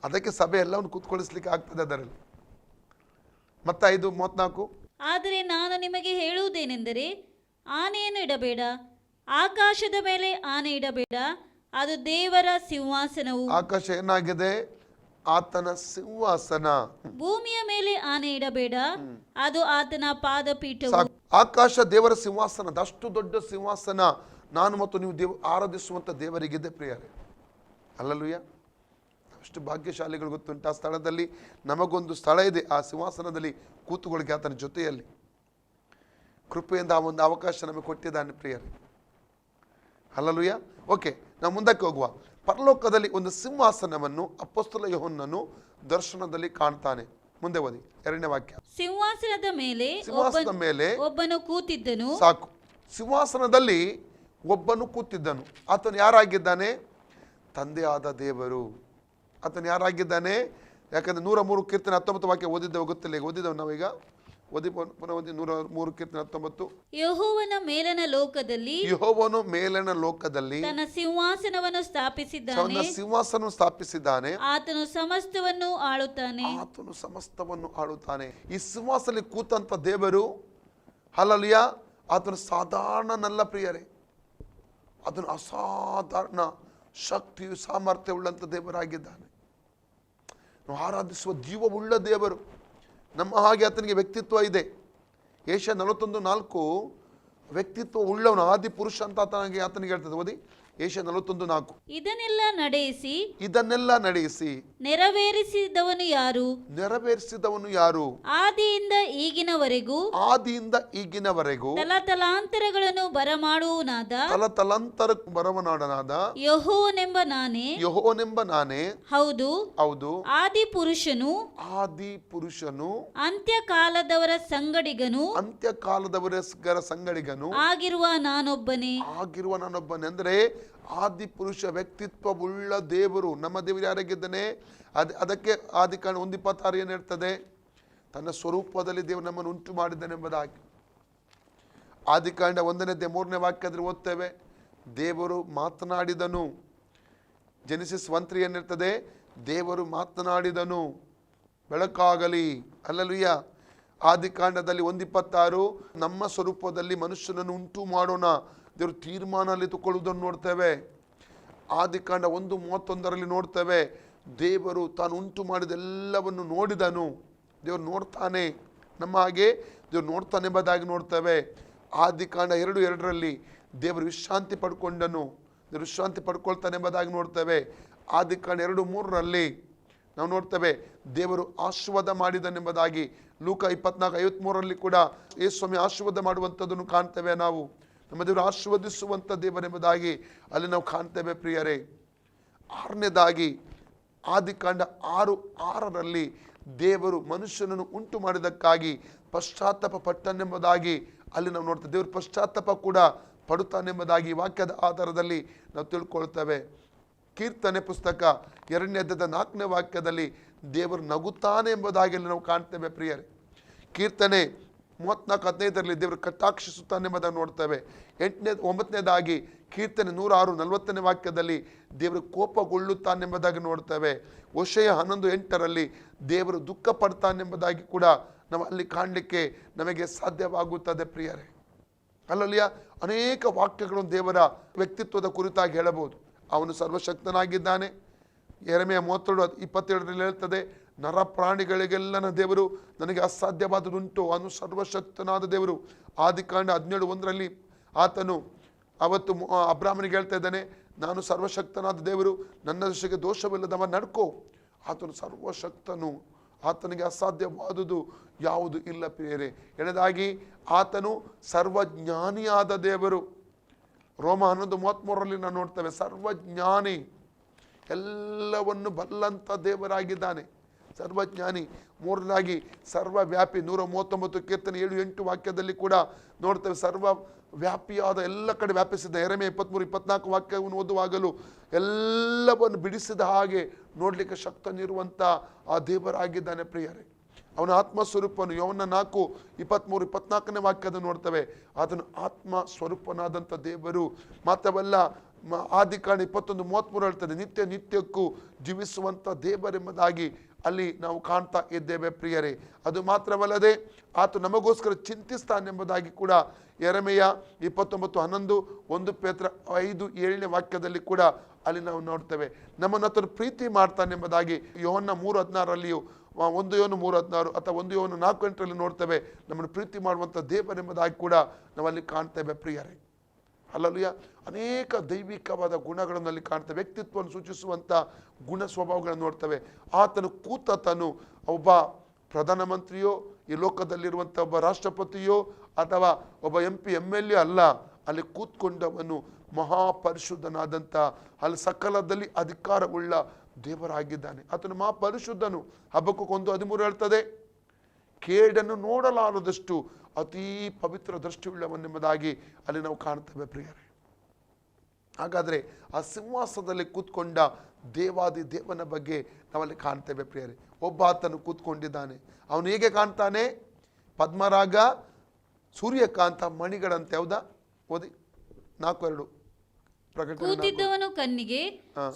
ಅದಕ್ಕೆ ಸಭೆ ಎಲ್ಲವನ್ನು ಕೂತ್ಕೊಳ್ಳಿಸ್ಲಿಕ್ಕೆ ಆಗ್ತದೆ ಅದರಲ್ಲಿ. ಮತ್ತೆ 5:34. ಆದರೆ ನಾನು ನಿಮಗೆ ಹೇಳುವುದೇನೆಂದರೆ, ಆನೆಯನ್ನು ಇಡಬೇಡ, ಆಕಾಶದ ಮೇಲೆ ಆನೆ ಇಡಬೇಡ, ಅದು ದೇವರ ಸಿಂಹಾಸನವು. ಆಕಾಶ ಏನಾಗಿದೆ? ಆತನ ಸಿಂಹಾಸನ. ಭೂಮಿಯ ಮೇಲೆ ಆನೆ ಇಡಬೇಡ, ಅದು ಆತನ ಪಾದಪೀಠವು. ಆಕಾಶ ದೇವರ ಸಿಂಹಾಸನ. ಅಷ್ಟು ದೊಡ್ಡ ಸಿಂಹಾಸನ ನಾನು ಮತ್ತು ನೀವು ಆರಾಧಿಸುವಂತ ದೇವರಿಗಿದೆ ಪ್ರಿಯರೇ. ಹಲ್ಲೆಲೂಯಾ. ಅಷ್ಟು ಭಾಗ್ಯಶಾಲಿಗಳು ಗೊತ್ತುಂಟು. ಆ ಸ್ಥಳದಲ್ಲಿ ನಮಗೊಂದು ಸ್ಥಳ ಇದೆ, ಆ ಸಿಂಹಾಸನದಲ್ಲಿ ಕೂತುಗಳಿಗೆ ಆತನ ಜೊತೆಯಲ್ಲಿ. ಕೃಪೆಯಿಂದ ಆ ಒಂದು ಅವಕಾಶ ನಮಗೆ ಕೊಟ್ಟಿದ್ದಾನೆ ಪ್ರಿಯರೇ. ಹಲ್ಲೆಲೂಯಾ. ಓಕೆ, ನಾವು ಮುಂದಕ್ಕೆ ಹೋಗುವ. ಪರಲೋಕದಲ್ಲಿ ಒಂದು ಸಿಂಹಾಸನವನ್ನು ಅಪೊಸ್ತಲ ಯೋಹನ್ನನು ದರ್ಶನದಲ್ಲಿ ಕಾಣ್ತಾನೆ. ಮುಂದೆ ಓದಿ 2ನೇ ವಾಕ್ಯ. ಸಿಂಹಾಸನದ ಮೇಲೆ ಒಬ್ಬನು ಕೂತಿದ್ದನು. ಸಾಕು. ಸಿಂಹಾಸನದಲ್ಲಿ ಒಬ್ಬನು ಕೂತಿದ್ದನು. ಆತನು ಯಾರಾಗಿದ್ದಾನೆ? ತಂದೆಯಾದ ದೇವರು. ಆತನು ಯಾರಾಗಿದ್ದಾನೆ? ಯಾಕಂದ್ರೆ 103 ಕೀರ್ತನೆ 19 ವಾಕ್ಯ ಓದಿದ್ದೇವೆ, ಗೊತ್ತಿಲ್ಲ, ಈಗ ಓದಿದ್ದೇವೆ ನಾವೀಗ. ಓದಿ ಪುನಃ ಓದಿ 103 ಕೀರ್ತನೆ 19. ಯೆಹೋವನು ಮೇಲನ ಲೋಕದಲ್ಲಿ ತನ್ನ ಸಿಂಹಾಸನವನ್ನು ಸ್ಥಾಪಿಸಿದ್ದಾನೆ. ಆತನು ಸಮಸ್ತವನ್ನು ಆಳುತ್ತಾನೆ. ಈ ಸಿಂಹಾಸನ ಕೂತಂತ ದೇವರು, ಹಲ್ಲೆಲೂಯಾ, ಆತನು ಸಾಧಾರಣನಲ್ಲ ಪ್ರಿಯರೇ. ಅದನ್ನು ಅಸಾಧಾರಣ ಶಕ್ತಿಯು ಸಾಮರ್ಥ್ಯ ಉಳ್ಳಂತ ದೇವರಾಗಿದ್ದಾನೆ. ನಾವು ಆರಾಧಿಸುವ ಜೀವವುಳ್ಳ ದೇವರು. ನಮ್ಮ ಹಾಗೆ ಆತನಿಗೆ ವ್ಯಕ್ತಿತ್ವ ಇದೆ. ಏಷ್ಯಾ 41:4 ವ್ಯಕ್ತಿತ್ವ ಉಳ್ಳವನು, ಆದಿ ಪುರುಷ ಅಂತ ಆತನಿಗೆ ಹೇಳ್ತದೆ. ಓದಿ ಏಷ್ಯಾ 41:4. ಇದನ್ನೆಲ್ಲ ನಡೆಯಿಸಿ ನೆರವೇರಿಸಿದವನು ಯಾರು? ಆದಿಯಿಂದ ಈಗಿನವರೆಗೂ ತಲತಲಾಂತರಗಳನ್ನು ಬರಮಾಡುವನಾದ ಯೆಹೋವನೆಂಬ ನಾನೇ. ಹೌದು, ಆದಿ ಪುರುಷನು ಅಂತ್ಯಕಾಲದವರ ಸಂಗಡಿಗನು ಆಗಿರುವ ನಾನೊಬ್ಬನೇ. ಅಂದರೆ ಆದಿ ಪುರುಷ ವ್ಯಕ್ತಿತ್ವವುಳ್ಳ ದೇವರು. ನಮ್ಮ ದೇವರು ಯಾರಾಗಿದ್ದಾನೆ? ಅದಕ್ಕೆ ಆದಿಕಾಂಡ 1:26 ಏನು ಹೇಳ್ತದೆ? ತನ್ನ ಸ್ವರೂಪದಲ್ಲಿ ದೇವರು ನಮ್ಮನ್ನು ಉಂಟು ಮಾಡಿದ್ದಾನೆ ಎಂಬುದಾಗಿ. ಆದಿಕಾಂಡ 1:3 ವಾಕ್ಯದಲ್ಲಿ ಓದ್ತೇವೆ, ದೇವರು ಮಾತನಾಡಿದನು. ಜೆನೆಸಿಸ್ 1:3 ಏನಿರ್ತದೆ? ದೇವರು ಮಾತನಾಡಿದನು, ಬೆಳಕಾಗಲಿ. ಅಲ್ಲಲ್ವಿಯ. ಆದಿಕಾಂಡದಲ್ಲಿ 1:26 ನಮ್ಮ ಸ್ವರೂಪದಲ್ಲಿ ಮನುಷ್ಯನನ್ನು ಉಂಟು ಮಾಡೋಣ ದೇವರು ತೀರ್ಮಾನದಲ್ಲಿ ತಗೊಳ್ಳುವುದನ್ನು ನೋಡ್ತೇವೆ. ಆದಿಕಾಂಡ 1:31 ನೋಡ್ತೇವೆ, ದೇವರು ತಾನು ಉಂಟು ಮಾಡಿದೆಲ್ಲವನ್ನು ನೋಡಿದನು. ದೇವರು ನೋಡ್ತಾನೆ, ನಮ್ಮ ಹಾಗೆ ದೇವರು ನೋಡ್ತಾನೆ ಎಂಬುದಾಗಿ ನೋಡ್ತೇವೆ. ಆದಿಕಾಂಡ 2:2 ದೇವರು ವಿಶ್ರಾಂತಿ ಪಡ್ಕೊಂಡನು, ದೇವರು ವಿಶ್ರಾಂತಿ ಪಡ್ಕೊಳ್ತಾನೆ ಎಂಬುದಾಗಿ ನೋಡ್ತೇವೆ. ಆದಿಕಾಂಡ 2:3 ನಾವು ನೋಡ್ತೇವೆ, ದೇವರು ಆಶೀರ್ವಾದ ಮಾಡಿದನೆಂಬುದಾಗಿ. ಲೂಕ 24:53 ಕೂಡ ಯೇಸು ಸ್ವಾಮಿ ಆಶೀರ್ವಾದ ಮಾಡುವಂಥದ್ದನ್ನು ಕಾಣ್ತೇವೆ. ನಾವು ನಮ್ಮ ದೇವರು ಆಶೀರ್ವದಿಸುವಂಥ ದೇವರೆಂಬುದಾಗಿ ಅಲ್ಲಿ ನಾವು ಕಾಣ್ತೇವೆ ಪ್ರಿಯರೇ. 6ನೇದಾಗಿ ಆದಿಕಾಂಡ 6:6 ದೇವರು ಮನುಷ್ಯನನ್ನು ಉಂಟು ಮಾಡಿದ್ದಕ್ಕಾಗಿ ಪಶ್ಚಾತ್ತಾಪ ಪಟ್ಟನೆಂಬುದಾಗಿ ಅಲ್ಲಿ ನಾವು ನೋಡ್ತೇವೆ. ದೇವರು ಪಶ್ಚಾತ್ತಾಪ ಕೂಡ ಪಡುತ್ತಾನೆಂಬುದಾಗಿ ವಾಕ್ಯದ ಆಧಾರದಲ್ಲಿ ನಾವು ತಿಳ್ಕೊಳ್ತೇವೆ. ಕೀರ್ತನೆ ಪುಸ್ತಕ 2ನೇ ಅಧ್ಯಾಯದ 4ನೇ ವಾಕ್ಯದಲ್ಲಿ ದೇವರು ನಗುತ್ತಾನೆ ಎಂಬುದಾಗಿ ಅಲ್ಲಿ ನಾವು ಕಾಣ್ತೇವೆ ಪ್ರಿಯರೇ. ಕೀರ್ತನೆ 34:15 ದೇವರು ಕಟಾಕ್ಷಿಸುತ್ತಾನೆ ಎಂಬುದಾಗಿ ನೋಡ್ತೇವೆ. 9ನೇದಾಗಿ ಕೀರ್ತನೆ 106:40ನೇ ವಾಕ್ಯದಲ್ಲಿ ದೇವರು ಕೋಪಗೊಳ್ಳುತ್ತಾನೆಂಬುದಾಗಿ ನೋಡ್ತೇವೆ. ಹೋಶೇಯ 11:8 ದೇವರು ದುಃಖ ಪಡ್ತಾನೆಂಬುದಾಗಿ ಕೂಡ ನಾವು ಅಲ್ಲಿ ಕಾಣಲಿಕ್ಕೆ ನಮಗೆ ಸಾಧ್ಯವಾಗುತ್ತದೆ ಪ್ರಿಯರೇ. ಅಲ್ಲಲ್ಲಿಯ ಅನೇಕ ವಾಕ್ಯಗಳು ದೇವರ ವ್ಯಕ್ತಿತ್ವದ ಕುರಿತಾಗಿ ಹೇಳಬಹುದು. ಅವನು ಸರ್ವಶಕ್ತನಾಗಿದ್ದಾನೆ. ಯೆರೆಮೀಯ 32:27 ಹೇಳ್ತದೆ, ನರ ಪ್ರಾಣಿಗಳಿಗೆಲ್ಲ ದೇವರು ನನಗೆ ಅಸಾಧ್ಯವಾದದುಂಟು, ಅವನು ಸರ್ವಶಕ್ತನಾದ ದೇವರು. ಆದಿಕಾಂಡ 17:1 ಆತನು ಅವತ್ತು ಅಬ್ರಾಹ್ಮನಿಗೆ ಹೇಳ್ತಾ ಇದ್ದಾನೆ, ನಾನು ಸರ್ವಶಕ್ತನಾದ ದೇವರು, ನನ್ನ ದೃಷ್ಟಿಗೆ ದೋಷವಿಲ್ಲದವ ನಡ್ಕೋ. ಆತನು ಸರ್ವಶಕ್ತನು, ಆತನಿಗೆ ಅಸಾಧ್ಯವಾದುದು ಯಾವುದು ಇಲ್ಲ ಪ್ರಿಯರೇ. ಎರಡನೇದಾಗಿ ಆತನು ಸರ್ವಜ್ಞಾನಿಯಾದ ದೇವರು. ರೋಮ 11:33 ನಾವು ನೋಡ್ತೇವೆ, ಸರ್ವಜ್ಞಾನಿ, ಎಲ್ಲವನ್ನು ಬಲ್ಲಂಥ ದೇವರಾಗಿದ್ದಾನೆ, ಸರ್ವಜ್ಞಾನಿ. ಮೂರನೇದಾಗಿ ಸರ್ವವ್ಯಾಪಿ. 139 ಕೀರ್ತನೆ 7-8 ವಾಕ್ಯದಲ್ಲಿ ಕೂಡ ನೋಡ್ತೇವೆ, ಸರ್ವ ವ್ಯಾಪಿಯಾದ, ಎಲ್ಲ ಕಡೆ ವ್ಯಾಪಿಸಿದ. ಯೆರೆಮೀಯ 23-24 ವಾಕ್ಯವನ್ನು ಓದುವಾಗಲೂ ಎಲ್ಲವನ್ನು ಬಿಡಿಸಿದ ಹಾಗೆ ನೋಡಲಿಕ್ಕೆ ಶಕ್ತನಿರುವಂಥ ಆ ದೇವರಾಗಿದ್ದಾನೆ ಪ್ರಿಯರೇ. ಅವನ ಆತ್ಮಸ್ವರೂಪನು. ಯೋಹನ್ನ 4:23-24 ವಾಕ್ಯದ ನೋಡ್ತೇವೆ, ಅದನ್ನು ಆತ್ಮ ಸ್ವರೂಪನಾದಂಥ ದೇವರು. ಮಾತ್ರವಲ್ಲ, ಆದಿಕಾಂಡ 21:33 ಹೇಳ್ತದೆ, ನಿತ್ಯ ನಿತ್ಯಕ್ಕೂ ಜೀವಿಸುವಂಥ ದೇವರೆಂಬುದಾಗಿ ಅಲ್ಲಿ ನಾವು ಕಾಣ್ತಾ ಇದ್ದೇವೆ ಪ್ರಿಯರೇ. ಅದು ಮಾತ್ರವಲ್ಲದೆ ಆತ ನಮಗೋಸ್ಕರ ಚಿಂತಿಸ್ತಾನೆಂಬುದಾಗಿ ಕೂಡ ಯೆರೆಮೀಯ 29:11, 1 ಪೇತ್ರ 5:7 ವಾಕ್ಯದಲ್ಲಿ ಕೂಡ ಅಲ್ಲಿ ನಾವು ನೋಡ್ತೇವೆ. ನಮ್ಮನ್ನು ಆತನು ಪ್ರೀತಿ ಮಾಡ್ತಾನೆಂಬುದಾಗಿ ಯೋಹನ್ನ 3:16 1 ಯೋಹನ್ನ 3:16 ಅಥವಾ 1 ಯೋಹನ್ನ 4:8 ನೋಡ್ತೇವೆ. ನಮ್ಮನ್ನು ಪ್ರೀತಿ ಮಾಡುವಂಥ ದೇವರೆಂಬುದಾಗಿ ಕೂಡ ನಾವಲ್ಲಿ ಕಾಣ್ತೇವೆ ಪ್ರಿಯರೇ. ಅಲ್ಲಲ್ಲಿಯ ಅನೇಕ ದೈವಿಕವಾದ ಗುಣಗಳನ್ನು ಅಲ್ಲಿ ಕಾಣ್ತೇವೆ. ವ್ಯಕ್ತಿತ್ವವನ್ನು ಸೂಚಿಸುವಂಥ ಗುಣ ಸ್ವಭಾವಗಳನ್ನು ನೋಡ್ತೇವೆ. ಆತನು ಕೂತತನು ಒಬ್ಬ ಪ್ರಧಾನಮಂತ್ರಿಯೋ, ಈ ಲೋಕದಲ್ಲಿರುವಂಥ ಒಬ್ಬ ರಾಷ್ಟ್ರಪತಿಯೋ ಅಥವಾ ಒಬ್ಬ MP MLA ಅಲ್ಲ. ಅಲ್ಲಿ ಕೂತ್ಕೊಂಡವನು ಮಹಾಪರಿಶುದ್ಧನಾದಂಥ, ಅಲ್ಲಿ ಸಕಲದಲ್ಲಿ ಅಧಿಕಾರವುಳ್ಳ ದೇವರಾಗಿದ್ದಾನೆ. ಆತನು ಮಹಾಪರಿಶುದ್ಧನು. ಹಬಕ್ಕೂಕ 1:13 ಹೇಳ್ತದೆ, ಕೇಡನ್ನು ನೋಡಲಾರದಷ್ಟು ಅತೀ ಪವಿತ್ರ ದೃಷ್ಟಿಯುಳ್ಳವನೆಂಬುದಾಗಿ ಅಲ್ಲಿ ನಾವು ಕಾಣ್ತೇವೆ ಪ್ರಿಯರೇ. ಹಾಗಾದರೆ ಆ ಸಿಂಹಾಸನದಲ್ಲಿ ಕೂತ್ಕೊಂಡ ದೇವಾದಿ ದೇವನ ಬಗ್ಗೆ ನಾವಲ್ಲಿ ಕಾಣ್ತೇವೆ ಪ್ರಿಯರೇ. ಒಬ್ಬ ಆತನು ಕೂತ್ಕೊಂಡಿದ್ದಾನೆ. ಅವನು ಹೇಗೆ ಕಾಣ್ತಾನೆ? ಪದ್ಮರಾಗ, ಸೂರ್ಯಕಾಂತ ಮಣಿಗಳಂತೆ. ಹೌದಾ? ಓದಿ 4:2. ಕೂತಿದ್ದವನು ಕಣ್ಣಿಗೆ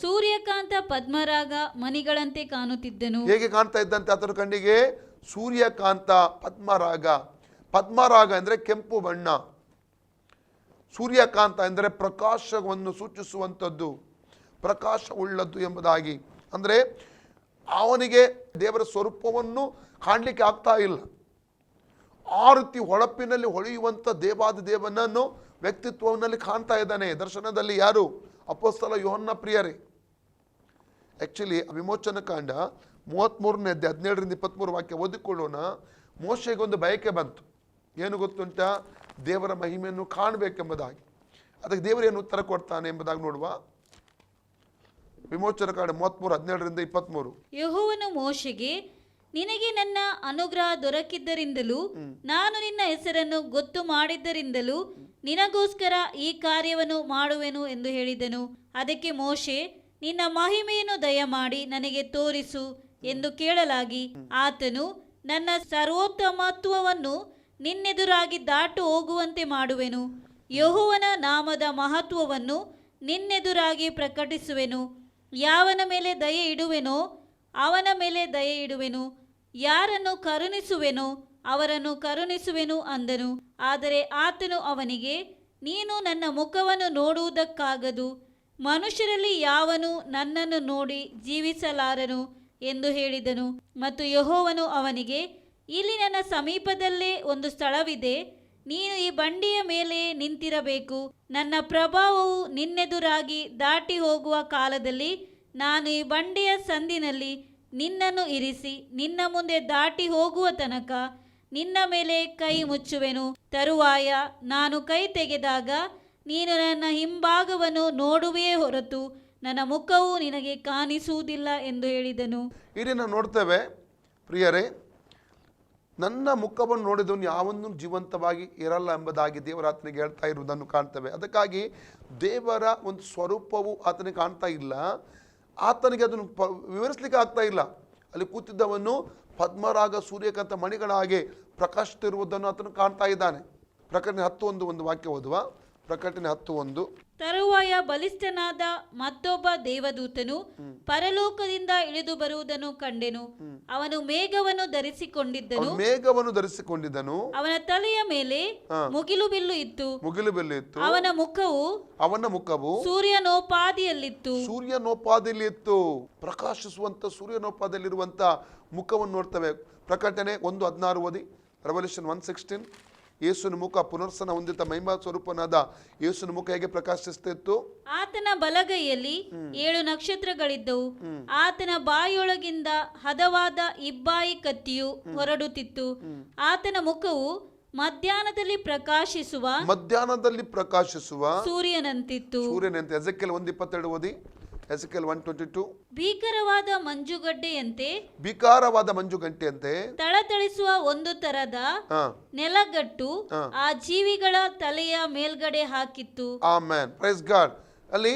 ಸೂರ್ಯಕಾಂತ ಪದ್ಮರಾಗ ಮಣಿಗಳಂತೆ ಕಾಣುತ್ತಿದ್ದನು. ಹೇಗೆ ಕಾಣ್ತಾ ಇದ್ದಂತೆ ಆತನ ಕಣ್ಣಿಗೆ? ಸೂರ್ಯಕಾಂತ, ಪದ್ಮರಾಗ. ಪದ್ಮರಾಗ ಅಂದರೆ ಕೆಂಪು ಬಣ್ಣ, ಸೂರ್ಯಕಾಂತ ಎಂದರೆ ಪ್ರಕಾಶವನ್ನು ಸೂಚಿಸುವಂಥದ್ದು, ಪ್ರಕಾಶ ಉಳ್ಳದ್ದು ಎಂಬುದಾಗಿ. ಅಂದರೆ ಅವನಿಗೆ ದೇವರ ಸ್ವರೂಪವನ್ನು ಕಾಣಲಿಕ್ಕೆ ಆಗ್ತಾ ಇಲ್ಲ. ಆ ರೀತಿ ಹೊಳಪಿನಲ್ಲಿ ಹೊಳೆಯುವಂಥ ದೇವಾದಿ ದೇವನನ್ನು ವ್ಯಕ್ತಿತ್ವದಲ್ಲಿ ಕಾಣ್ತಾ ಇದ್ದಾನೆ ದರ್ಶನದಲ್ಲಿ. ಯಾರು? ಅಪೊಸ್ತಲ ಯೋಹನ್ನ ಪ್ರಿಯರೇ. ಆ್ಯಕ್ಚುಲಿ ವಿಮೋಚನ ಕಾಂಡ 33ನೇ ಅಧ್ಯಾಯ 17ರಿಂದ 23 ವಾಕ್ಯ ಓದಿಕೊಳ್ಳೋಣ. ಮೋಶೆಗೊಂದು ಬಯಕೆ ಬಂತು. ಏನು ಗೊತ್ತುಂಟ? ದೇವರ ಮಹಿಮೆಯನ್ನು ಕಾಣಬೇಕೆಂಬುದಾಗಿ. ಅದಕ್ಕೆ ದೇವರು ಏನು ಉತ್ತರ ಕೊಡ್ತಾನೆ ಎಂಬುದಾಗಿ ನೋಡುವ. ವಿಮೋಚನ ಕಾಂಡ 33 17ರಿಂದ 23. ಯೆಹೋವನು ಮೋಶೆಗೆ, ನಿನಗೆ ನನ್ನ ಅನುಗ್ರಹ ದೊರಕಿದ್ದರಿಂದಲೂ ನಾನು ನಿನ್ನ ಹೆಸರನ್ನು ಗೊತ್ತು ಮಾಡಿದ್ದರಿಂದಲೂ ನಿನಗೋಸ್ಕರ ಈ ಕಾರ್ಯವನ್ನು ಮಾಡುವೆನು ಎಂದು ಹೇಳಿದನು. ಅದಕ್ಕೆ ಮೋಶೆ, ನಿನ್ನ ಮಹಿಮೆಯನ್ನು ದಯಮಾಡಿ ನನಗೆ ತೋರಿಸು ಎಂದು ಕೇಳಲಾಗಿ, ಆತನು, ನನ್ನ ಸರ್ವೋತ್ತಮತ್ವವನ್ನು ನಿನ್ನೆದುರಾಗಿ ದಾಟು ಹೋಗುವಂತೆ ಮಾಡುವೆನು. ಯೆಹೋವನ ನಾಮದ ಮಹತ್ವವನ್ನು ನಿನ್ನೆದುರಾಗಿ ಪ್ರಕಟಿಸುವೆನು. ಯಾವನ ಮೇಲೆ ದಯೆ ಇಡುವೆನೋ ಅವನ ಮೇಲೆ ದಯೆ ಇಡುವೆನು, ಯಾರನ್ನು ಕರುಣಿಸುವೆನೋ ಅವರನ್ನು ಕರುಣಿಸುವೆನು ಅಂದನು. ಆದರೆ ಆತನು ಅವನಿಗೆ, ನೀನು ನನ್ನ ಮುಖವನ್ನು ನೋಡುವುದಕ್ಕಾಗದು, ಮನುಷ್ಯರಲ್ಲಿ ಯಾವನು ನನ್ನನ್ನು ನೋಡಿ ಜೀವಿಸಲಾರನು ಎಂದು ಹೇಳಿದನು. ಮತ್ತು ಯೆಹೋವನು ಅವನಿಗೆ, ಇಲ್ಲಿ ನನ್ನ ಸಮೀಪದಲ್ಲೇ ಒಂದು ಸ್ಥಳವಿದೆ, ನೀನು ಈ ಬಂಡಿಯ ಮೇಲೆ ನಿಂತಿರಬೇಕು. ನನ್ನ ಪ್ರಭಾವವು ನಿನ್ನೆದುರಾಗಿ ದಾಟಿ ಹೋಗುವ ಕಾಲದಲ್ಲಿ ನಾನು ಈ ಬಂಡೆಯ ಸಂದಿನಲ್ಲಿ ನಿನ್ನನ್ನು ಇರಿಸಿ ನಿನ್ನ ಮುಂದೆ ದಾಟಿ ಹೋಗುವ ತನಕ ನಿನ್ನ ಮೇಲೆ ಕೈ ಮುಚ್ಚುವೆನು. ತರುವಾಯ ನಾನು ಕೈ ತೆಗೆದಾಗ ನೀನು ನನ್ನ ಹಿಂಭಾಗವನ್ನು ನೋಡುವೆಯೇ ಹೊರತು ನನ್ನ ಮುಖವು ನಿನಗೆ ಕಾಣಿಸುವುದಿಲ್ಲ ಎಂದು ಹೇಳಿದನು. ಇಲ್ಲಿ ನಾವು ನೋಡ್ತೇವೆ ಪ್ರಿಯರೇ, ನನ್ನ ಮುಖವನ್ನು ನೋಡಿದವನು ಯಾವನ್ನೂ ಜೀವಂತವಾಗಿ ಇರಲ್ಲ ಎಂಬುದಾಗಿ ದೇವರ ಆತನಿಗೆ ಹೇಳ್ತಾ ಇರುವುದನ್ನು ಕಾಣ್ತೇವೆ. ಅದಕ್ಕಾಗಿ ದೇವರ ಒಂದು ಸ್ವರೂಪವು ಆತನಿಗೆ ಕಾಣ್ತಾ ಇಲ್ಲ. ಆತನಿಗೆ ಅದನ್ನು ವಿವರಿಸಲಿಕ್ಕೆ ಆಗ್ತಾ ಇಲ್ಲ. ಅಲ್ಲಿ ಕೂತಿದ್ದವನು ಪದ್ಮರಾಗ ಸೂರ್ಯಕಾಂತ ಮಣಿಗಳ ಹಾಗೆ ಪ್ರಕಾಶಿಸುತ್ತಿರುವುದನ್ನು ಆತನು ಕಾಣ್ತಾ ಇದ್ದಾನೆ. ಪ್ರಕಟಣೆ 10:1 ಒಂದು ವಾಕ್ಯ ಓದುವ. ಪ್ರಕಟಣೆ 10:1. ತರುವಾಯ ಬಲಿಷ್ಠನಾದ ಮತ್ತೊಬ್ಬ ದೇವದೂತನು ಪರಲೋಕದಿಂದ ಇಳಿದು ಬರುವುದನ್ನು ಕಂಡೆನು. ಅವನು ಮೇಘವನ್ನು ಧರಿಸಿಕೊಂಡಿದ್ದನು. ಅವನ ತಲೆಯ ಮೇಲೆ ಮುಗಿಲು ಬಿಲ್ಲು ಇತ್ತು. ಅವನ ಮುಖವು ಸೂರ್ಯನೋಪಾದಿಯಲ್ಲಿತ್ತು. ಪ್ರಕಾಶಿಸುವಂತ ಸೂರ್ಯನೋಪಾದಿಯಲ್ಲಿರುವಂತ ಮುಖವನ್ನು ನೋಡ್ತೇವೆ. ಪ್ರಕಟಣೆ 1:16 ಓದಿ. ರೆವಲ್ಯೂಷನ್ 1:16. ಯೇಸುವಿನ ಮುಖ ಪುನರ್ಸನ ಹೊಂದಿದ ಮಹಿಮಾ ಸ್ವರೂಪನಾದ ಯೇಸುವಿನ ಮುಖ ಹೇಗೆ ಪ್ರಕಾಶಿಸುತ್ತಿತ್ತು? ಆತನ ಬಲಗೈಯಲ್ಲಿ 7 ನಕ್ಷತ್ರಗಳಿದ್ದವು. ಆತನ ಬಾಯೊಳಗಿಂದ ಹದವಾದ ಇಬ್ಬಾಯಿ ಕತ್ತಿಯು ಹೊರಡುತ್ತಿತ್ತು. ಆತನ ಮುಖವು ಮಧ್ಯಾಹ್ನದಲ್ಲಿ ಪ್ರಕಾಶಿಸುವ ಸೂರ್ಯನಂತಿತ್ತು. ಎಜೆಕಿಯೇಲ್ 1:22 ಓದಿ. ಎಜೆಕಿಯೇಲ್ 1:22. ಭೀಕರವಾದ ಮಂಜುಗಡ್ಡೆಯಂತೆ ತಳತಳಿಸುವ ಒಂದು ತರದ ನೆಲಗಟ್ಟು ಆ ಜೀವಿಗಳ ತಲೆಯ ಮೇಲ್ಗಡೆ ಹಾಕಿತ್ತು. Amen, praise God. ಅಲ್ಲಿ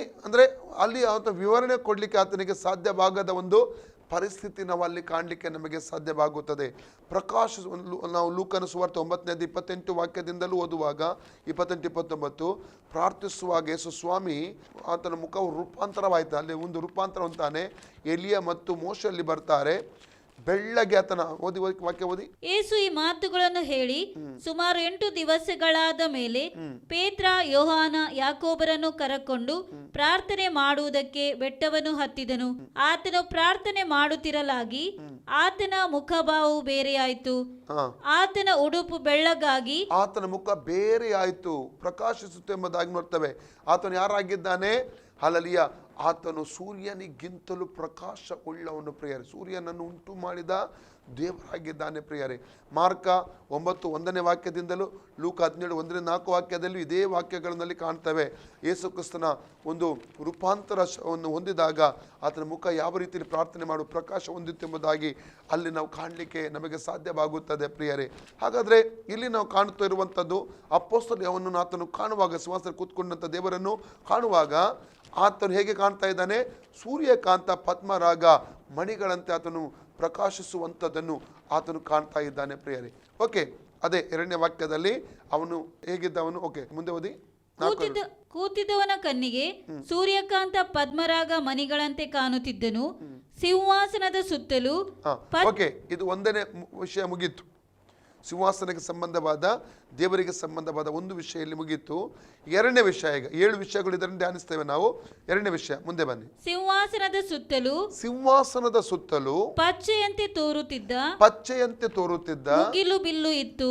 ವಿವರಣೆ ಕೊಡ್ಲಿಕ್ಕೆ ಆತನಿಗೆ ಸಾಧ್ಯವಾಗದ ಒಂದು ಪರಿಸ್ಥಿತಿ ನಾವು ಅಲ್ಲಿ ಕಾಣಲಿಕ್ಕೆ ನಮಗೆ ಸಾಧ್ಯವಾಗುತ್ತದೆ. ನಾವು ಲೂಕನ ಸುವಾರ್ತೆ 9:28 ವಾಕ್ಯದಿಂದಲೂ ಓದುವಾಗ 28-29 ಪ್ರಾರ್ಥಿಸುವಾಗ ಯೇಸು ಸ್ವಾಮಿ ಆತನ ಮುಖವು ರೂಪಾಂತರವಾಯಿತು. ಅಲ್ಲಿ ಒಂದು ರೂಪಾಂತರ ಅಂತಾನೆ. ಎಲಿಯ ಮತ್ತು ಮೋಶೆ ಅಲ್ಲಿ ಬರ್ತಾರೆ. ಬೆಳ್ಳಗೆ ಆತನ ವಾಕ್ಯ ಓದಿ. ಯೇಸು ಈ ಮಾತುಗಳನ್ನು ಹೇಳಿ ಸುಮಾರು 8 ದಿವಸಗಳಾದ ಮೇಲೆ ಪೇತ್ರ, ಯೋಹಾನ, ಯಾಕೋಬರನ್ನು ಕರಕೊಂಡು ಪ್ರಾರ್ಥನೆ ಮಾಡುವುದಕ್ಕೆ ಬೆಟ್ಟವನ್ನು ಹತ್ತಿದನು. ಆತನು ಪ್ರಾರ್ಥನೆ ಮಾಡುತ್ತಿರಲಾಗಿ ಆತನ ಮುಖಭಾವವು ಬೇರೆಯಾಯಿತು. ಆತನ ಉಡುಪು ಬೆಳ್ಳಗಾಗಿ ಆತನ ಮುಖ ಬೇರೆಯಾಯಿತು, ಪ್ರಕಾಶಿಸುತ್ತೆ ಎಂಬುದಾಗಿ ನೋಡ್ತೇವೆ. ಆತನು ಯಾರಾಗಿದ್ದಾನೆ? ಹಲ್ಲೆಲೂಯಾ. ಆತನು ಸೂರ್ಯನಿಗಿಂತಲೂ ಪ್ರಕಾಶ ಉಳ್ಳವನು ಪ್ರಿಯರೇ. ಸೂರ್ಯನನ್ನು ಉಂಟು ಮಾಡಿದ ದೇವರಾಗಿದ್ದಾನೆ ಪ್ರಿಯರೇ. ಮಾರ್ಕ 9:1 ವಾಕ್ಯದಿಂದಲೂ ಲೂಕ 17:1-4 ವಾಕ್ಯದಲ್ಲೂ ಇದೇ ವಾಕ್ಯಗಳಲ್ಲಿ ಕಾಣ್ತೇವೆ. ಯೇಸು ಕ್ರಿಸ್ತನ ಒಂದು ರೂಪಾಂತರವನ್ನು ಹೊಂದಿದಾಗ ಆತನ ಮುಖ ಯಾವ ರೀತಿಯಲ್ಲಿ ಪ್ರಾರ್ಥನೆ ಮಾಡು ಪ್ರಕಾಶ ಹೊಂದಿತ್ತು ಎಂಬುದಾಗಿ ಅಲ್ಲಿ ನಾವು ಕಾಣಲಿಕ್ಕೆ ನಮಗೆ ಸಾಧ್ಯವಾಗುತ್ತದೆ ಪ್ರಿಯರೇ. ಹಾಗಾದರೆ ಇಲ್ಲಿ ನಾವು ಕಾಣುತ್ತಾ ಇರುವಂಥದ್ದು ಅಪೊಸ್ತಲ ಯೋಹಾನನು ಆತನು ಕಾಣುವಾಗ, ಸಿಂಹಾಸನದಲ್ಲಿ ಕೂತ್ಕೊಂಡಂಥ ದೇವರನ್ನು ಕಾಣುವಾಗ ಆತನು ಹೇಗೆ ಕಾಣ್ತಾ ಇದ್ದಾನೆ? ಸೂರ್ಯಕಾಂತ ಪದ್ಮರಾಗ ಮಣಿಗಳಂತೆ ಆತನು ಪ್ರಕಾಶಿಸುವಂಥದ್ದನ್ನು ಆತನು ಕಾಣ್ತಾ ಇದ್ದಾನೆ ಪ್ರಿಯರೇ. ಓಕೆ, ಅದೇ 2ನೇ ವಾಕ್ಯದಲ್ಲಿ ಅವನು ಹೇಗಿದ್ದವನು. ಓಕೆ, ಮುಂದೆ ಓದಿ. ಕೂತಿದ್ದವನ ಕಣ್ಣಿಗೆ ಸೂರ್ಯಕಾಂತ ಪದ್ಮರಾಗ ಮಣಿಗಳಂತೆ ಕಾಣುತ್ತಿದ್ದನು. ಸಿಂಹಾಸನದ ಸುತ್ತಲೂ ಓಕೆ, ಇದು 1ನೇ ವಿಷಯ ಮುಗೀತು. ಸಿಂಹಾಸನಕ್ಕೆ ಸಂಬಂಧವಾದ ದೇವರಿಗೆ ಸಂಬಂಧವಾದ ಒಂದು ವಿಷಯ ಇಲ್ಲಿ ಮುಗೀತು. ಎರಡನೇ ವಿಷಯ, ಈಗ 7 ವಿಷಯಗಳು ಇದನ್ನು ಧ್ಯಾನಿಸ್ತೇವೆ ನಾವು. ಎರಡನೇ ವಿಷಯ, ಮುಂದೆ ಬನ್ನಿ. ಸಿಂಹಾಸನದ ಸುತ್ತಲೂ ಪಚ್ಚೆಯಂತೆ ತೋರುತ್ತಿದ್ದ ಮುಗಿಲು ಬಿಲ್ಲು ಇತ್ತು.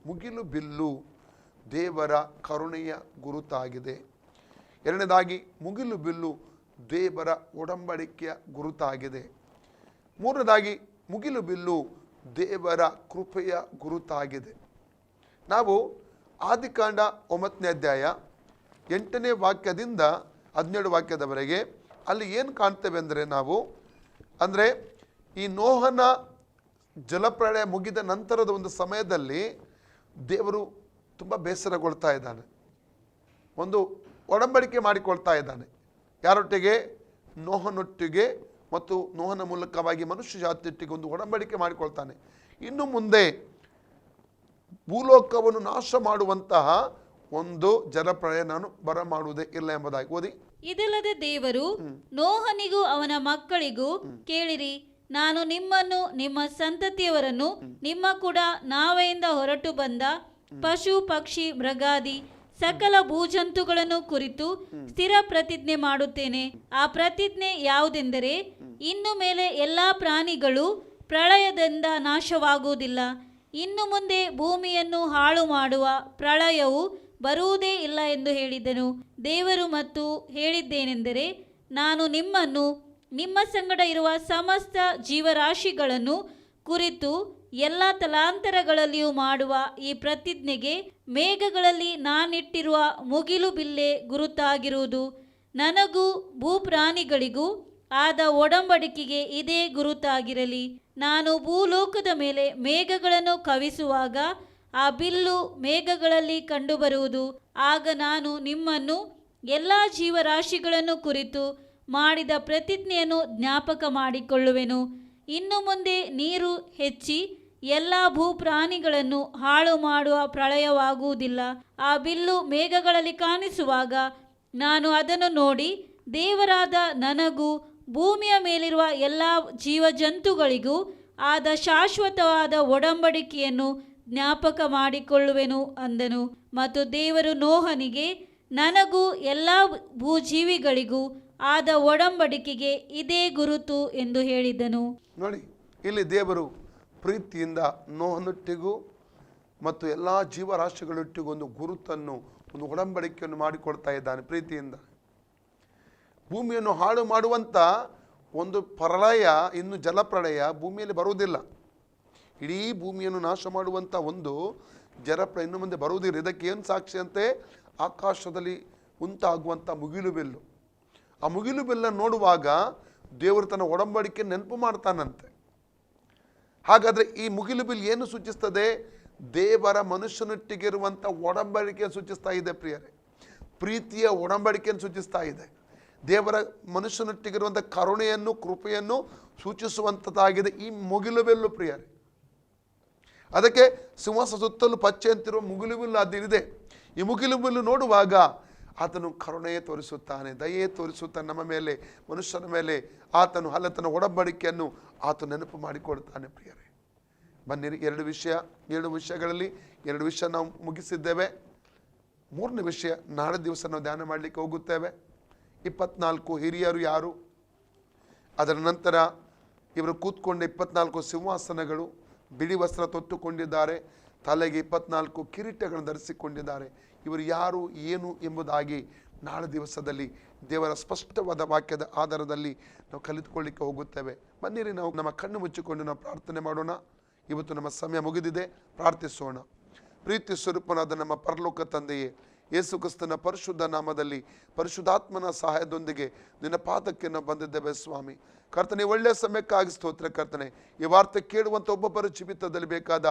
ಮುಗಿಲು ಬಿಲ್ಲು ದೇವರ ಕರುಣೆಯ ಗುರುತಾಗಿದೆ. ಎರಡನೇದಾಗಿ ಮುಗಿಲು ಬಿಲ್ಲು ದೇವರ ಒಡಂಬಡಿಕೆಯ ಗುರುತಾಗಿದೆ. ಮೂರನೇದಾಗಿ ಮುಗಿಲು ಬಿಲ್ಲು ದೇವರ ಕೃಪೆಯ ಗುರುತಾಗಿದೆ. ನಾವು ಆದಿಕಾಂಡ 9ನೇ ಅಧ್ಯಾಯ 8ನೇ ವಾಕ್ಯದಿಂದ 17 ವಾಕ್ಯದವರೆಗೆ ಅಲ್ಲಿ ಏನು ಕಾಣ್ತೇವೆ ಅಂದರೆ ನಾವು ಅಂದರೆ ಈ ನೋಹನ ಜಲಪ್ರಳಯ ಮುಗಿದ ನಂತರದ ಒಂದು ಸಮಯದಲ್ಲಿ ದೇವರು ತುಂಬ ಬೇಸರಗೊಳ್ತಾ ಇದ್ದಾನೆ. ಒಂದು ಒಡಂಬಡಿಕೆ ಮಾಡಿಕೊಳ್ತಾ ಇದ್ದಾನೆ. ಯಾರೊಟ್ಟಿಗೆ? ನೋಹನೊಟ್ಟಿಗೆ ಮತ್ತು ನೋಹನ ಮೂಲಕವಾಗಿ ಮನುಷ್ಯ ಜಾತಿಯೊಟ್ಟಿಗೆ ಒಂದು ಒಡಂಬಡಿಕೆ ಮಾಡಿಕೊಳ್ತಾನೆ. ಇನ್ನು ಮುಂದೆ ಭೂಲೋಕವನ್ನು ನಾಶ ಮಾಡುವಂತಹ ಒಂದು ಜಲಪ್ರಳಯ ನಾನು ಬರಮಾಡುವುದೇ ಇಲ್ಲ ಎಂಬುದಾಗಿ ಓದಿ. ಇದಲ್ಲದೆ ದೇವರು ನೋಹನಿಗೂ ಅವನ ಮಕ್ಕಳಿಗೂ, ಕೇಳಿರಿ, ನಾನು ನಿಮ್ಮನ್ನು ನಿಮ್ಮ ಸಂತತಿಯವರನ್ನು ನಿಮ್ಮ ಕೂಡ ನಾವೆಯಿಂದ ಹೊರಟು ಬಂದ ಪಶು ಪಕ್ಷಿ ಮೃಗಾದಿ ಸಕಲ ಭೂಜಂತುಗಳನ್ನು ಕುರಿತು ಸ್ಥಿರ ಪ್ರತಿಜ್ಞೆ ಮಾಡುತ್ತೇನೆ. ಆ ಪ್ರತಿಜ್ಞೆ ಯಾವುದೆಂದರೆ, ಇನ್ನು ಮೇಲೆ ಎಲ್ಲಾ ಪ್ರಾಣಿಗಳು ಪ್ರಳಯದಿಂದ ನಾಶವಾಗುವುದಿಲ್ಲ. ಇನ್ನು ಮುಂದೆ ಭೂಮಿಯನ್ನು ಹಾಳು ಮಾಡುವ ಪ್ರಳಯವು ಬರುವುದೇ ಇಲ್ಲ ಎಂದು ಹೇಳಿದನು. ದೇವರು ಮತ್ತು ಹೇಳಿದ್ದೇನೆಂದರೆ, ನಾನು ನಿಮ್ಮನ್ನು ನಿಮ್ಮ ಸಂಗಡ ಇರುವ ಸಮಸ್ತ ಜೀವರಾಶಿಗಳನ್ನು ಕುರಿತು ಎಲ್ಲ ತಲಾಂತರಗಳಲ್ಲಿಯೂ ಮಾಡುವ ಈ ಪ್ರತಿಜ್ಞೆಗೆ ಮೇಘಗಳಲ್ಲಿ ನಾನಿಟ್ಟಿರುವ ಮುಗಿಲು ಬಿಲ್ಲೆ ಗುರುತಾಗಿರುವುದು. ನನಗೂ ಭೂಪ್ರಾಣಿಗಳಿಗೂ ಆದ ಒಡಂಬಡಿಕೆಗೆ ಇದೇ ಗುರುತಾಗಿರಲಿ. ನಾನು ಭೂಲೋಕದ ಮೇಲೆ ಮೇಘಗಳನ್ನು ಕವಿಸುವಾಗ ಆ ಬಿಲ್ಲು ಮೇಘಗಳಲ್ಲಿ ಕಂಡುಬರುವುದು. ಆಗ ನಾನು ನಿಮ್ಮನ್ನು ಎಲ್ಲ ಜೀವರಾಶಿಗಳನ್ನು ಕುರಿತು ಮಾಡಿದ ಪ್ರತಿಜ್ಞೆಯನ್ನು ಜ್ಞಾಪಕ ಮಾಡಿಕೊಳ್ಳುವೆನು. ಇನ್ನು ಮುಂದೆ ನೀರು ಹೆಚ್ಚಿ ಎಲ್ಲ ಭೂಪ್ರಾಣಿಗಳನ್ನು ಹಾಳು ಮಾಡುವ ಪ್ರಳಯವಾಗುವುದಿಲ್ಲ. ಆ ಬಿಲ್ಲು ಮೇಘಗಳಲ್ಲಿ ಕಾಣಿಸುವಾಗ ನಾನು ಅದನ್ನು ನೋಡಿ ದೇವರಾದ ನನಗೂ ಭೂಮಿಯ ಮೇಲಿರುವ ಎಲ್ಲ ಜೀವಜಂತುಗಳಿಗೂ ಆದ ಶಾಶ್ವತವಾದ ಒಡಂಬಡಿಕೆಯನ್ನು ಜ್ಞಾಪಕ ಮಾಡಿಕೊಳ್ಳುವೆನು ಅಂದನು. ಮತ್ತು ದೇವರು ನೋಹನಿಗೆ, ನನಗೂ ಎಲ್ಲ ಭೂಜೀವಿಗಳಿಗೂ ಆದ ಒಡಂಬಡಿಕೆಗೆ ಇದೇ ಗುರುತು ಎಂದು ಹೇಳಿದನು. ನೋಡಿ, ಇಲ್ಲಿ ದೇವರು ಪ್ರೀತಿಯಿಂದ ನೋಹನೊಟ್ಟಿಗೂ ಮತ್ತು ಎಲ್ಲ ಜೀವರಾಶಿಗಳೊಟ್ಟಿಗೂ ಒಂದು ಗುರುತನ್ನು, ಒಂದು ಒಡಂಬಡಿಕೆಯನ್ನು ಮಾಡಿಕೊಡ್ತಾ ಇದ್ದಾನೆ. ಪ್ರೀತಿಯಿಂದ ಭೂಮಿಯನ್ನು ಹಾಳು ಮಾಡುವಂಥ ಒಂದು ಪ್ರಳಯ, ಇನ್ನು ಜಲಪ್ರಳಯ ಭೂಮಿಯಲ್ಲಿ ಬರುವುದಿಲ್ಲ. ಇಡೀ ಭೂಮಿಯನ್ನು ನಾಶ ಮಾಡುವಂಥ ಒಂದು ಜಲಪ್ರಳಯ ಇನ್ನು ಮುಂದೆ ಬರುವುದಿಲ್ಲ. ಇದಕ್ಕೆ ಏನು ಸಾಕ್ಷಿ ಅಂತೆ? ಆಕಾಶದಲ್ಲಿ ಉಂಟಾಗುವಂಥ ಮುಗಿಲು ಬಿಲ್ಲು. ಆ ಮುಗಿಲು ಬಿಲ್ಲನ್ನು ನೋಡುವಾಗ ದೇವರು ತನ್ನ ಒಡಂಬಡಿಕೆ ನೆನಪು ಮಾಡ್ತಾನಂತೆ. ಹಾಗಾದರೆ ಈ ಮುಗಿಲು ಬಿಲ್ ಏನು ಸೂಚಿಸ್ತದೆ? ದೇವರ ಮನುಷ್ಯನೊಟ್ಟಿಗೆ ಇರುವಂಥ ಒಡಂಬಡಿಕೆಯನ್ನು ಸೂಚಿಸ್ತಾ ಇದೆ ಪ್ರಿಯರೇ. ಪ್ರೀತಿಯ ಒಡಂಬಡಿಕೆಯನ್ನು ಸೂಚಿಸ್ತಾ ಇದೆ. ದೇವರ ಮನುಷ್ಯನೊಟ್ಟಿಗಿರುವಂಥ ಕರುಣೆಯನ್ನು, ಕೃಪೆಯನ್ನು ಸೂಚಿಸುವಂಥದ್ದಾಗಿದೆ ಈ ಮುಗಿಲು ಬಿಲ್ಲು ಪ್ರಿಯರೇ. ಅದಕ್ಕೆ ಸಿಂಹಾಸನ ಸುತ್ತಲೂ ಪಚ್ಚೆ ಅಂತಿರುವ ಮುಗಿಲು ಬಿಲ್ಲು ಅದಿದೆ. ಈ ಮುಗಿಲು ಬಿಲ್ಲು ನೋಡುವಾಗ ಆತನು ಕರುಣೆಯೇ ತೋರಿಸುತ್ತಾನೆ, ದಯೆ ತೋರಿಸುತ್ತಾನೆ ನಮ್ಮ ಮೇಲೆ, ಮನುಷ್ಯನ ಮೇಲೆ. ಆತನು ತನ್ನ ಒಡಂಬಡಿಕೆಯನ್ನು ಆತ ನೆನಪು ಮಾಡಿಕೊಡ್ತಾನೆ ಪ್ರಿಯರೇ. ಬನ್ನಿರಿ, 7 ವಿಷಯಗಳಲ್ಲಿ 2 ವಿಷಯ ನಾವು ಮುಗಿಸಿದ್ದೇವೆ. 3ನೇ ವಿಷಯ ನಾಳೆ ದಿವಸ ನಾವು ಧ್ಯಾನ ಮಾಡಲಿಕ್ಕೆ ಹೋಗುತ್ತೇವೆ. 24 ಹಿರಿಯರು ಯಾರು, ಅದರ ನಂತರ ಇವರು ಕೂತ್ಕೊಂಡ 24 ಸಿಂಹಾಸನಗಳು, ಬಿಳಿ ವಸ್ತ್ರ ತೊಟ್ಟುಕೊಂಡಿದ್ದಾರೆ, ತಲೆಗೆ 24 ಕಿರೀಟಗಳನ್ನು ಧರಿಸಿಕೊಂಡಿದ್ದಾರೆ. ಇವರು ಯಾರು, ಏನು ಎಂಬುದಾಗಿ ನಾಳೆ ದಿವಸದಲ್ಲಿ ದೇವರ ಸ್ಪಷ್ಟವಾದ ವಾಕ್ಯದ ಆಧಾರದಲ್ಲಿ ನಾವು ಕಲಿತುಕೊಳ್ಳಿಕ್ಕೆ ಹೋಗುತ್ತೇವೆ. ಬನ್ನಿರಿ, ನಾವು ನಮ್ಮ ಕಣ್ಣು ಮುಚ್ಚಿಕೊಂಡು ನಾವು ಪ್ರಾರ್ಥನೆ ಮಾಡೋಣ. ಇವತ್ತು ನಮ್ಮ ಸಮಯ ಮುಗಿದಿದೆ, ಪ್ರಾರ್ಥಿಸೋಣ. ಪ್ರೀತಿ ಸ್ವರೂಪನಾದ ನಮ್ಮ ಪರಲೋಕ ತಂದೆಯೇ, ಯೇಸು ಕ್ರಿಸ್ತನ ಪರಿಶುದ್ಧ ನಾಮದಲ್ಲಿ ಪರಿಶುದ್ಧಾತ್ಮನ ಸಹಾಯದೊಂದಿಗೆ ನಿನ್ನ ಪಾದಕ್ಕೆ ನಾವು ಬಂದಿದ್ದೇವೆ ಸ್ವಾಮಿ. ಕರ್ತನೆ, ಒಳ್ಳೆಯ ಸಮಯಕ್ಕಾಗಿ ಸ್ತೋತ್ರ ಕರ್ತನೆ. ಈ ವಾರ್ತೆ ಕೇಳುವಂಥ ಒಬ್ಬೊಬ್ಬರ ಜೀವಿತದಲ್ಲಿ ಬೇಕಾದ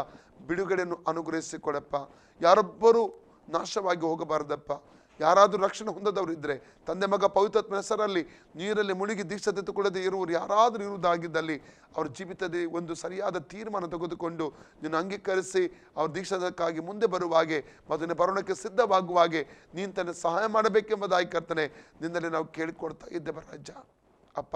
ಬಿಡುಗಡೆಯನ್ನು ಅನುಗ್ರಹಿಸಿಕೊಡಪ್ಪ. ಯಾರೊಬ್ಬರು ನಾಶವಾಗಿ ಹೋಗಬಾರದಪ್ಪ. ಯಾರಾದರೂ ರಕ್ಷಣೆ ಹೊಂದದವರು ಇದ್ದರೆ, ತಂದೆ ಮಗ ಪವಿತ್ರಾತ್ಮನ ಹೆಸರಲ್ಲಿ ನೀರಲ್ಲಿ ಮುಳುಗಿ ದೀಕ್ಷೆ ತೆಗೆದುಕೊಳ್ಳದೆ ಇರುವರು ಯಾರಾದರೂ ಇರುವುದಾಗಿದ್ದಲ್ಲಿ ಅವ್ರ ಜೀವಿತದಲ್ಲಿ ಒಂದು ಸರಿಯಾದ ತೀರ್ಮಾನ ತೆಗೆದುಕೊಂಡು ನೀನು ಅಂಗೀಕರಿಸಿ ಅವ್ರ ದೀಕ್ಷಾಕ್ಕಾಗಿ ಮುಂದೆ ಬರುವ ಹಾಗೆ ಮತ್ತು ಬರೋಣಕ್ಕೆ ಸಿದ್ಧವಾಗುವ ಹಾಗೆ ನೀನು ತನ್ನ ಸಹಾಯ ಮಾಡಬೇಕೆಂಬುದಾಗಿ ಕರ್ತನೆ ನಿನ್ನಲ್ಲಿ ನಾವು ಕೇಳಿಕೊಡ್ತಾ ಇದ್ದೇವೆ ರಾಜ. ಅಪ್ಪ,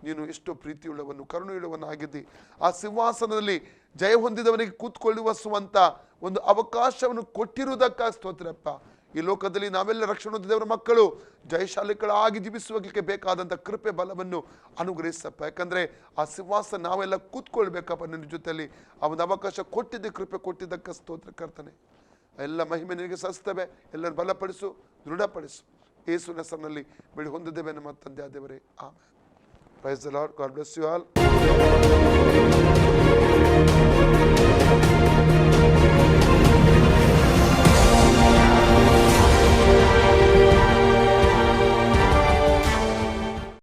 ನೀನು ಎಷ್ಟು ಪ್ರೀತಿಯುಳ್ಳವನು ಕರುಣೆಯುಳ್ಳವನಾಗಿದ್ದಿ. ಆ ಸಿಂಹಾಸನದಲ್ಲಿ ಜಯ ಹೊಂದಿದವನಿಗೆ ಕೂತ್ಕೊಳ್ಳುವಂತ ಒಂದು ಅವಕಾಶವನ್ನು ಕೊಟ್ಟಿರುವುದಕ್ಕಾಗಿ ಸ್ತೋತ್ರಪ್ಪ. ಈ ಲೋಕದಲ್ಲಿ ನಾವೆಲ್ಲ ರಕ್ಷಣೆ ಹೊಂದಿದವರ ಮಕ್ಕಳು ಜಯಶಾಲಿಗಳಾಗಿ ಜೀವಿಸುವಕ್ಕೆ ಬೇಕಾದಂಥ ಕೃಪೆ ಬಲವನ್ನು ಅನುಗ್ರಹಿಸಪ್ಪ. ಯಾಕಂದರೆ ಆ ಸಿಂಹಾಸನ ನಾವೆಲ್ಲ ಕೂತ್ಕೊಳ್ಬೇಕಪ್ಪ ನಿನ್ನ ಜೊತೆಯಲ್ಲಿ. ಆ ಒಂದು ಅವಕಾಶ ಕೊಟ್ಟಿದ್ದ ಕೃಪೆ ಕೊಟ್ಟಿದ್ದಕ್ಕೆ ಸ್ತೋತ್ರ ಕರ್ತನೆ. ಎಲ್ಲ ಮಹಿಮೆ ನಿನಗೆ ಸಲ್ಲಿಸ್ತೇವೆ. ಎಲ್ಲರೂ ಬಲಪಡಿಸು, ದೃಢಪಡಿಸು. ಯೇಸುವಿನ ಹೆಸರಿನಲ್ಲಿ ಬೇಡಿ ಹೊಂದಿದ್ದೇವೆ ನಮ್ಮ ತಂದೆ ಆದೇವರೇ, amen. Praise the Lord. God bless you all.